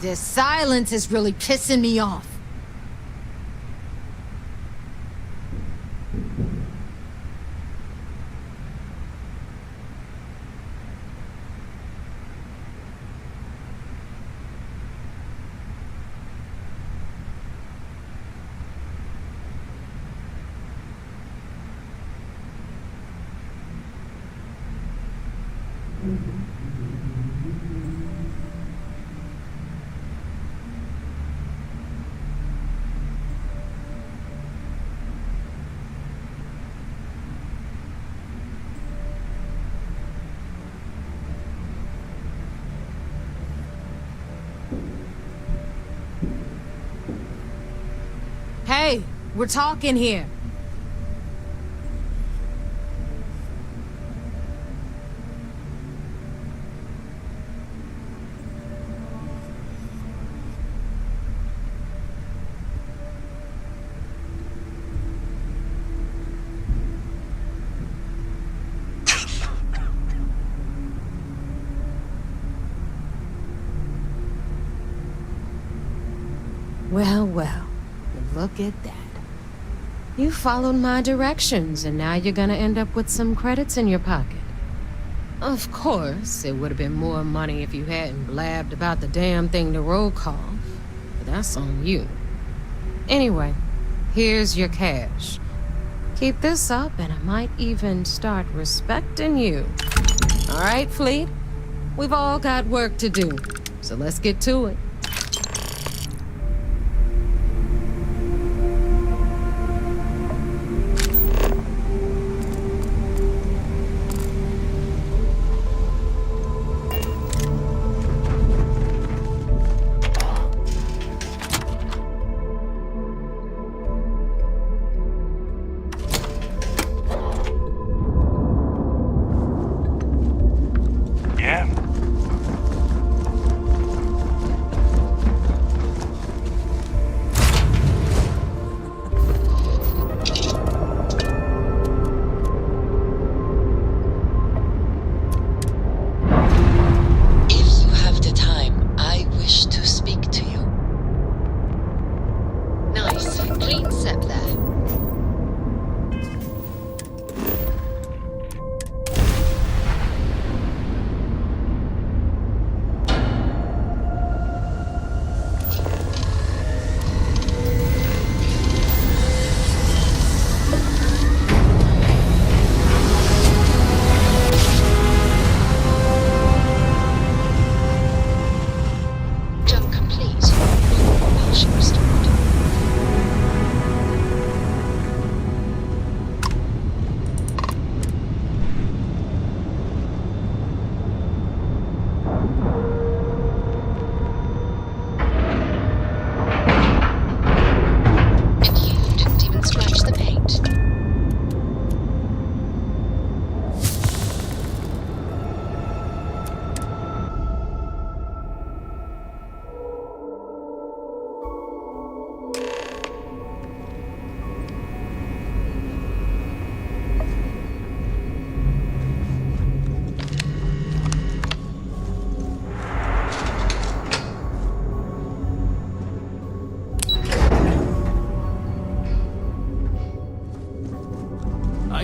This silence is really pissing me off. Hey, we're talking here. Well, well, look at that. You followed my directions, and now you're gonna end up with some credits in your pocket. Of course, it would have been more money if you hadn't blabbed about the damn thing to roll call, but that's on you. Anyway, here's your cash. Keep this up, and I might even start respecting you. All right, Fleet? We've all got work to do, so let's get to it.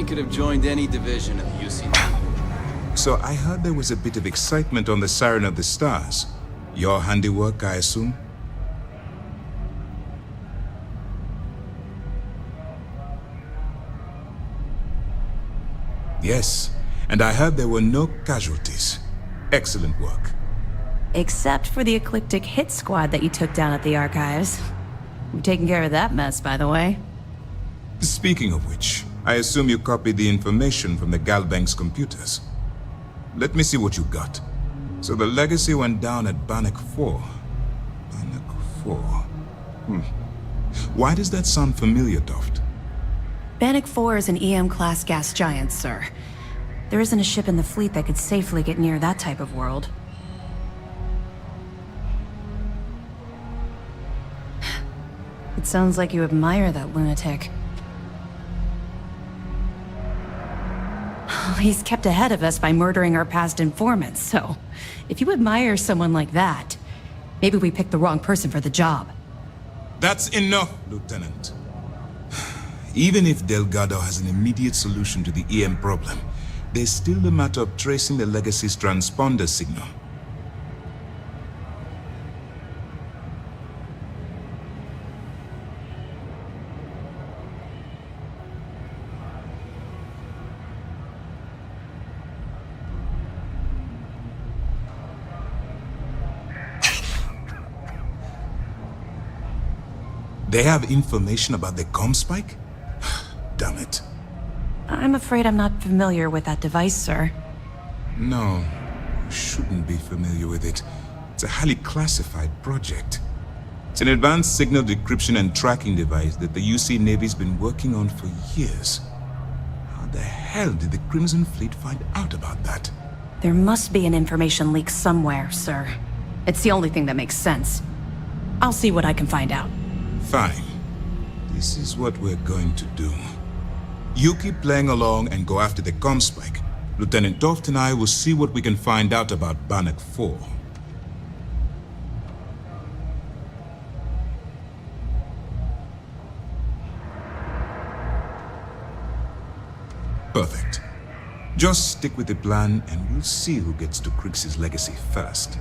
I could have joined any division of the UC. So I heard there was a bit of excitement on the Siren of the Stars. Your handiwork, I assume? Yes, and I heard there were no casualties. Excellent work. Except for the eclectic hit squad that you took down at the archives. We've taken care of that mess, by the way. Speaking of which, I assume you copied the information from the Galbank's computers. Let me see what you got. So the legacy went down at Bannock 4. Bannock 4. Why does that sound familiar, Toft? Bannock 4 is an EM-class gas giant, sir. There isn't a ship in the fleet that could safely get near that type of world. It sounds like you admire that lunatic. He's kept ahead of us by murdering our past informants, so if you admire someone like that, maybe we picked the wrong person for the job. That's enough, Lieutenant. Even if Delgado has an immediate solution to the EM problem, there's still the matter of tracing the Legacy's transponder signal. They have information about the comm spike? Damn it. I'm afraid I'm not familiar with that device, sir. No, you shouldn't be familiar with it. It's a highly classified project. It's an advanced signal decryption and tracking device that the UC Navy's been working on for years. How the hell did the Crimson Fleet find out about that? There must be an information leak somewhere, sir. It's the only thing that makes sense. I'll see what I can find out. Fine. This is what we're going to do. You keep playing along and go after the comm spike. Lieutenant Toft and I will see what we can find out about Bannock 4. Perfect. Just stick with the plan and we'll see who gets to Crix's legacy first.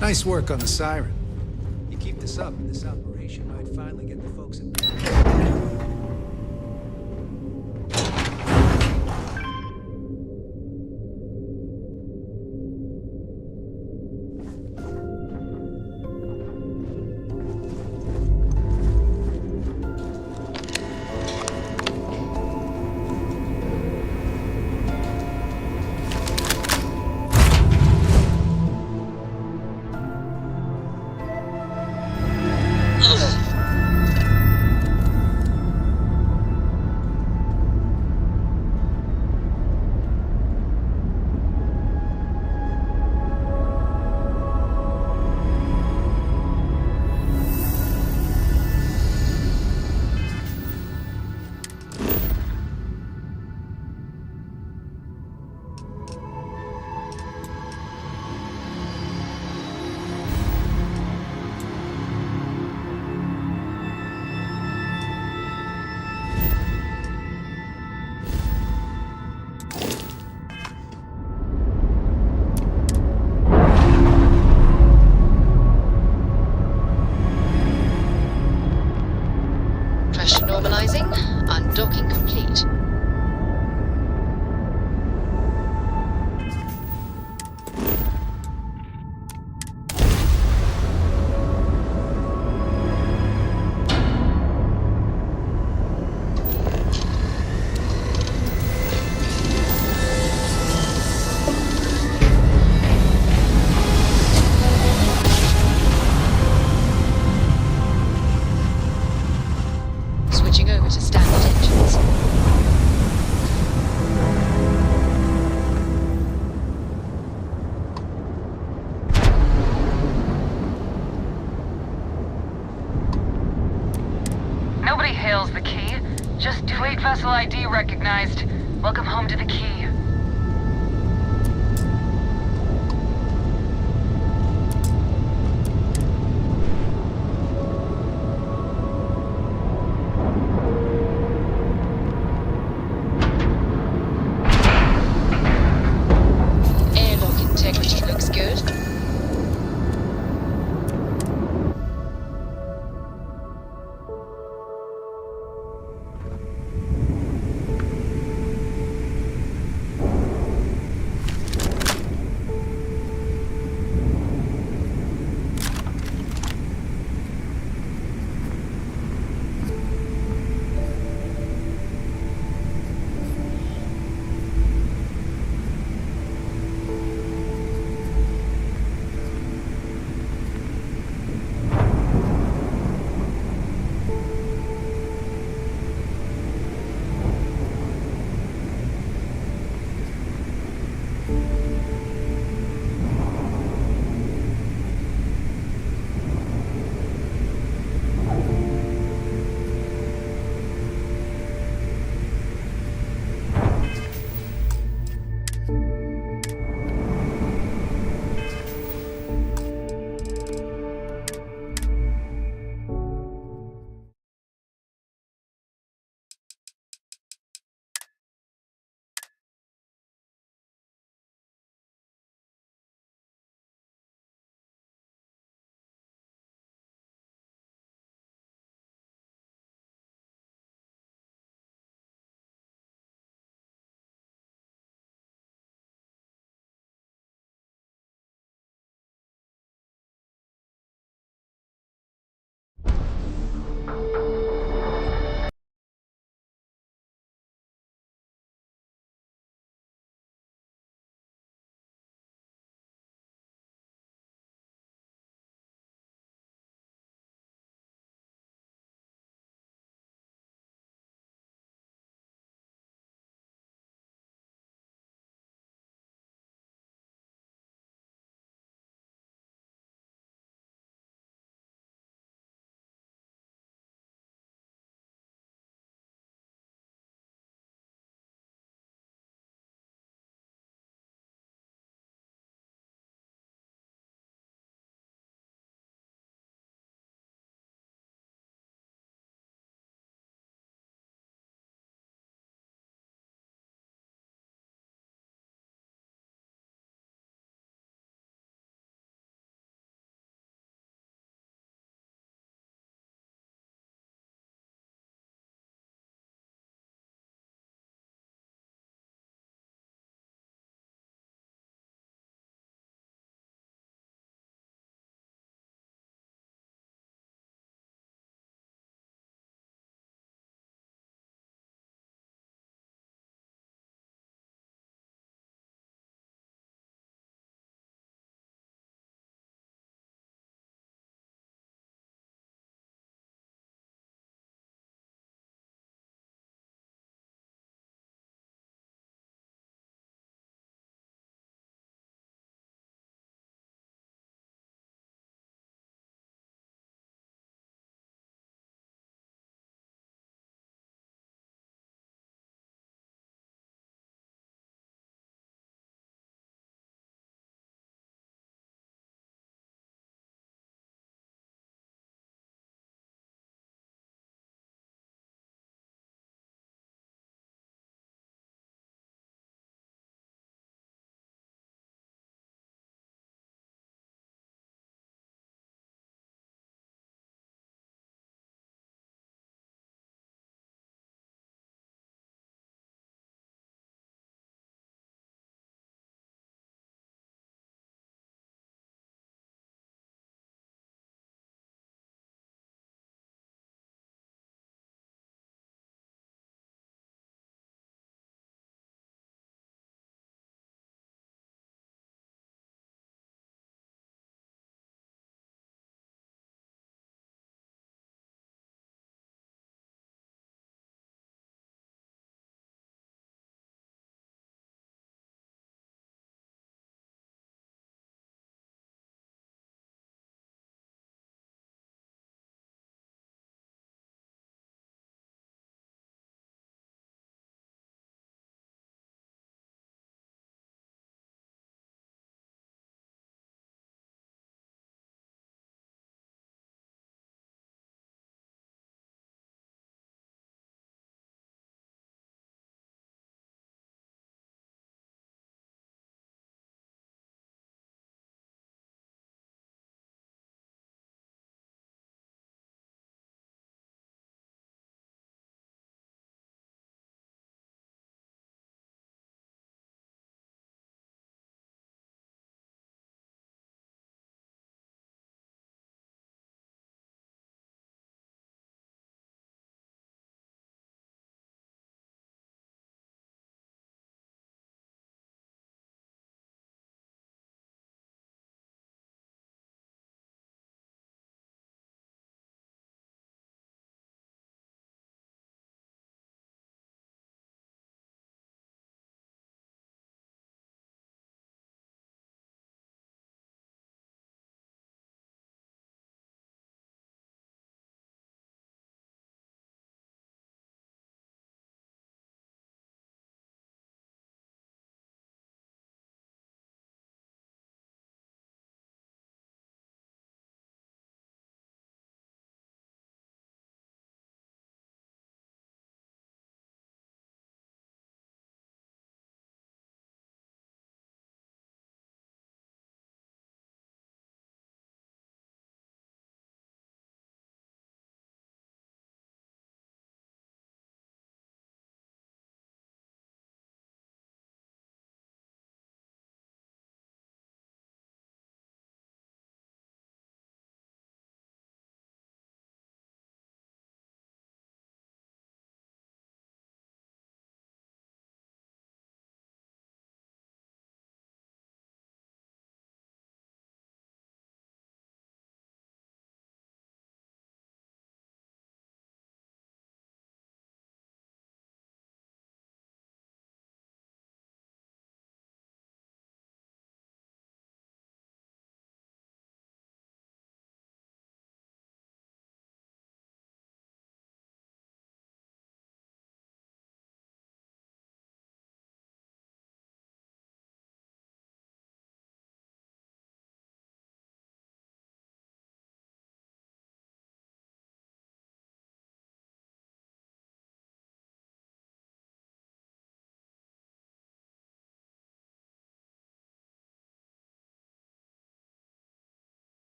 Nice work on the Siren. You keep this up, and this operation might finally get the folks at Normalizing. Undocking complete. Switching over to standard engines. Nobody hails the key. Just fleet vessel ID recognized. Welcome home to the key.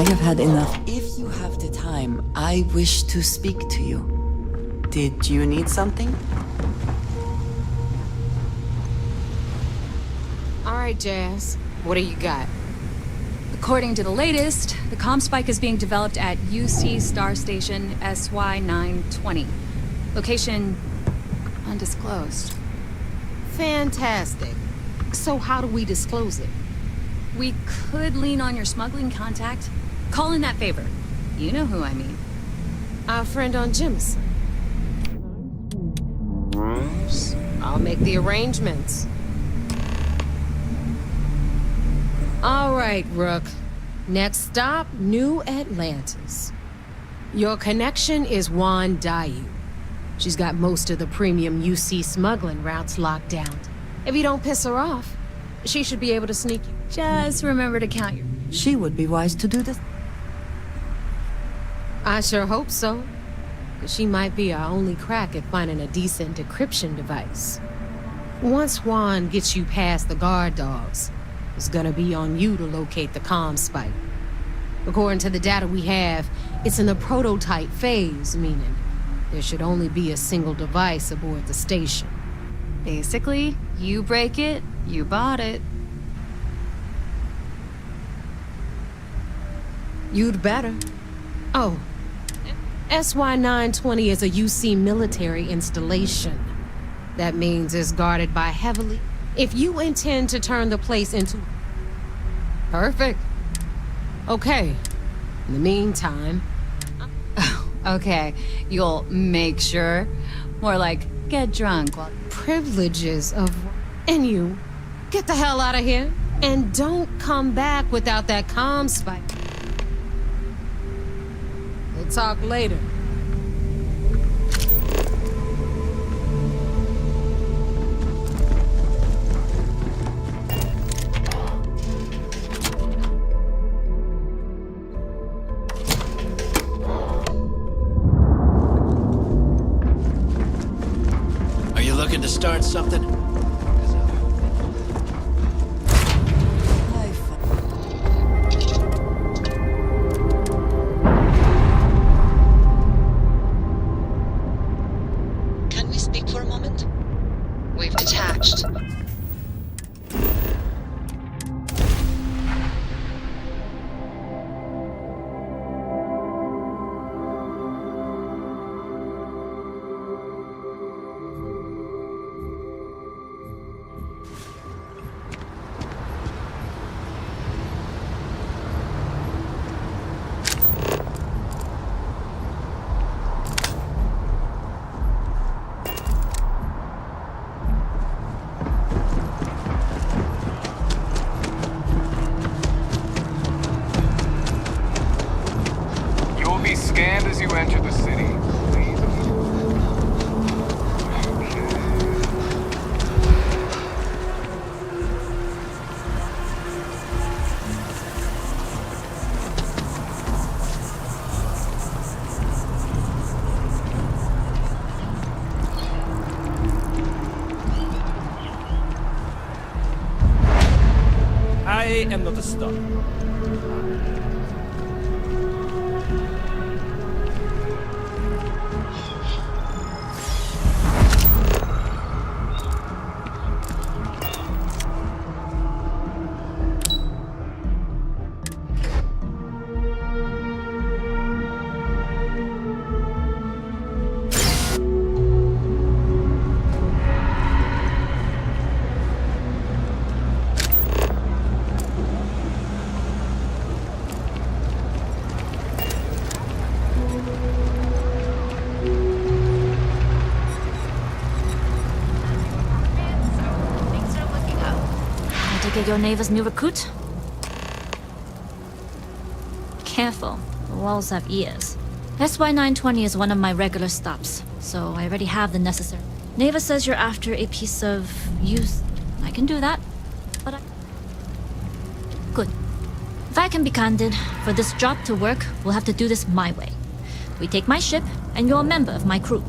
I have had enough. If you have the time, I wish to speak to you. Did you need something? All right, Jazz. What do you got? According to the latest, the comm spike is being developed at UC Star Station SY-920. Location undisclosed. Fantastic. So how do we disclose it? We could lean on your smuggling contact. Call in that favor. You know who I mean. Our friend on Jimson. I'll make the arrangements. All right, Rook. Next stop, New Atlantis. Your connection is Juan Dayu. She's got most of the premium UC smuggling routes locked down. If you don't piss her off, she should be able to sneak you. Just remember to count your... She would be wise to do this. I sure hope so. 'Cause she might be our only crack at finding a decent decryption device. Once Juan gets you past the guard dogs, it's gonna be on you to locate the comm spike. According to the data we have, it's in the prototype phase, meaning there should only be a single device aboard the station. Basically, you break it, you bought it. You'd better. Oh, SY-920 is a UC military installation. That means it's guarded by heavily... If you intend to turn the place into... Perfect. Okay. In the meantime... Okay, you'll make sure. More like, get drunk while... Privileges of... And you, get the hell out of here. And don't come back without that comm spike. We'll talk later. Are you looking to start something? Can we speak for a moment? We've detached. You'll be scanned as you enter the city. Please. I am not a star. Get your neighbor's new recruit? Careful, the walls have ears. SY-920 is one of my regular stops, so I already have the necessary. Neva says you're after a piece of use. I can do that, but Good. If I can be candid, for this job to work, we'll have to do this my way. We take my ship, and you're a member of my crew.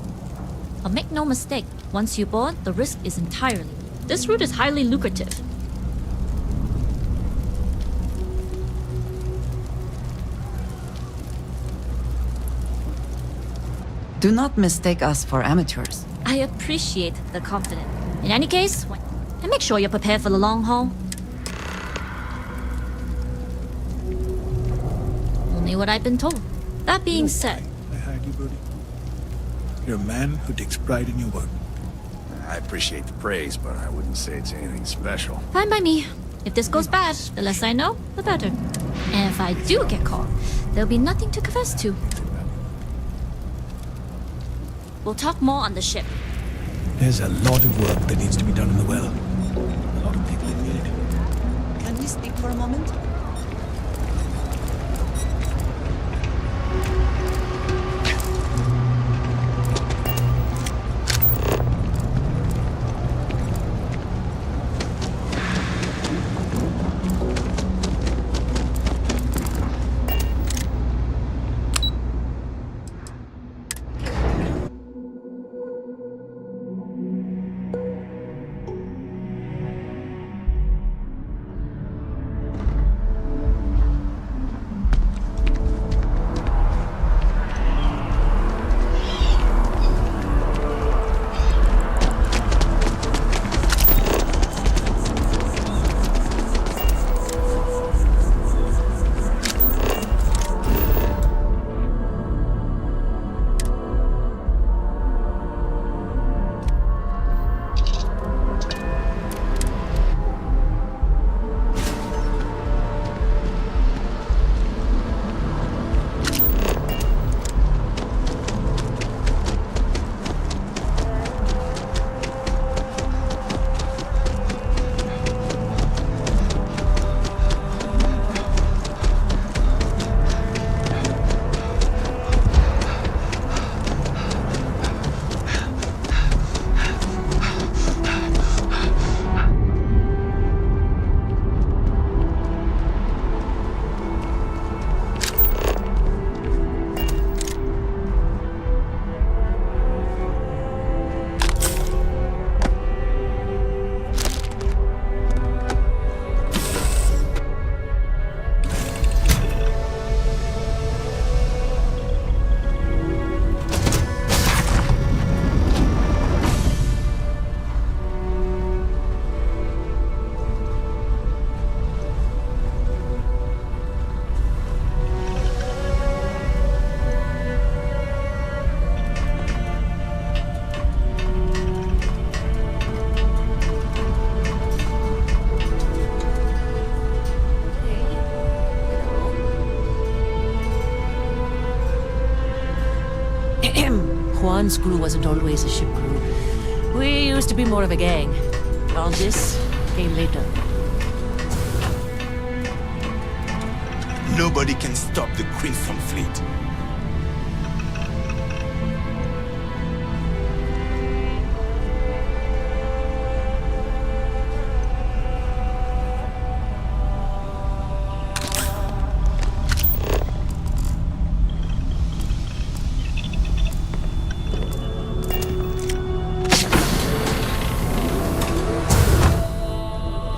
But make no mistake, once you board, the risk is entirely. This route is highly lucrative. Do not mistake us for amateurs. I appreciate the confidence. In any case, and make sure you're prepared for the long haul. Only what I've been told. That being said, I hired you, Brody. You're a man who takes pride in your work. I appreciate the praise, but I wouldn't say it's anything special. fine by me. If this goes bad, the less I know, the better. And if I do get caught, there'll be nothing to confess to. We'll talk more on the ship. There's a lot of work that needs to be done in the well. A lot of people in need. Can we speak for a moment? Juan's crew wasn't always a ship crew. We used to be more of a gang. All this came later. Nobody can stop the Crimson Fleet.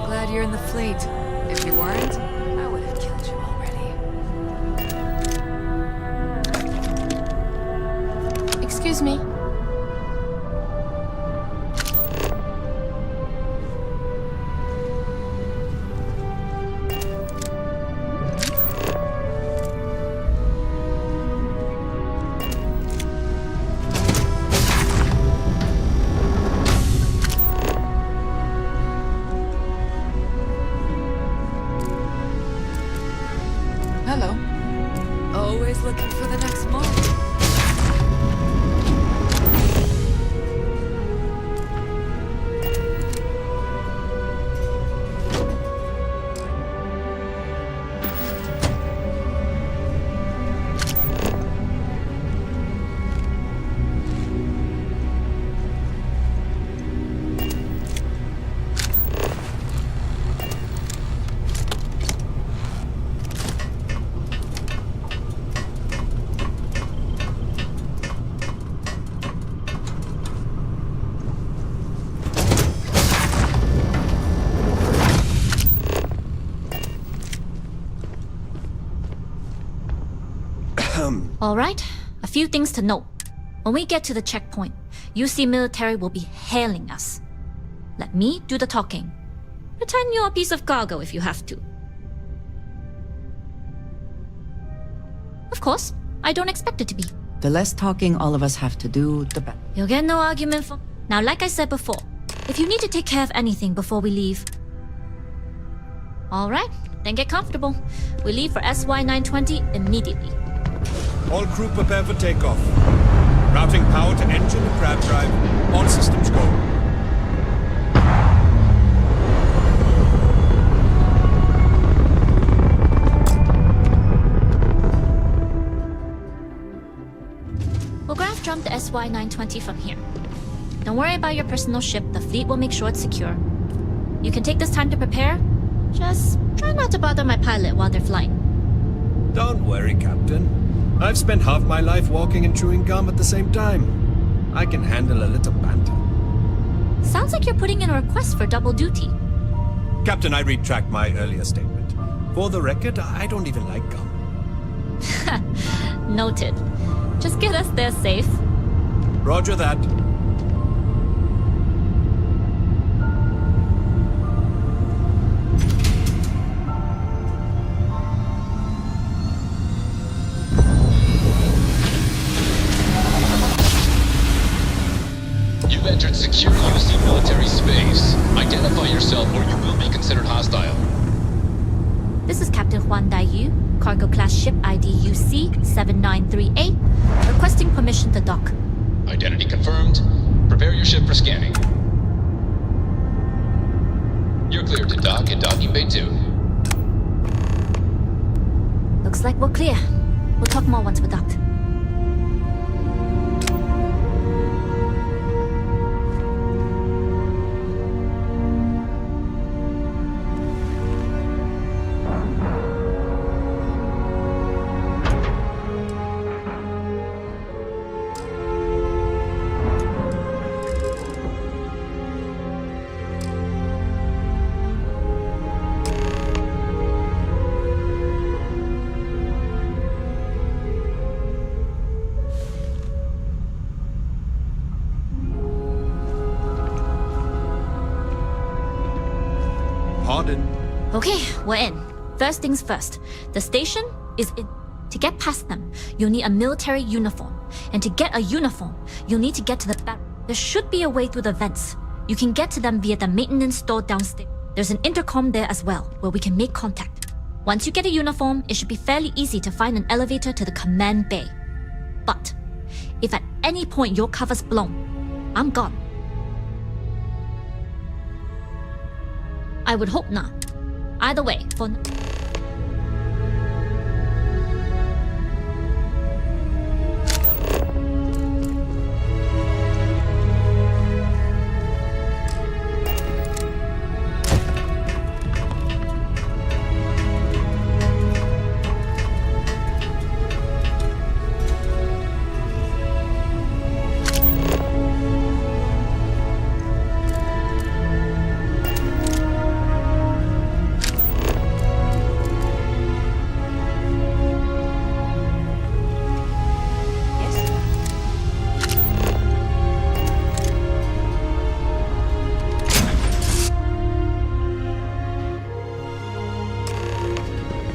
Glad you're in the fleet. If you weren't, I would have killed you already. Excuse me. Hello. Always looking for the next mark. All right, a few things to note. When we get to the checkpoint, UC military will be hailing us. Let me do the talking. Pretend you're a piece of cargo if you have to. Of course, I don't expect it to be. The less talking all of us have to do, the better. You'll get no argument from... Now, like I said before, if you need to take care of anything before we leave... Alright, then get comfortable. We leave for SY-920 immediately. All crew prepare for takeoff. Routing power to engine and crab drive. All systems go. We'll graph jump the SY-920 from here. Don't worry about your personal ship. The fleet will make sure it's secure. You can take this time to prepare. Just try not to bother my pilot while they're flying. Don't worry, Captain. I've spent half my life walking and chewing gum at the same time. I can handle a little banter. Sounds like you're putting in a request for double duty. Captain, I retract my earlier statement. For the record, I don't even like gum. Noted. Just get us there safe. Roger that. You've entered secure UC military space. Identify yourself or you will be considered hostile. This is Captain Huan Daiyu, cargo class ship ID UC-7938, requesting permission to dock. Identity confirmed. Prepare your ship for scanning. You're cleared to dock at docking bay 2. Looks like we're clear. We'll talk more once we're docked. Okay, we're in. First things first. The station is in. To get past them, you'll need a military uniform. And to get a uniform, you'll need to get to the back. There should be a way through the vents. You can get to them via the maintenance store downstairs. There's an intercom there as well, where we can make contact. Once you get a uniform, it should be fairly easy to find an elevator to the command bay. But if at any point your cover's blown, I'm gone. I would hope not. Either way, for...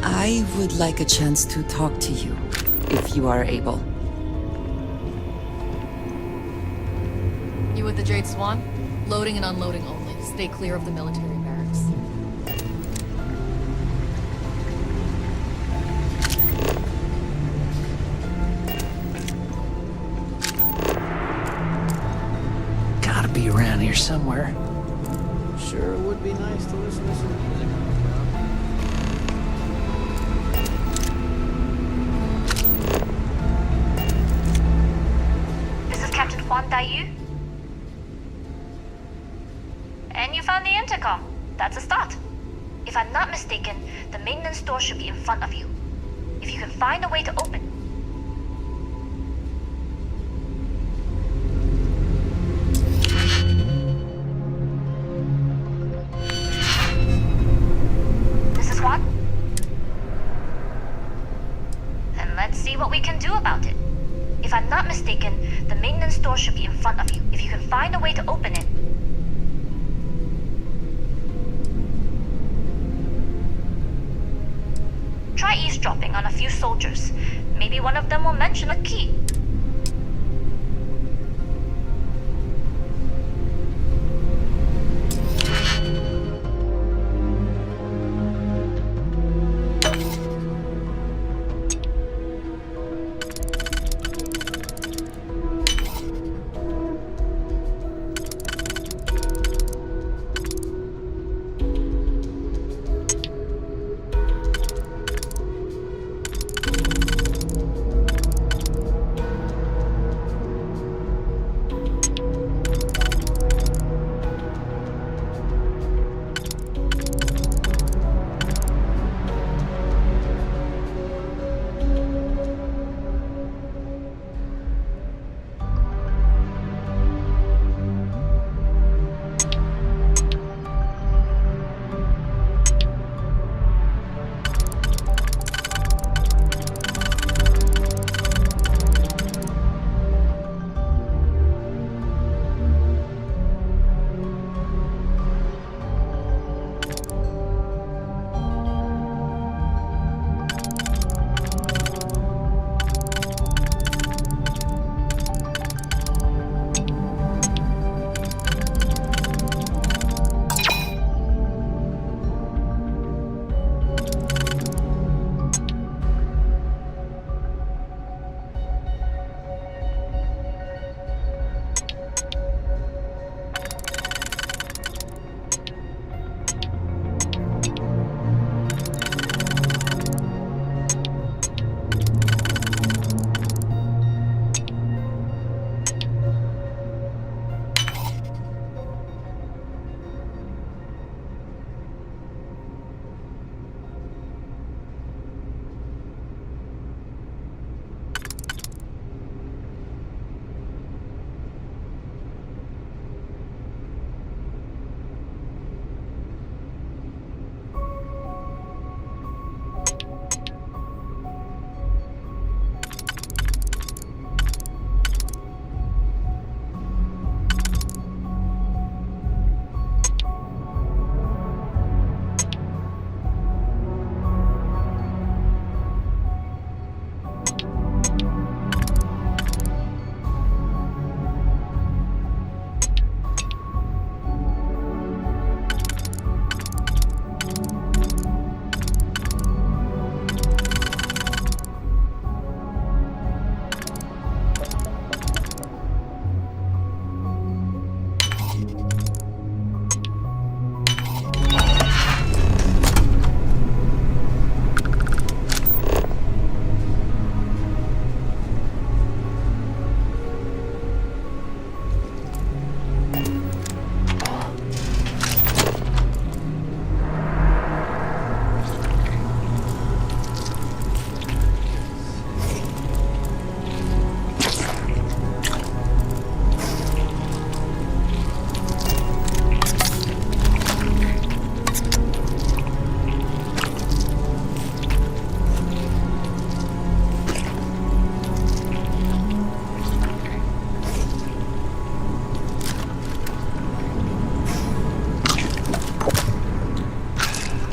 I would like a chance to talk to you, if you are able. You with the Jade Swan? Loading and unloading only. Stay clear of the military barracks. Gotta be around here somewhere. Sure would be nice to listen to some music. Captain Huan Daiyu? And you found the intercom. That's a start. If I'm not mistaken, the maintenance door should be in front of you. If you can find a way to open... This is Huan? And let's see what we can do about it. If I'm not mistaken, mistaken, the maintenance door should be in front of you. If you can find a way to open it. Try eavesdropping on a few soldiers. Maybe one of them will mention a key.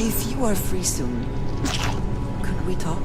If you are free soon, could we talk?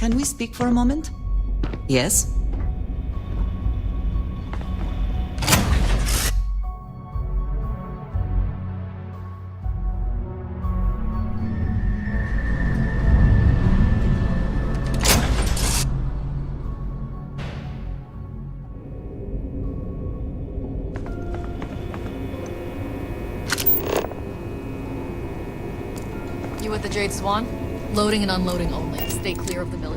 can we speak for a moment? Yes? You with the Jade Swan? Loading and unloading only. Stay clear of the military.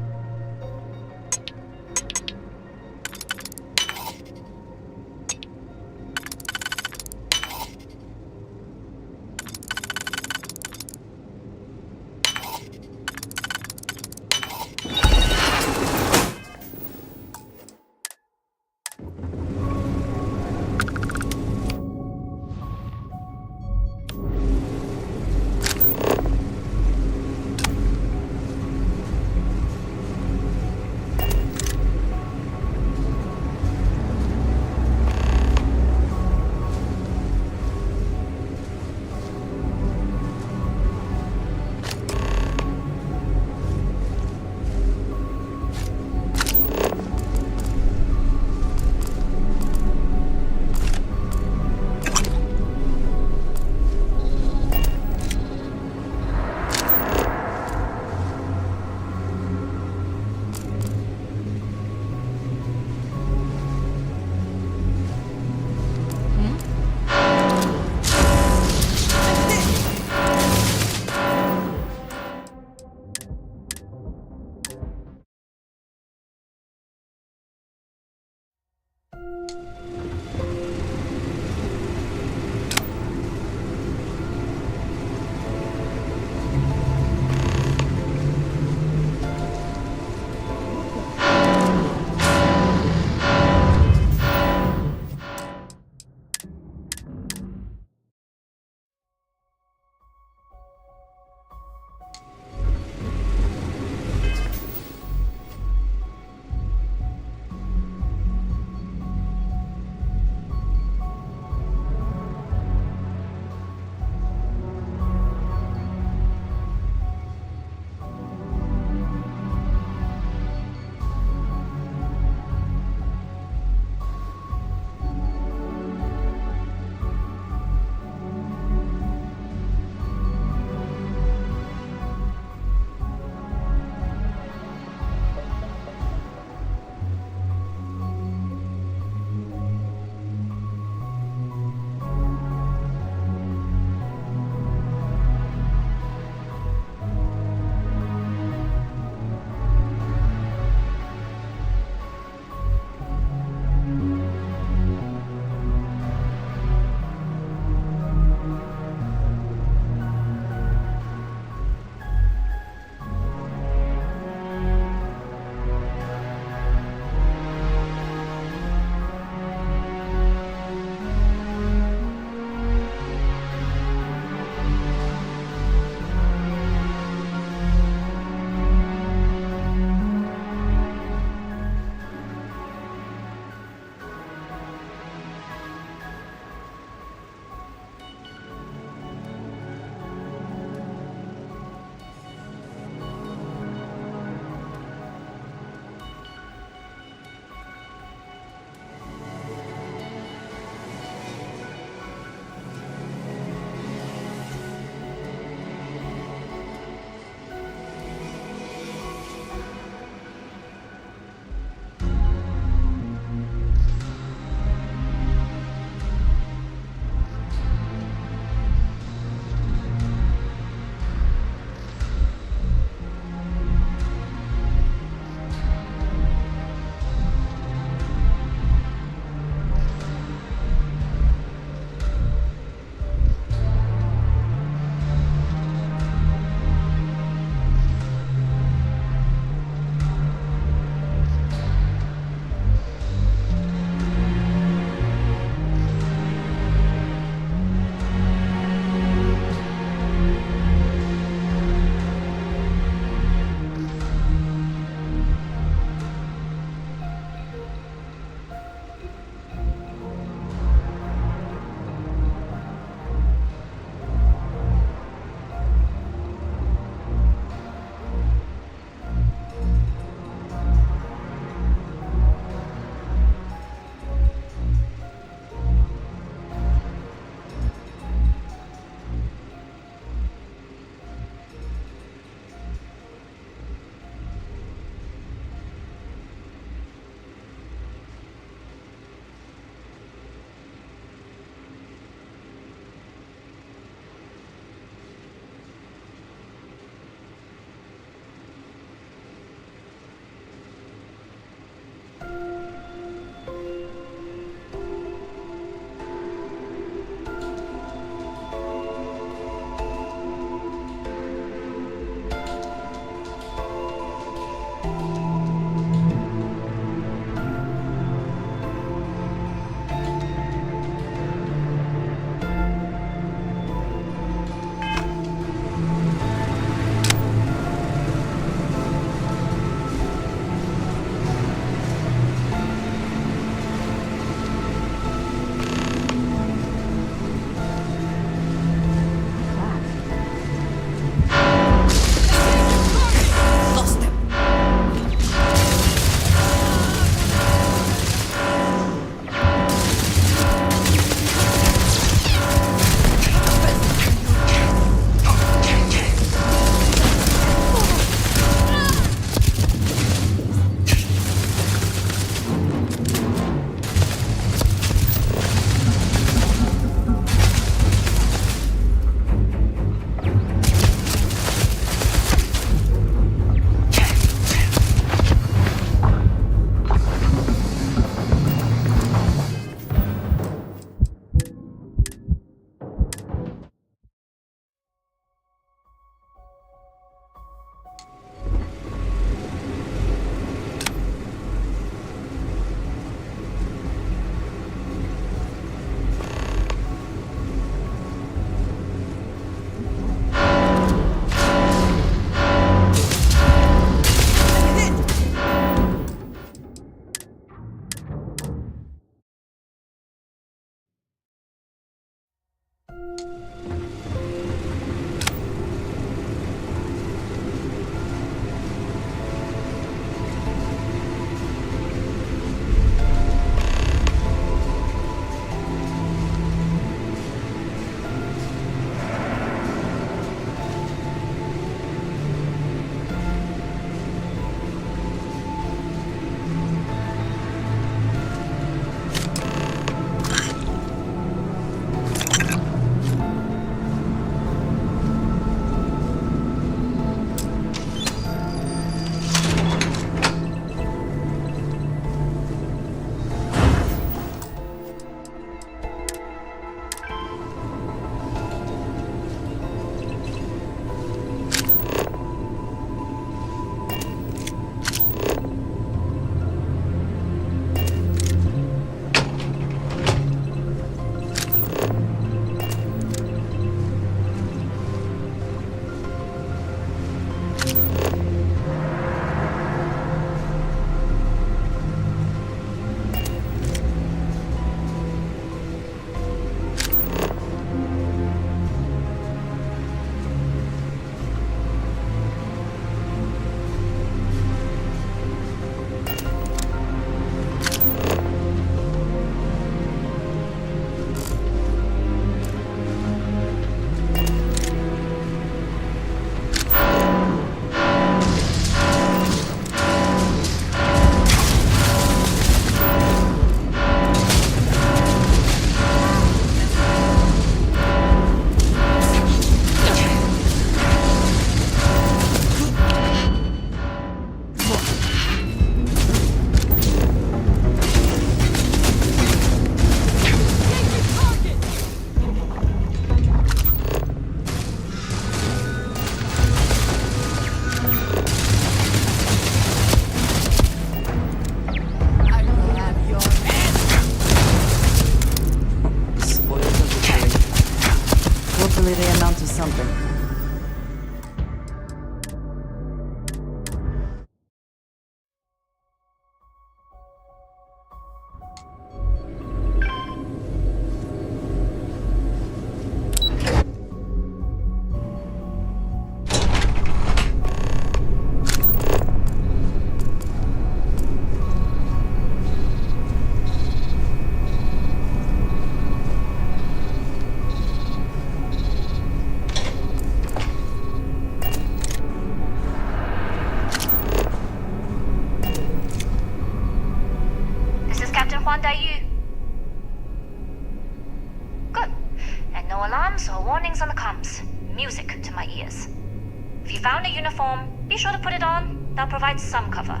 sure to put it on. That'll provide some cover.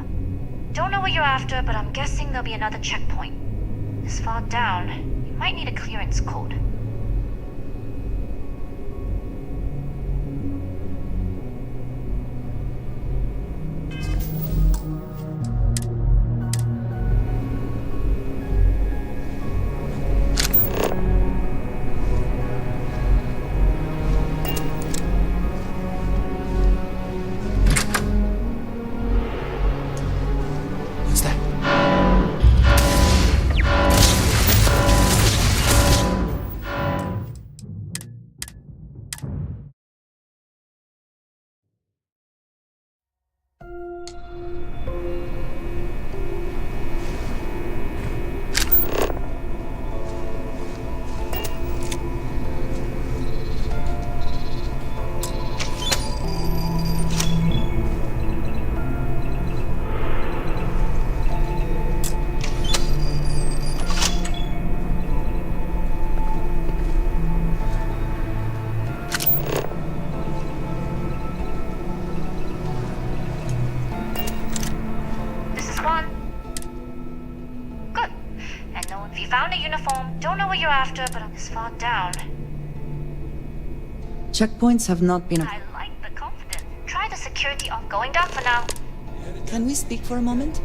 Don't know what you're after, but I'm guessing there'll be another checkpoint. This far down, you might need a clearance code. After, but I'm this far down. Checkpoints have not been... I like the confidence. Try the security off going down for now. Can we speak for a moment?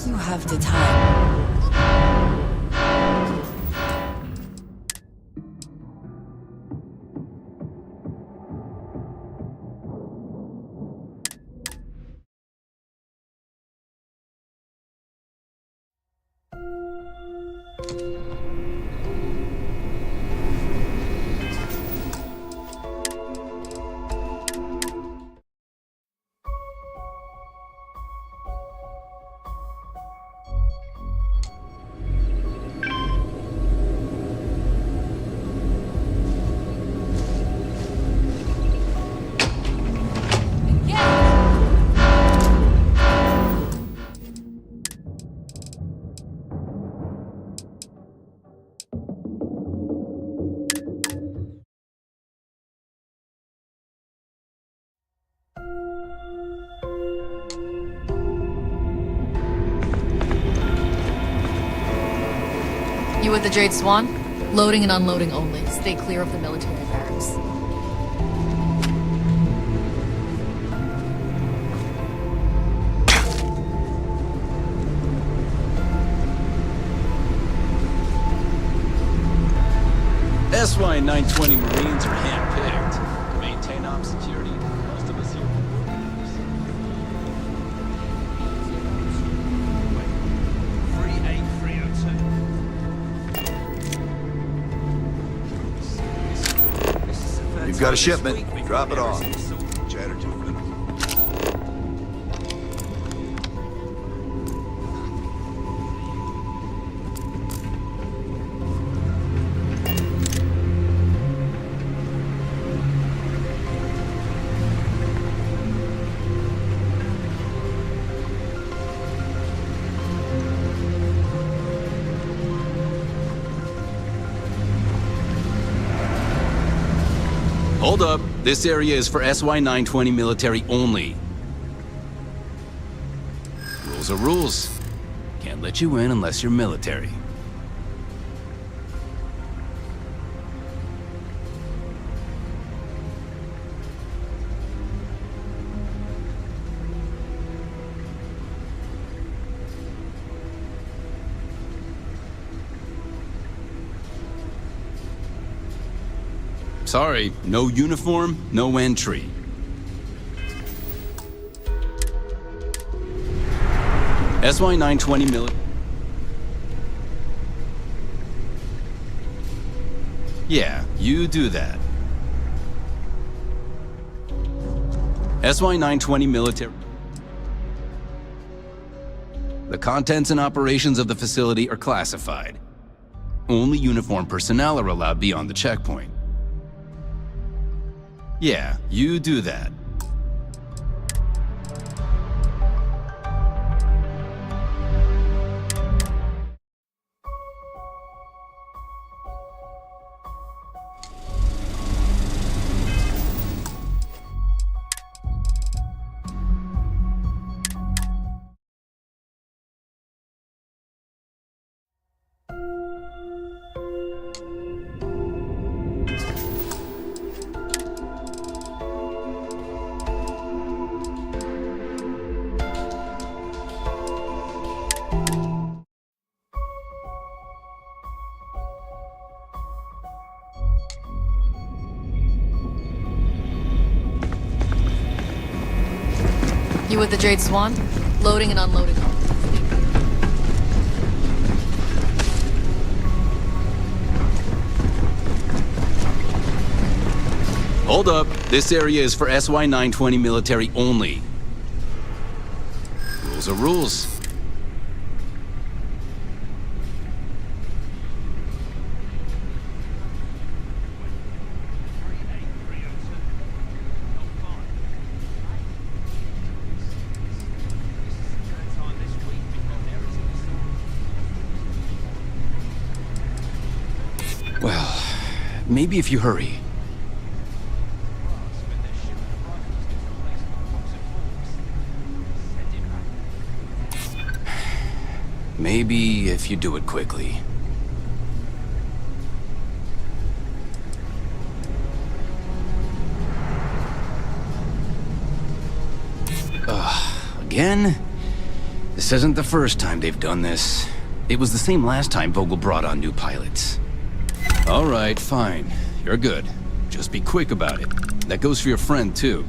you have the time. You with the Jade Swan? Loading and unloading only. Stay clear of the military barracks. SY-920 Marines are handpicked to maintain op security. Most of us here. You've got a shipment. Drop it off. Chatter too. Hold up. This area is for SY-920 military only. Rules are rules. Can't let you in unless you're military. Sorry, no uniform, no entry. SY-920 military. Yeah, you do that. SY-920 military. The contents and operations of the facility are classified. Only uniformed personnel are allowed beyond the checkpoint. Yeah, you do that. You with the Jade Swan? Loading and unloading only. Hold up. This area is for SY-920 military only. Rules are rules. Well, maybe if you hurry. Maybe if you do it quickly. Again? This This isn't the first time they've done this. It was the same last time Vogel brought on new pilots. All right, fine. You're good. Just be quick about it. That goes for your friend, too.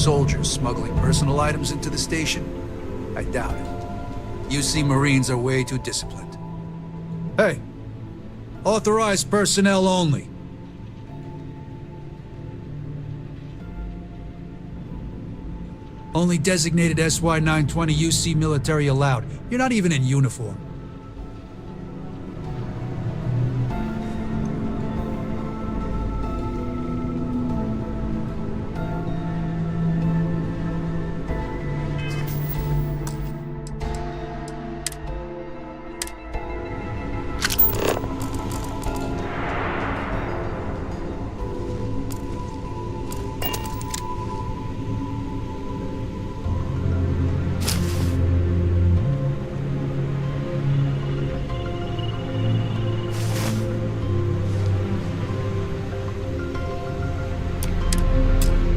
soldiers smuggling personal items into the station? I doubt it. UC Marines are way too disciplined. Hey, authorized personnel only. Only designated SY-920 UC military allowed. You're not even in uniform.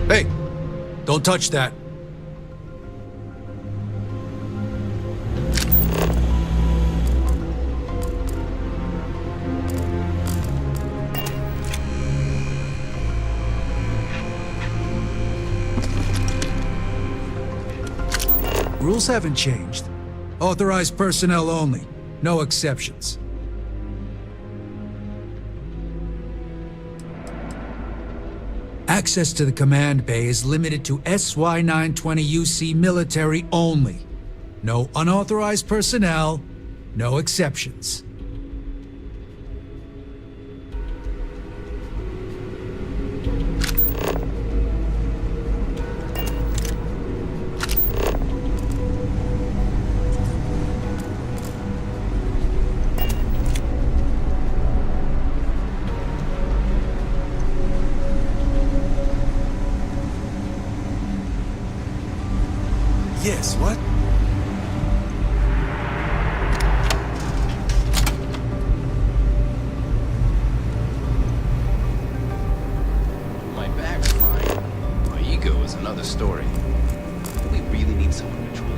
Hey, don't touch that. Rules haven't changed. Authorized personnel only. No exceptions. Access to the command bay is limited to SY-920 UC military only. No unauthorized personnel, no exceptions. Yes, what? My back's fine. My ego is another story. We really need someone controlling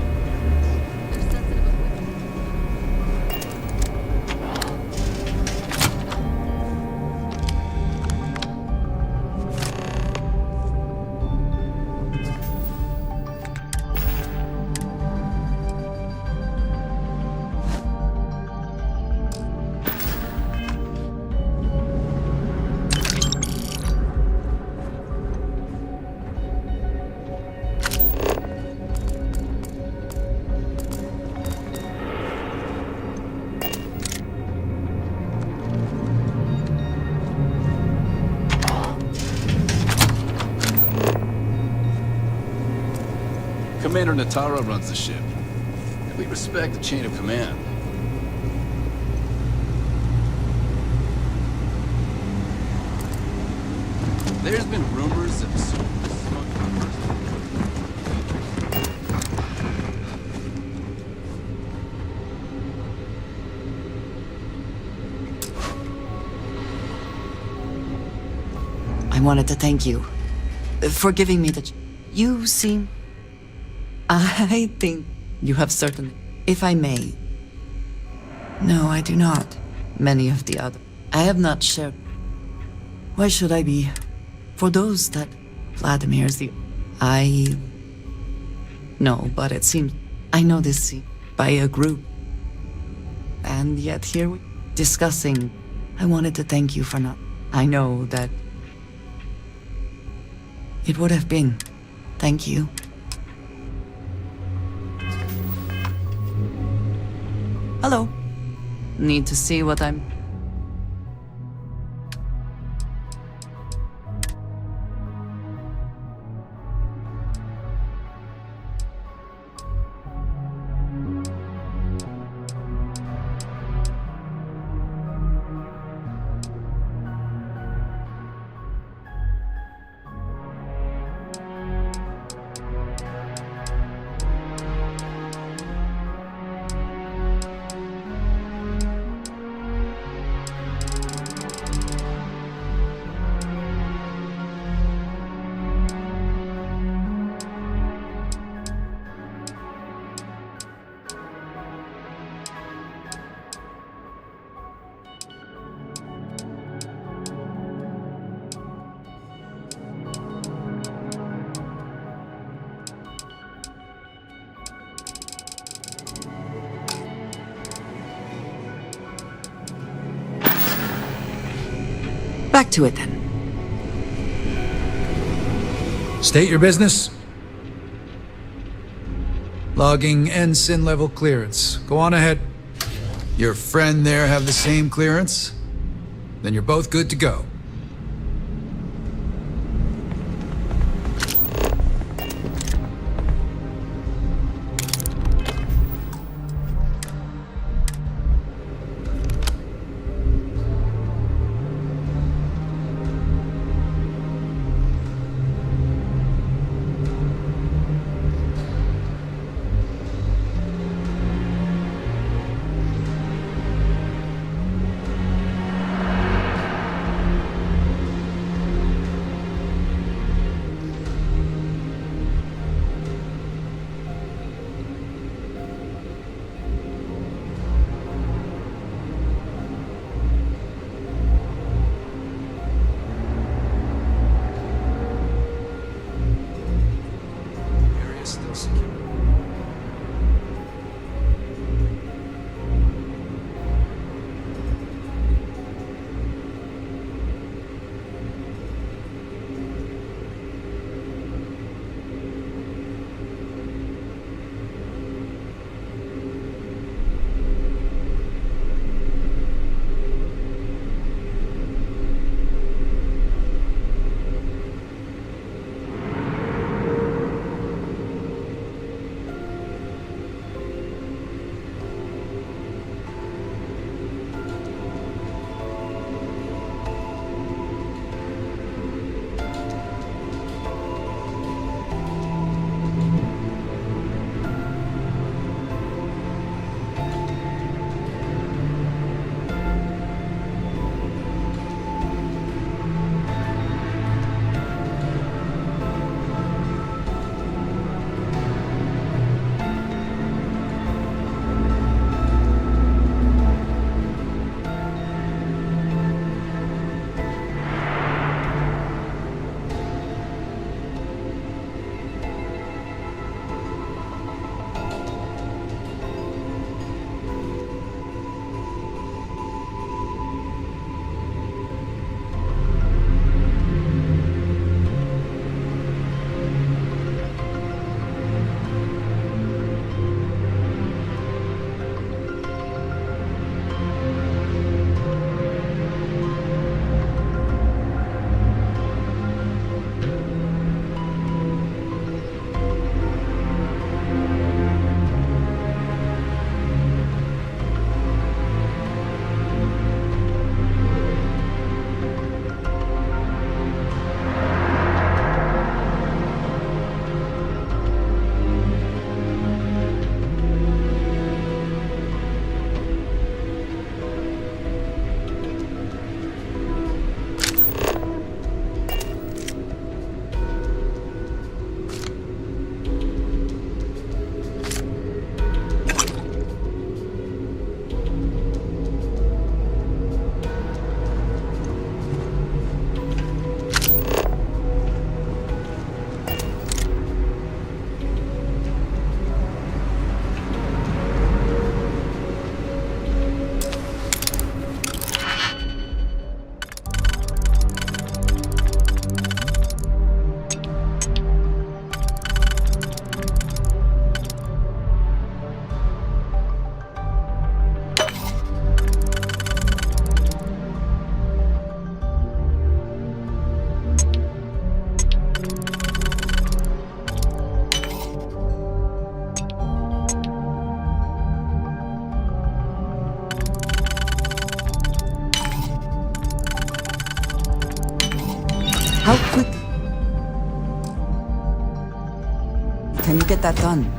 Commander Natara runs the ship, and we respect the chain of command. There's been rumors of I wanted to thank you for giving me the... You seem... I think you have certainly... If I may... No, I do not. Many of the other... I have not shared... Why should I be? For those that... Vladimir is the... I... No, but it seems... I know this by a group. And yet here we... Discussing... I wanted to thank you for not... I know that... It would have been... Thank you. Hello. Need to see what I'm... Back to it then. State your business. Logging ensign level clearance. Go on ahead. Your friend there have the same clearance? Then you're both good to go. How quick can you get that done?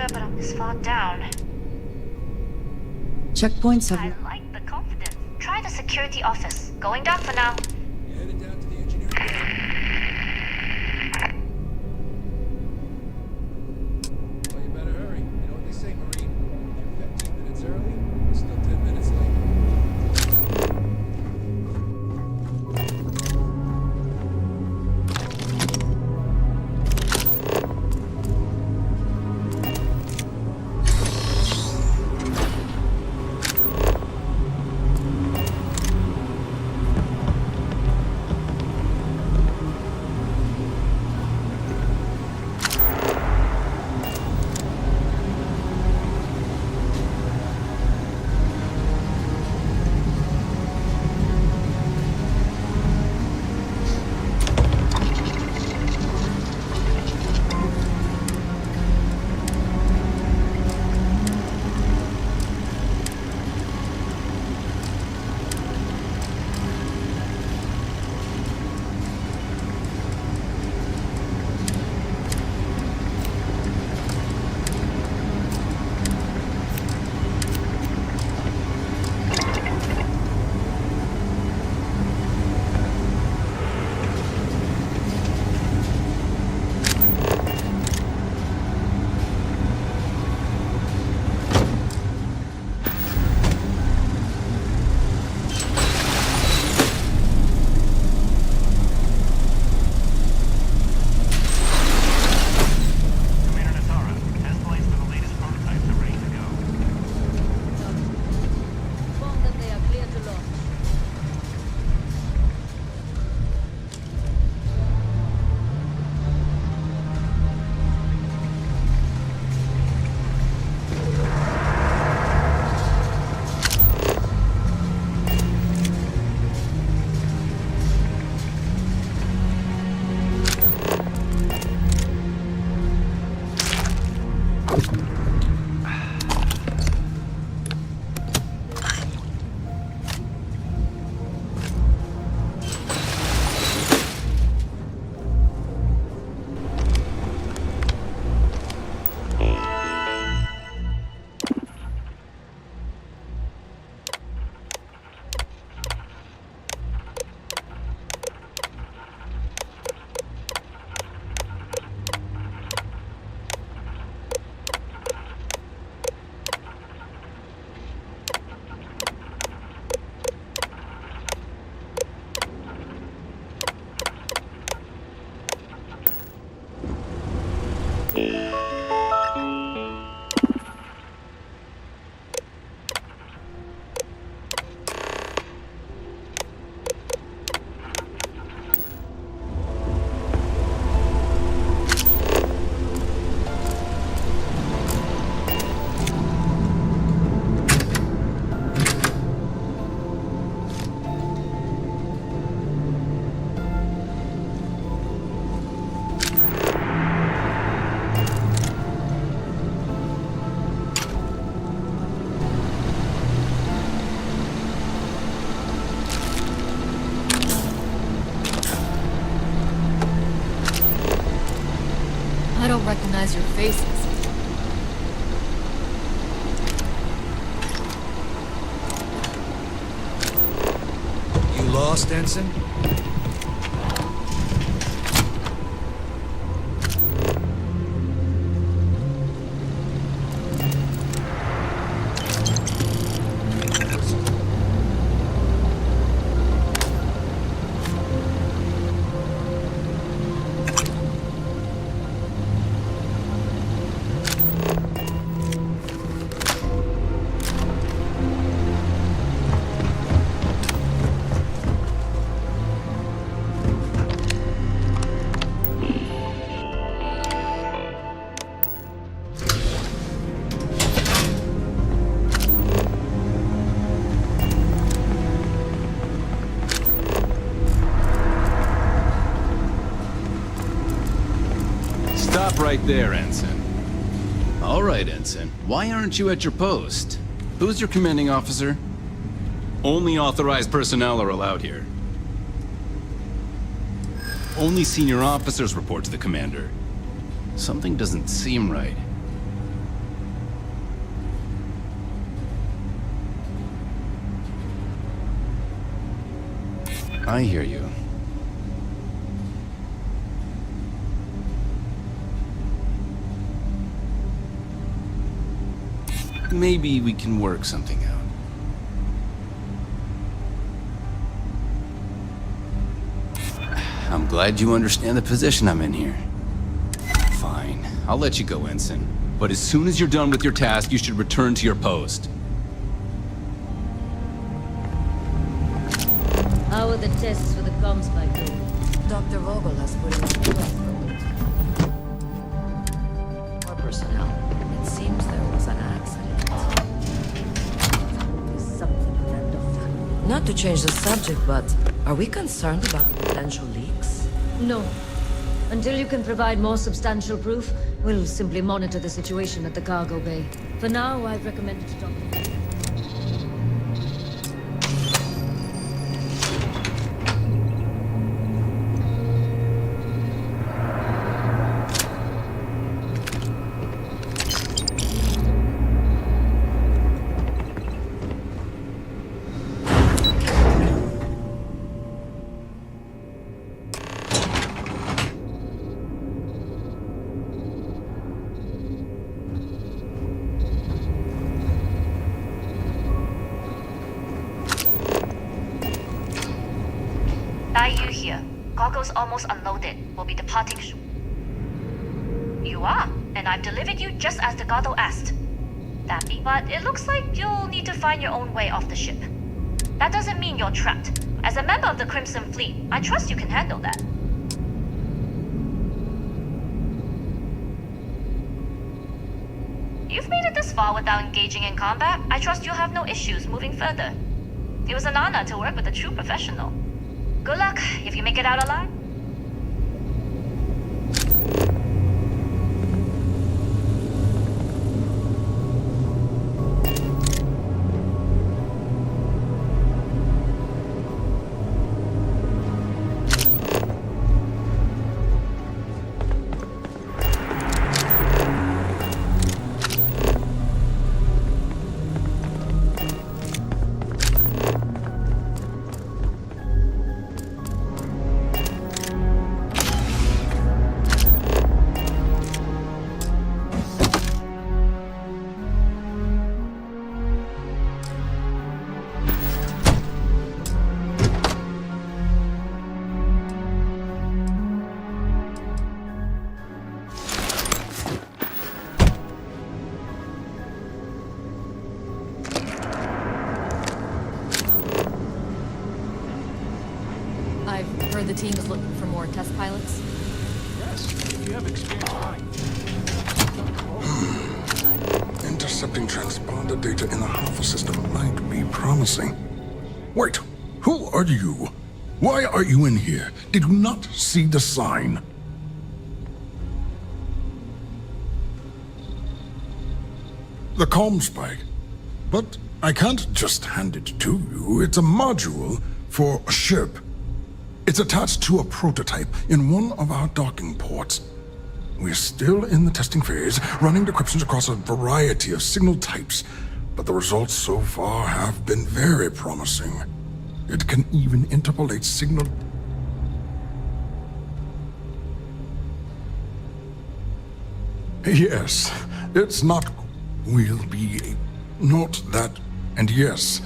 after, but I'm this far down. Checkpoints I have... like the confidence. Try the security office. Going down for now. Headed down to the engineering building. Well, you better hurry. You know what they say, Marine? If you're 15 minutes early, you're still 10 minutes late. I don't recognize your faces. You lost, Ensign? Stop right there, Ensign. All right, Ensign. Why aren't you at your post? Who's your commanding officer? Only authorized personnel are allowed here. Only senior officers report to the commander. Something doesn't seem right. I hear you. Maybe we can work something out. I'm glad you understand the position I'm in here. Fine, I'll let you go, Ensign. But as soon as you're done with your task, you should return to your post. How are the tests for the comms spike going? Dr. Vogel has put in more personnel. It seems there was an accident. Something horrendous. Not to change the subject, but are we concerned about potential leaks? No. Until you can provide more substantial proof, we'll simply monitor the situation at the cargo bay. For now, I'd recommend it to Dr. You here. Cargo's almost unloaded. We'll be departing soon. You are, and I've delivered you just as the Gardo asked. Dappy, but it looks like you'll need to find your own way off the ship. That doesn't mean you're trapped. As a member of the Crimson Fleet, I trust you can handle that. You've made it this far without engaging in combat. I trust you'll have no issues moving further. It was an honor to work with a true professional. Good luck if you make it out alive. The team is looking for more test pilots. Yes, if you have experience flying. Intercepting transponder data in the Alpha system might be promising. Wait, who are you? Why are you in here? Did you not see the sign? The comm spike. But I can't just hand it to you. It's a module for a ship. It's attached to a prototype in one of our docking ports. We're still in the testing phase, running decryptions across a variety of signal types, but the results so far have been very promising. It can even interpolate signal... Yes, it's not... will be... not that... and yes.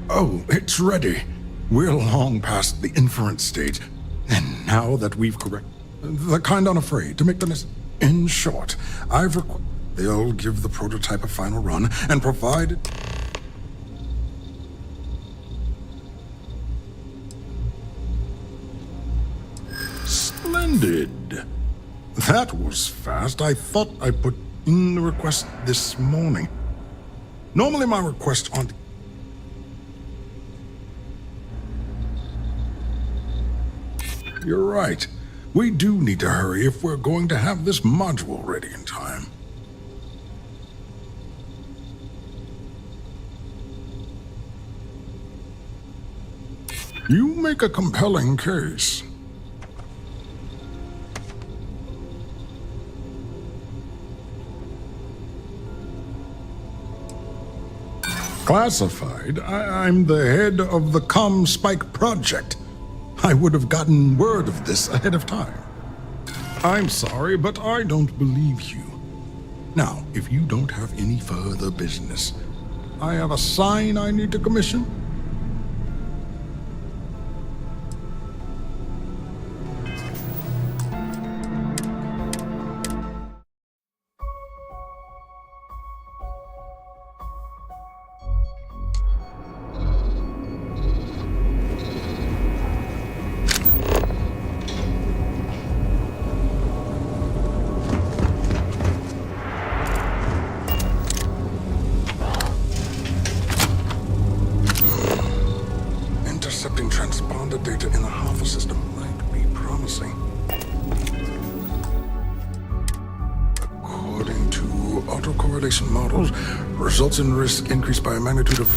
Oh, it's ready. We're long past the inference stage, and now that we've corrected the kind unafraid to make the in short, they'll give the prototype a final run and provide it. Splendid. That was fast. I thought I put in the request this morning. Normally my requests aren't... You're right. We do need to hurry if we're going to have this module ready in time. You make a compelling case. Classified? I'm the head of the Spike project. I would have gotten word of this ahead of time. I'm sorry, but I don't believe you. Now, if you don't have any further business, I have a sign I need to commission. Intercepting transponder data in the Alpha system might be promising. According to autocorrelation models, results in risk increased by a magnitude of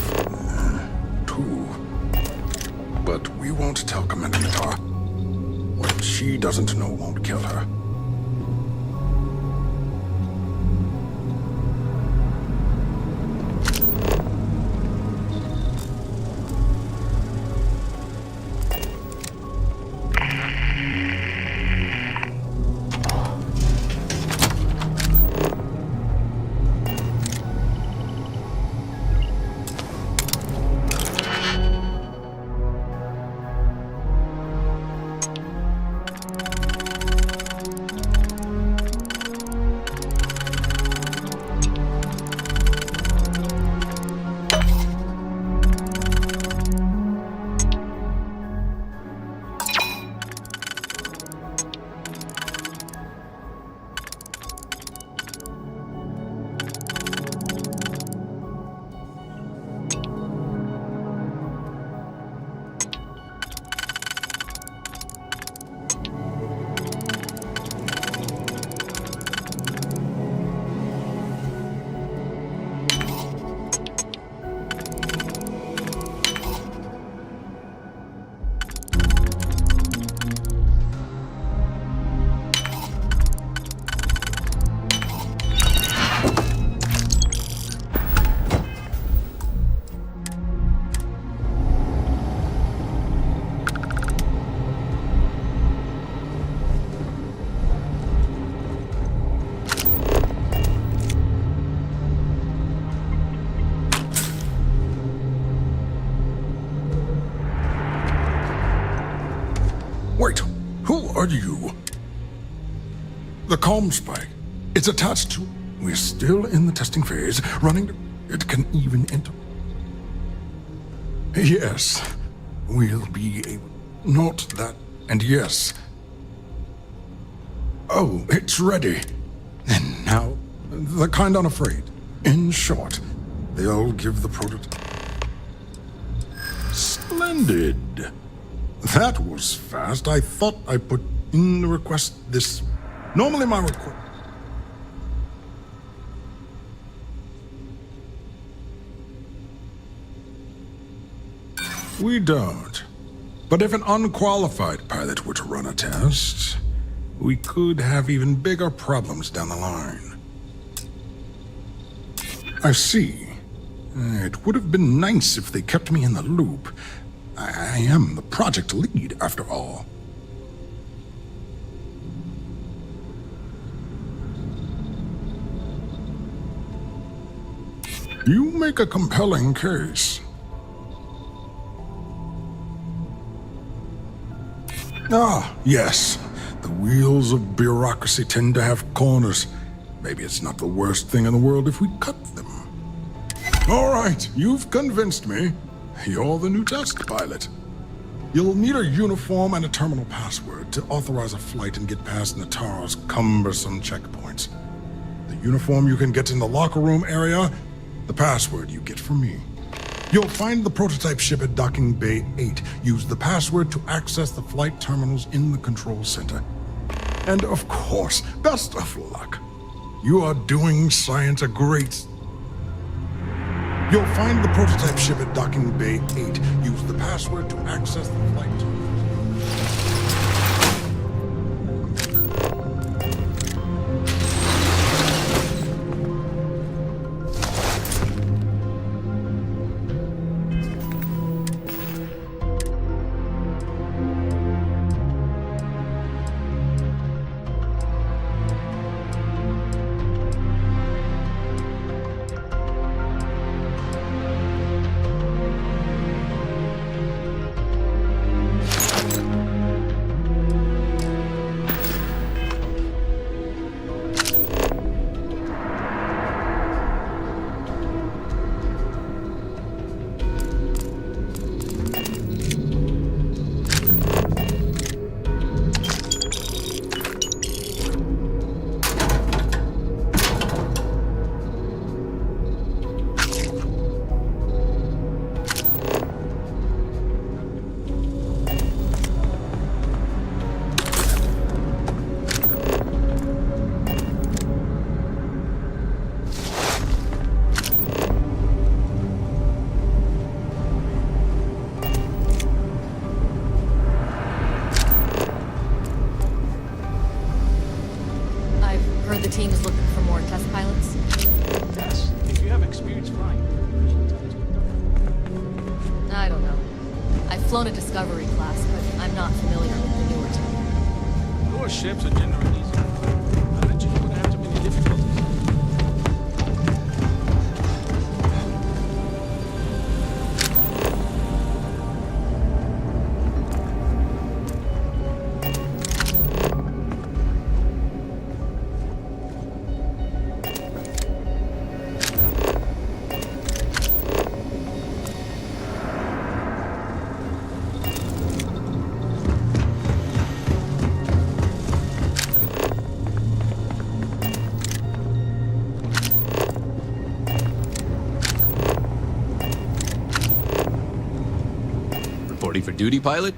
2. But we won't tell Commander Mitar. What she doesn't know won't kill her. Wait, who are you? The Spike. It's attached to... We're still in the testing phase, running... It can even enter... Yes, we'll be able... Not that... And yes. Oh, it's ready. And now, the kind unafraid. In short, they'll give the prototype... Splendid. That was fast. I thought I put in the request this... Normally my request... We don't. But if an unqualified pilot were to run a test, we could have even bigger problems down the line. I see. It would have been nice if they kept me in the loop. I am the project lead, after all. You make a compelling case. Ah, yes. The wheels of bureaucracy tend to have corners. Maybe it's not the worst thing in the world if we cut them. All right, you've convinced me. You're the new test pilot. You'll need a uniform and a terminal password to authorize a flight and get past Natara's cumbersome checkpoints. The uniform you can get in the locker room area, the password you get from me. You'll find the prototype ship at Docking Bay 8. Use the password to access the flight terminals in the control center. And of course, best of luck. You are doing science a great... You'll find the prototype ship at Docking Bay 8. Use the password to access the flight terminals. flown a Discovery class, but I'm not familiar with the newer type. Newer ships are generally easier. I bet you wouldn't have too many difficulties. Reporting for duty, pilot?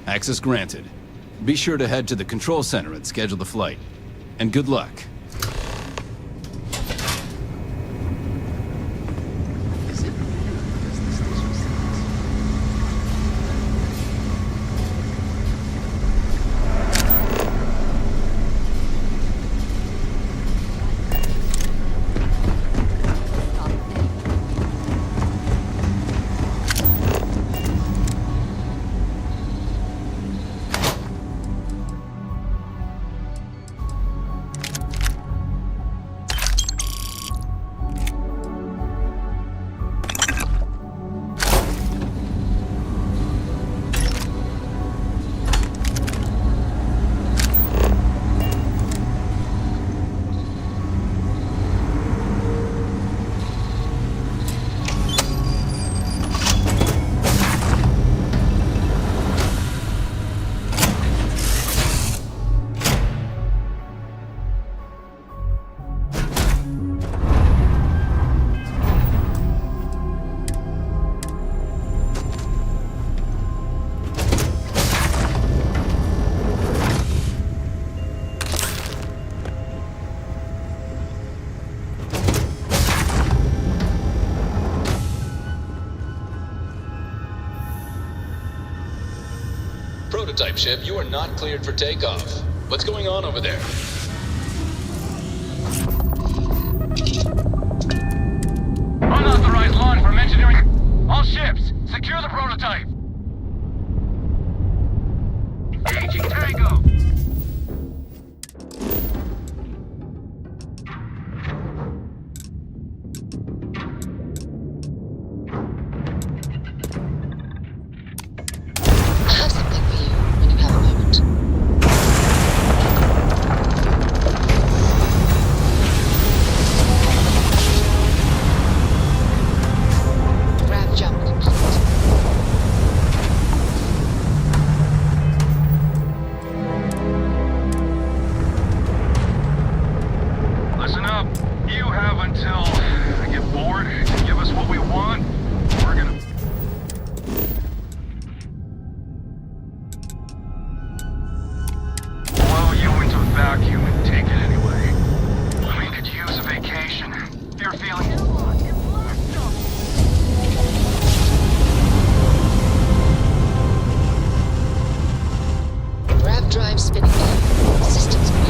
Access granted. Be sure to head to the control center and schedule the flight. And good luck. Prototype ship, you are not cleared for takeoff. What's going on over there? Unauthorized launch from engineering. All ships, secure the prototype. Engaging Tango. I have something for you when you have a moment. Grab jump complete. Listen up. You have until I get bored to give us what we want. We're gonna... blow you into a vacuum and take it anyway. We could use a vacation. You're feeling... Grab drive spinning down. Systems green.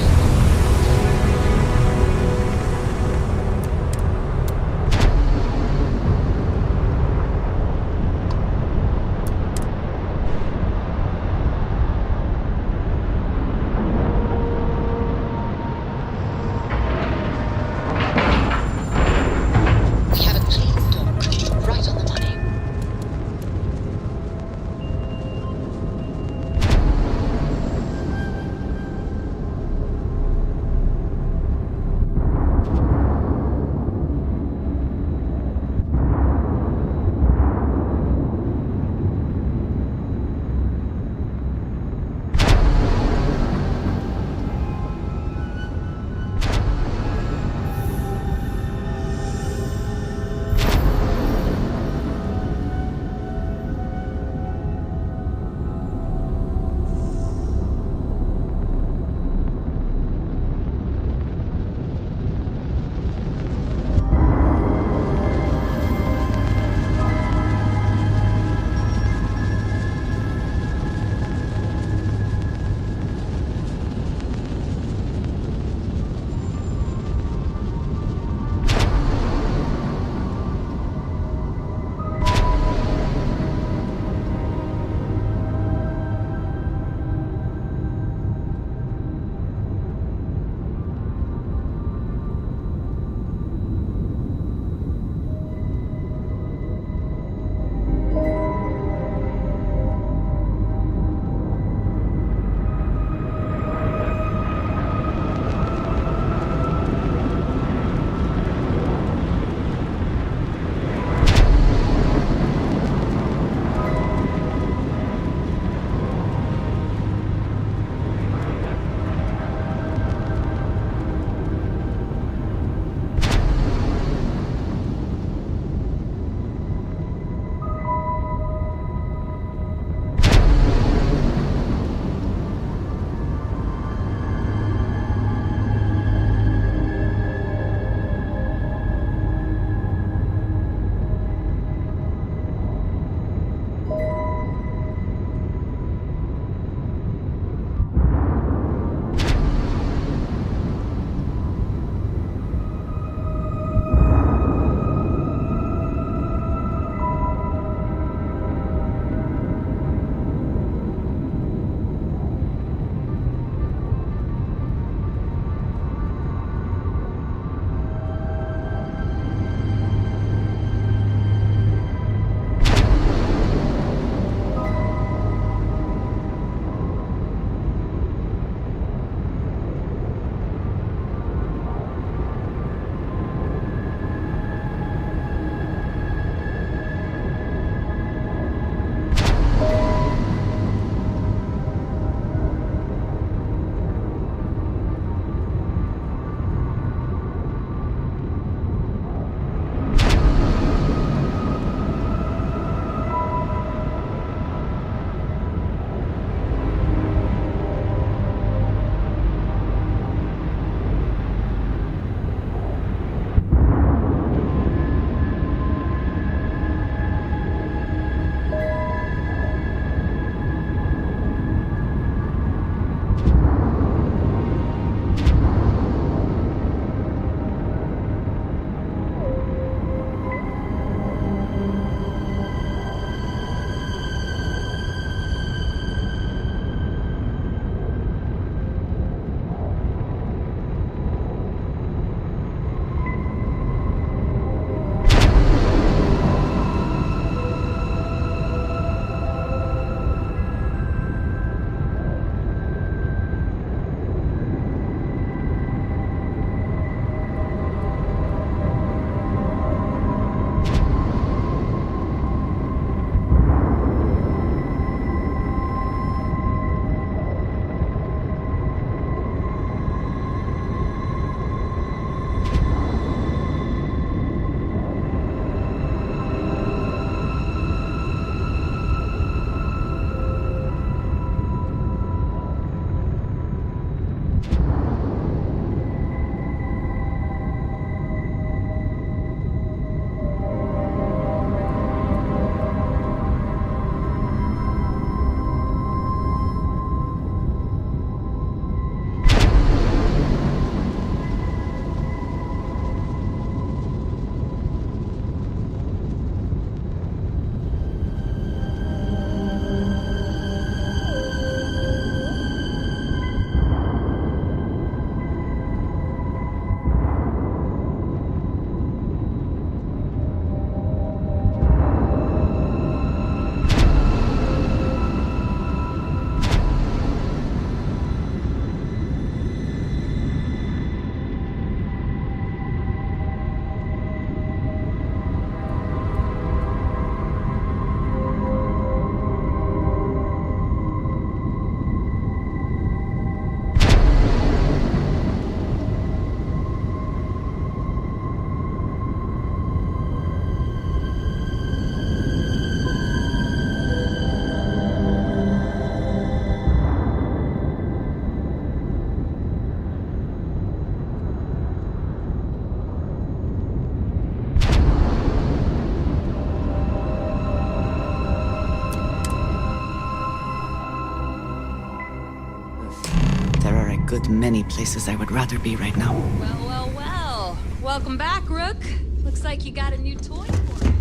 good many places I would rather be right now. Well, well, well. Welcome back, Rook. Looks like you got a new toy for me.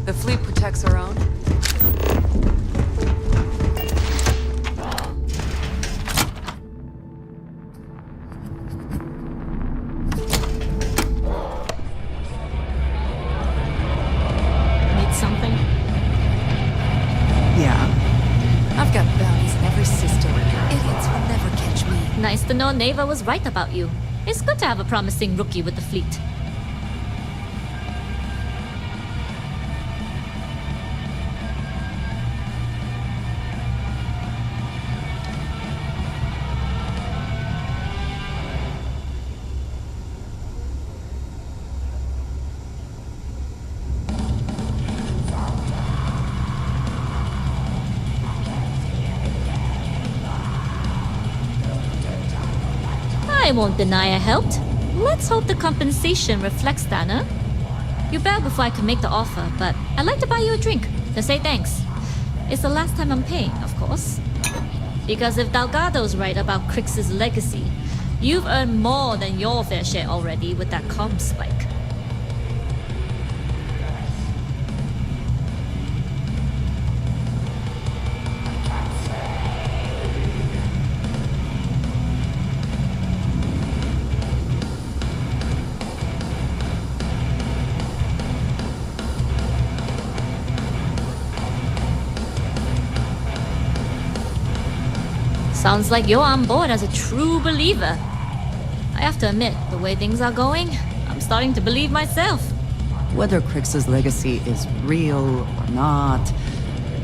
The fleet protects our own. Need something? Yeah. I've got bounties in every system. Idiots will never catch me. Nice to know Neva was right about you. It's good to have a promising rookie with the fleet. I won't deny I helped. Let's hope the compensation reflects that, huh? You bailed before I could make the offer, but I'd like to buy you a drink to say thanks. It's the last time I'm paying, of course. Because if Delgado's right about Crix's legacy, you've earned more than your fair share already with that comm spike. Sounds like you're on board as a true believer. I have to admit, the way things are going, I'm starting to believe myself. Whether Crix's legacy is real or not,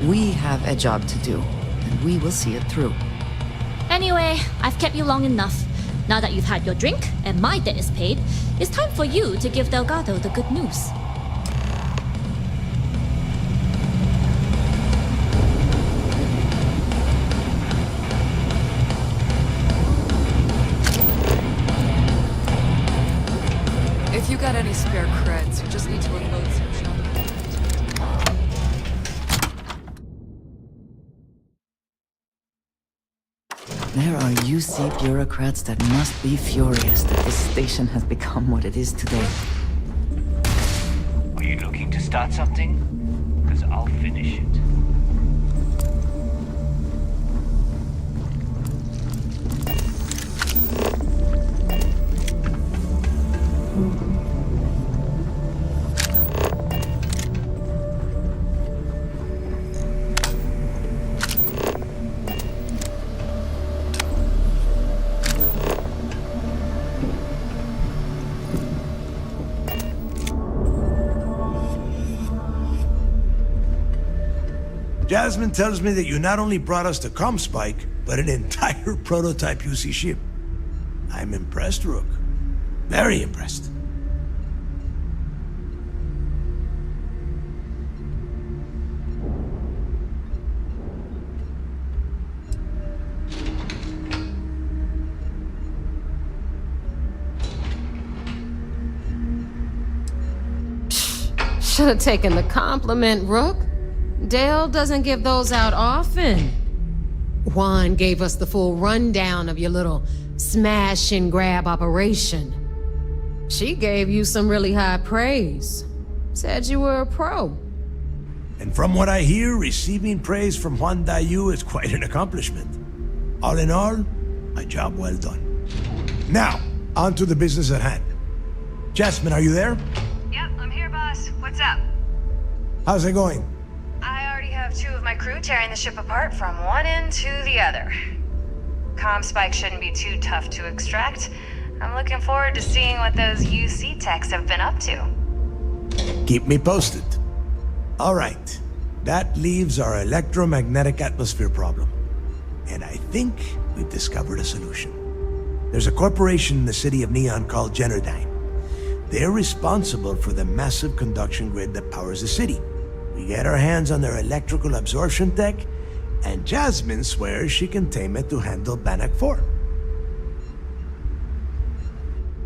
we have a job to do, and we will see it through. Anyway, I've kept you long enough. Now that you've had your drink and my debt is paid, it's time for you to give Delgado the good news. If you got any spare creds, you just need to unload some junk. There are UC bureaucrats that must be furious that this station has become what it is today. Are you looking to start something? Because I'll finish it. Jasmine tells me that you not only brought us the comm spike, but an entire prototype UC ship. I'm impressed, Rook. Very impressed. Should have taken the compliment, Rook. Dale doesn't give those out often. Juan gave us the full rundown of your little smash and grab operation. She gave you some really high praise. Said you were a pro. And from what I hear, receiving praise from Juan Dayu is quite an accomplishment. All in all, a job well done. Now, on to the business at hand. Jasmine, are you there? Yep, I'm here, boss. What's up? How's it going? I already have 2 of my crew tearing the ship apart from one end to the other. Comm spike shouldn't be too tough to extract. I'm looking forward to seeing what those UC techs have been up to. Keep me posted. All right. That leaves our electromagnetic atmosphere problem. And I think we've discovered a solution. There's a corporation in the city of Neon called Generdyne. They're responsible for the massive conduction grid that powers the city. We get our hands on their electrical absorption tech, and Jasmine swears she can tame it to handle Bannock 4.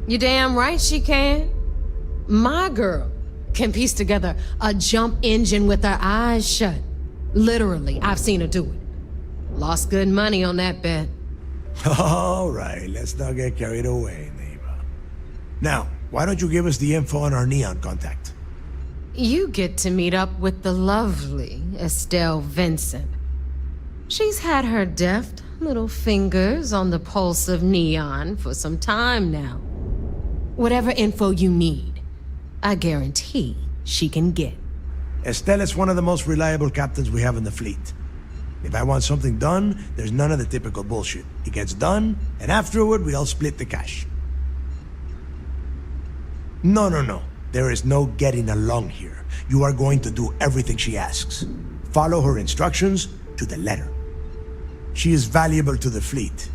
You damn right she can. My girl can piece together a jump engine with her eyes shut. Literally, I've seen her do it. Lost good money on that bet. All right, let's not get carried away, neighbor. Now, why don't you give us the info on our Neon contact? You get to meet up with the lovely Estelle Vincent. She's had her deft little fingers on the pulse of Neon for some time now. Whatever info you need, I guarantee she can get. Estelle is one of the most reliable captains we have in the fleet. If I want something done, there's none of the typical bullshit. It gets done, and afterward we all split the cash. No. There is no getting along here. You are going to do everything she asks. Follow her instructions to the letter. She is valuable to the fleet.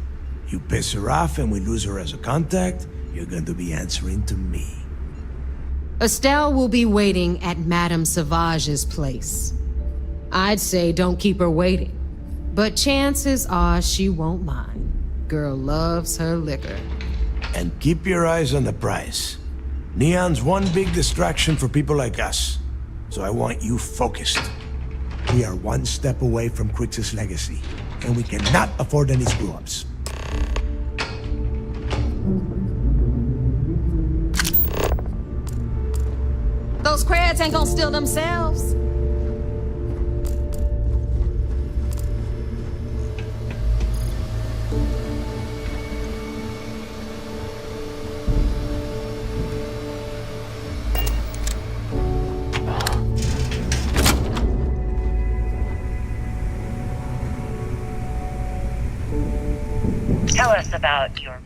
You piss her off and we lose her as a contact, you're going to be answering to me. Estelle will be waiting at Madame Sauvage's place. I'd say don't keep her waiting, but chances are she won't mind. Girl loves her liquor. And keep your eyes on the prize. Neon's one big distraction for people like us, so I want you focused. We are one step away from Quix's legacy, and we cannot afford any screw-ups. Those creds ain't gonna steal themselves. Tell us about your...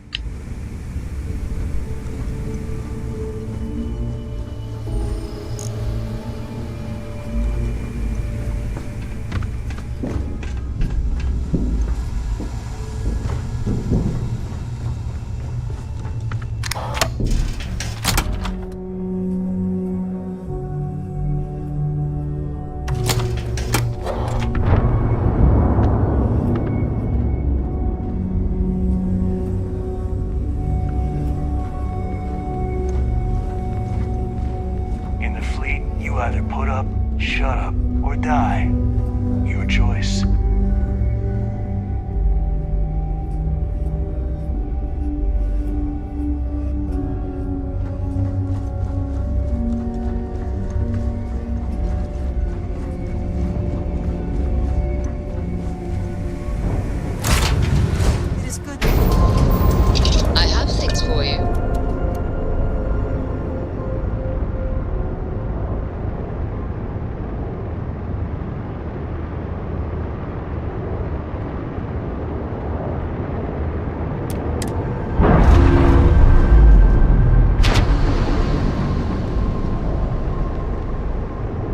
Either put up, shut up, or die. Your choice. It is good. I have things for you.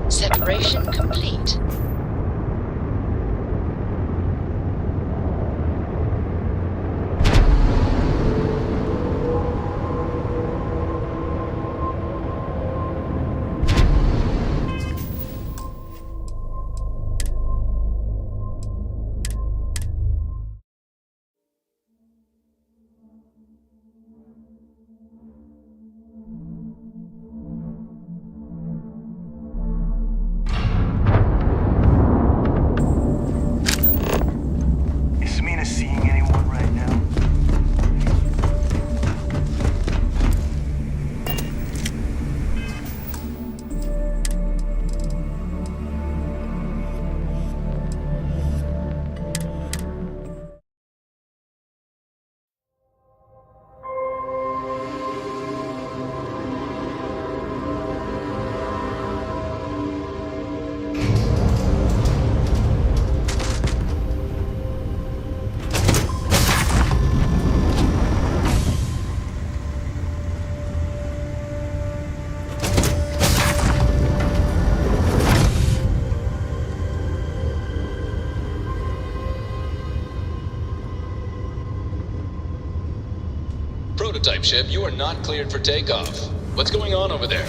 Separation complete. Seeing anyone right now? Prototype ship, you are not cleared for takeoff. What's going on over there?